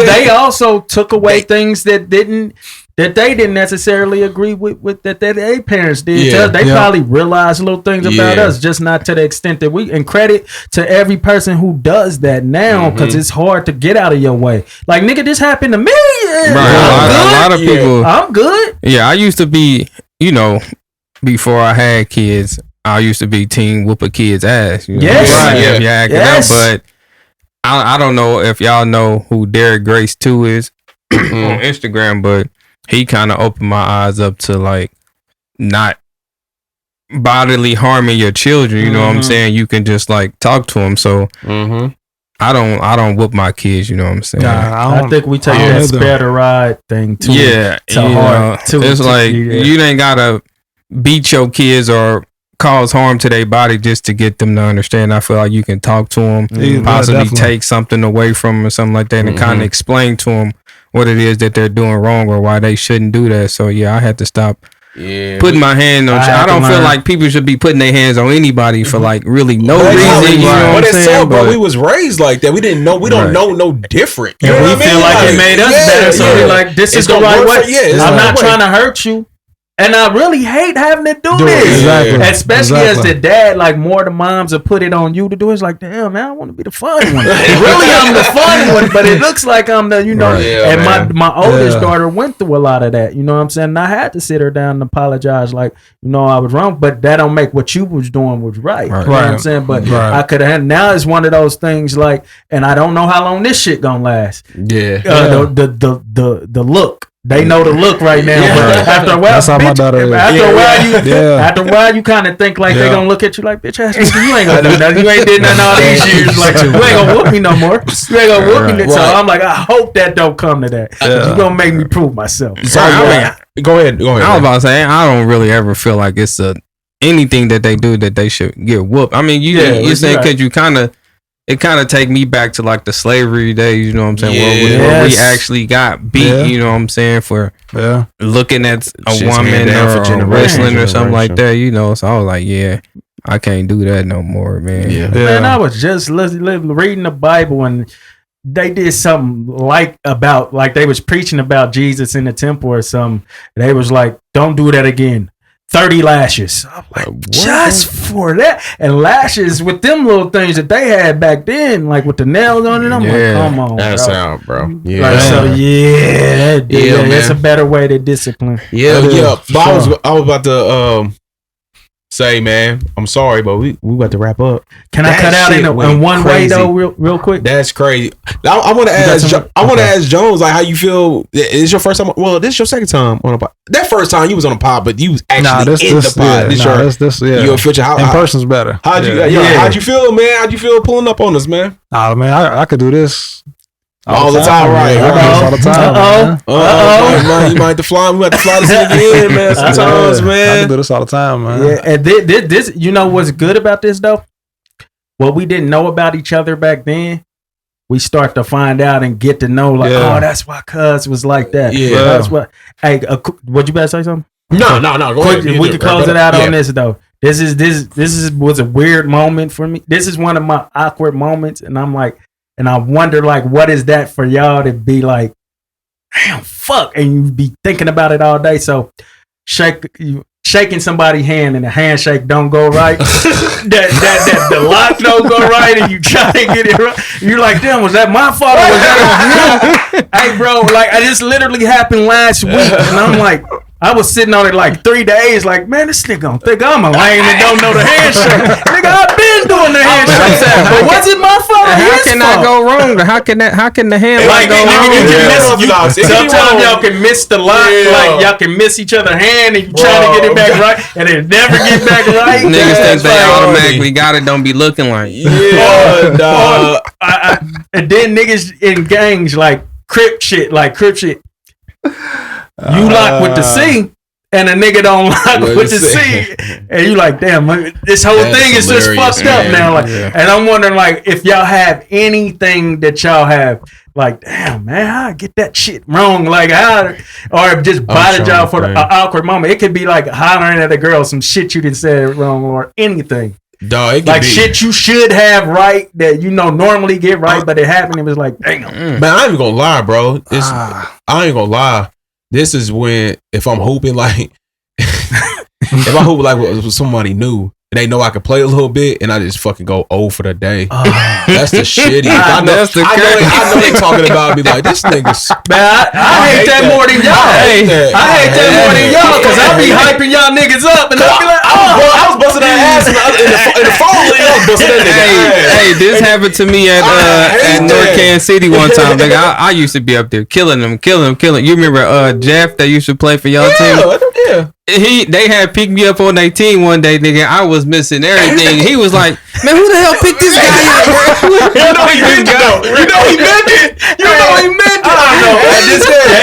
they also took away things that they didn't necessarily agree with that their parents did. They probably realized little things about us, just not to the extent that we. And credit to every person who does that now, because it's hard to get out of your way. Like, nigga, this happened to me. A lot of people. I'm good. Yeah, I used to be, you know, before I had kids, I used to be teen whoop a kid's ass. You know? If you're acting up, but I don't know if y'all know who Derek Grace 2 is on Instagram, but he kind of opened my eyes up to, like, not bodily harming your children. You know what I'm saying? You can just, like, talk to them. So I don't whoop my kids. You know what I'm saying? I think we take that spare the ride thing too. Yeah, to heart. It's like you ain't gotta beat your kids or cause harm to their body just to get them to understand. I feel like you can talk to them, possibly take something away from them or something like that, and kind of explain to them what it is that they're doing wrong or why they shouldn't do that. So I had to stop putting my hand on. I don't feel like people should be putting their hands on anybody for, like, really no reason. You know what I'm saying? But we was raised like that. We didn't know. We don't know no different. You know we feel like it made us better. So we're like, this is the right way. I'm not trying to hurt you. And I really hate having to do this. Especially as the dad, like, more the moms have put it on you to do. It's like, damn, man, I want to be the fun one. Really, I'm the fun one, but it looks like I'm the, you know. And my oldest daughter went through a lot of that. You know what I'm saying? And I had to sit her down and apologize, like, you know, I was wrong, but that don't make what you was doing was right. You know what I'm saying? But I could have. Now it's one of those things, like, and I don't know how long this shit gonna last. The look. They know the look right now, but after a while, that's how my daughter is. After a while, you kind of think like they gonna look at you like, bitch ass nigga, you ain't gonna do nothing. You ain't did nothing all these years. Like, you ain't gonna whoop me no more. You ain't gonna whoop me. So I'm like, I hope that don't come to that. You gonna make me prove myself. So go ahead. I was about to say, I don't really ever feel like it's anything that they do that they should get whooped. I mean, you saying because you kind of. It kind of take me back to, like, the slavery days, you know what I'm saying? Where we actually got beat, you know what I'm saying, for looking at a woman or wrestling or something like that, you know? So I was like, I can't do that no more, man. Man, I was just reading the Bible, and they did something like they was preaching about Jesus in the temple or something. They was like, don't do that again. 30 lashes. I'm like, just for that. And lashes with them little things that they had back then, like with the nails on it. I'm like, come on, that's out, bro. Like, so it's a better way to discipline. But I was about to say, man, I'm sorry, but we about to wrap up. Can I cut out in one way though, real quick? That's crazy. I want to ask. I want to ask Jones, like, how you feel? Is your first time? Well, this is your second time on a pod. That first time you was on a pod, but you was actually in the pod. Your future. In person's better. How'd you feel, man? How'd you feel pulling up on us, man? Man, I could do this All the time, right? All the time. Man. You might have to fly. We have to fly this nigga in, man. Sometimes, I man. can do this all the time, man. Yeah, and this, you know what's good about this though? What we didn't know about each other back then, we start to find out and get to know. Like, oh, that's why Cuz was like that. Yeah, that's what. Hey, would you better say something? No. Go ahead. We can close it out on this though. This was a weird moment for me. This is one of my awkward moments, and I'm like, and I wonder like, what is that for y'all to be like, damn, fuck, and you be thinking about it all day. So shaking somebody's hand and the handshake don't go right, that the lock don't go right, and you try to get it right. You're like, damn, was that my fault or was that on him? Hey, bro, like this literally happened last week, and I'm like, I was sitting on it like 3 days, like, man, this nigga gonna think I'm a lame and don't know the handshake. Nigga, I've been doing the handshake, but was it my fault? How can that go wrong? How can the hand like go wrong? Sometimes y'all can miss the lock, like y'all can miss each other's hand, and you trying to get it back right, and it never get back right. Niggas think they automatically got it. Don't be looking like and then niggas in gangs like crip shit. You lock with the C, and a nigga don't lock with the C, and you like, damn, this whole thing is just fucked up now. Like, and I'm wondering, like, if y'all have anything that y'all have, like, damn, man, how I get that shit wrong, like, how, or just bothered y'all for the awkward moment. It could be like hollering at a girl, some shit you didn't say wrong, or anything. Dog, it like shit you should have right that you know normally get right, but it happened. It was like, damn. Man, I ain't even gonna lie, bro. I ain't gonna lie. This is when, if I'm hooping like, if I hoop like with somebody new, and they know I can play a little bit, and I just fucking go 0 for the day. That's the shitty. I know they talking about me like, this nigga's. Man, I hate that more than y'all. I hate that more than y'all, because I be hyping y'all niggas up, and I be like, I was busting that ass in the phone league. I was busting that nigga. Hey, this happened to me at North Kansas City one time. Like, I used to be up there killing them. You remember Jeff that used to play for y'all team? Yeah. They had picked me up on their team one day, nigga. I was missing everything. He was like, man, who the hell picked this guy up, bro? You know he meant it. I know.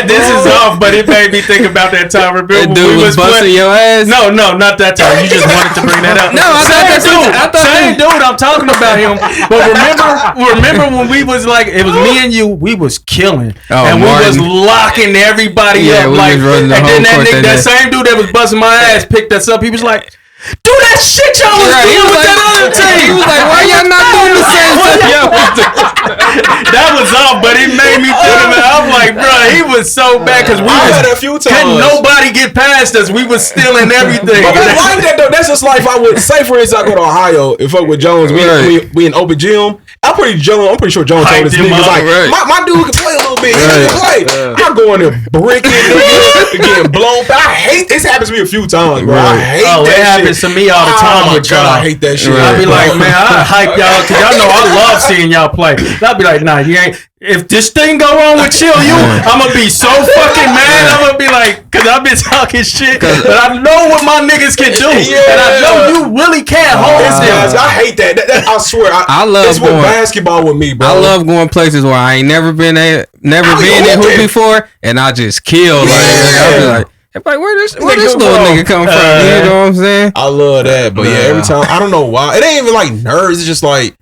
This is off, but it made me think about that time. Remember that dude was busting your ass? No, not that time. You just wanted to bring that up. No, same dude. I'm talking about him. But remember when we was like, it was me and you. We was killing, and Martin. we was locking everybody up. Like, and then that same dude that was busting my ass picked us up. He was like, do that shit y'all was doing with that other team. He was like, why y'all not doing the same stuff? That was off, but it made me think of it. I'm like, bro, he was so bad because we had a few times. Couldn't nobody get past us. We was stealing everything. But I like that though. That's just like if I would say, for instance, I go to Ohio and fuck with Jones. We in open gym. I'm pretty sure Jones told his niggas like, my dude can play a little bit. He can play. I'm going there bricking niggas, getting blown. But I hate this. Happens to me a few times, bro. I hate that shit. It happens to me all the time with y'all. I hate that shit. I be like, man, I hype y'all because y'all know I love seeing y'all play. I'll be like, nah, you ain't. If this thing go on with Chill You, I'm gonna be so fucking mad. I'm gonna be like, cause I've been talking shit, but I know what my niggas can do, and I know you really can't hold them. I hate that. I swear, I love it's going basketball with me, bro. I love going places where I ain't never been in hoop before, and I just kill. Like, I'll be like. Where this little nigga come from? You know what I'm saying? I love that, but yeah, every time I don't know why. It ain't even like nerves. It's just like,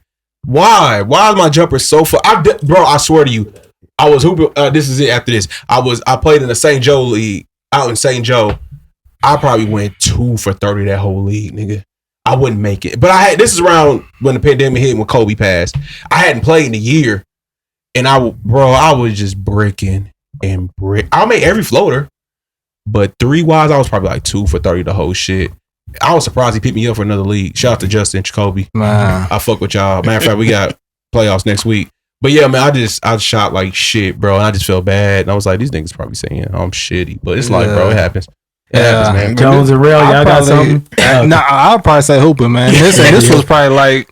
why? Why is my jumper so far? Bro, I swear to you, I was hooping. This is it. After this, I played in the St. Joe league out in St. Joe. I probably went 2 for 30 that whole league, nigga. I wouldn't make it, but this is around when the pandemic hit, when Kobe passed. I hadn't played in a year, and I was just bricking and brick. I made every floater. But 3-wise, I was probably like 2 for 30 the whole shit. I was surprised he picked me up for another league. Shout out to Justin Jacoby. Man. I fuck with y'all. Matter of fact, we got playoffs next week. But yeah, man, I shot like shit, bro. And I just felt bad. And I was like, these niggas probably saying I'm shitty. But it's like, bro, it happens. It happens, man. Jones and Byrell, y'all got something? Nah, I'll probably say hooping, man. This was probably like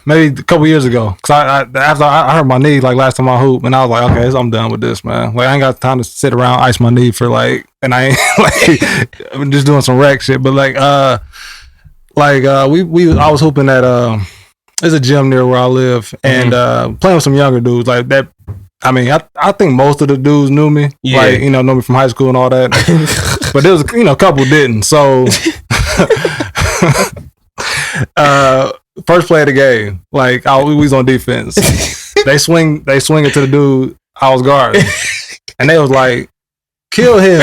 maybe a couple years ago. Cause after I hurt my knee like last time I hooped, and I was like, okay, I'm done with this, man. Like I ain't got time to sit around ice my knee for like, and I ain't like I'm just doing some rec shit. But I was hooping at there's a gym near where I live, and playing with some younger dudes like that. I mean, I think most of the dudes knew me, like know me from high school and all that. But there was a couple didn't. So first play of the game, like we was on defense. They swing it to the dude I was guarding, and they was like, "Kill him."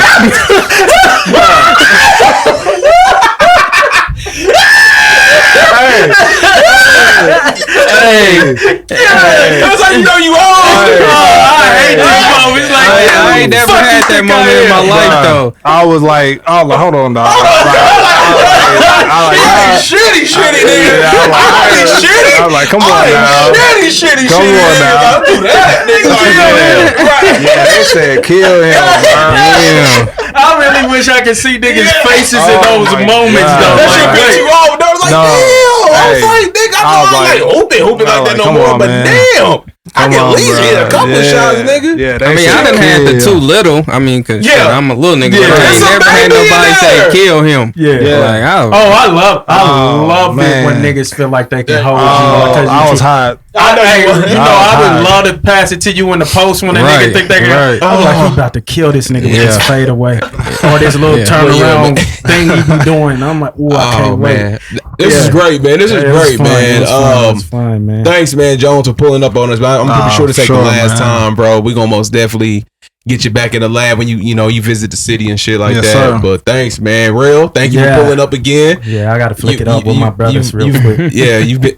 That's how you know you old. I hate these moments like that. I ain't never had that moment in my life though. I was like, hold on, dog. Shitty, nigga. I was like, come on now. Shitty. Come on now. Do that, nigga. Yeah, they said kill him. I really wish I could see niggas' faces in those moments, though. That shit bitch you off. I was like, damn. I was like, nigga, I was like, hooping like that no more, but damn. I can at least hit a couple shots, nigga. Yeah, I mean, I done had the too little. I mean, cause I'm a little nigga. But I ain't never had nobody say kill him. Like, I love it when niggas feel like they can hold you. I was hot. I would love to pass it to you in the post when a nigga think they can. I'm like, he about to kill this nigga with his fade away or this little turnaround thing he be doing. I'm like, ooh, I can't wait. This is great, man. This is great, man. It's fun, man. Thanks, man, Jones, for pulling up on us. I'm pretty sure to take the last time, bro. We gonna most definitely get you back in the lab when you visit the city and shit like that. Sir. But thanks, man. Real, thank you for pulling up again. Yeah, I gotta flick it up with my brothers real quick. Yeah, you've been.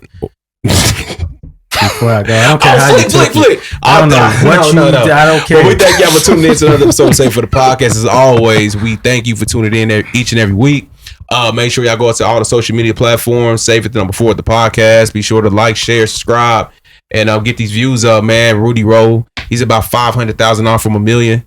Before I go, I don't care how you took it. I don't know what you. I don't care. But we thank y'all for tuning in to another episode of Safe for the Podcast. As always, we thank you for tuning in each and every week. Make sure y'all go out to all the social media platforms. Save it the number 4 at the podcast. Be sure to like, share, subscribe, and get these views up, man. Rudy Rowe, he's about 500,000 off from $1 million.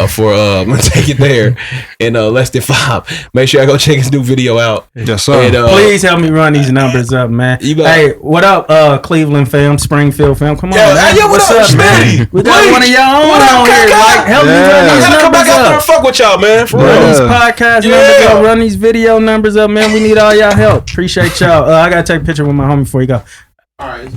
For take it there in less than 5. Make sure I go check his new video out. Yes, sir. And, please help me run these numbers up, man. Hey, what up, Cleveland fam, Springfield fam? Come on, man. Yeah, what's up, man? We got one of y'all on here. Like, help me run these numbers come back out there and fuck with y'all, man. For run these podcast numbers up, run these video numbers up, man. We need all y'all help. Appreciate y'all. I gotta take a picture with my homie before you go. All right.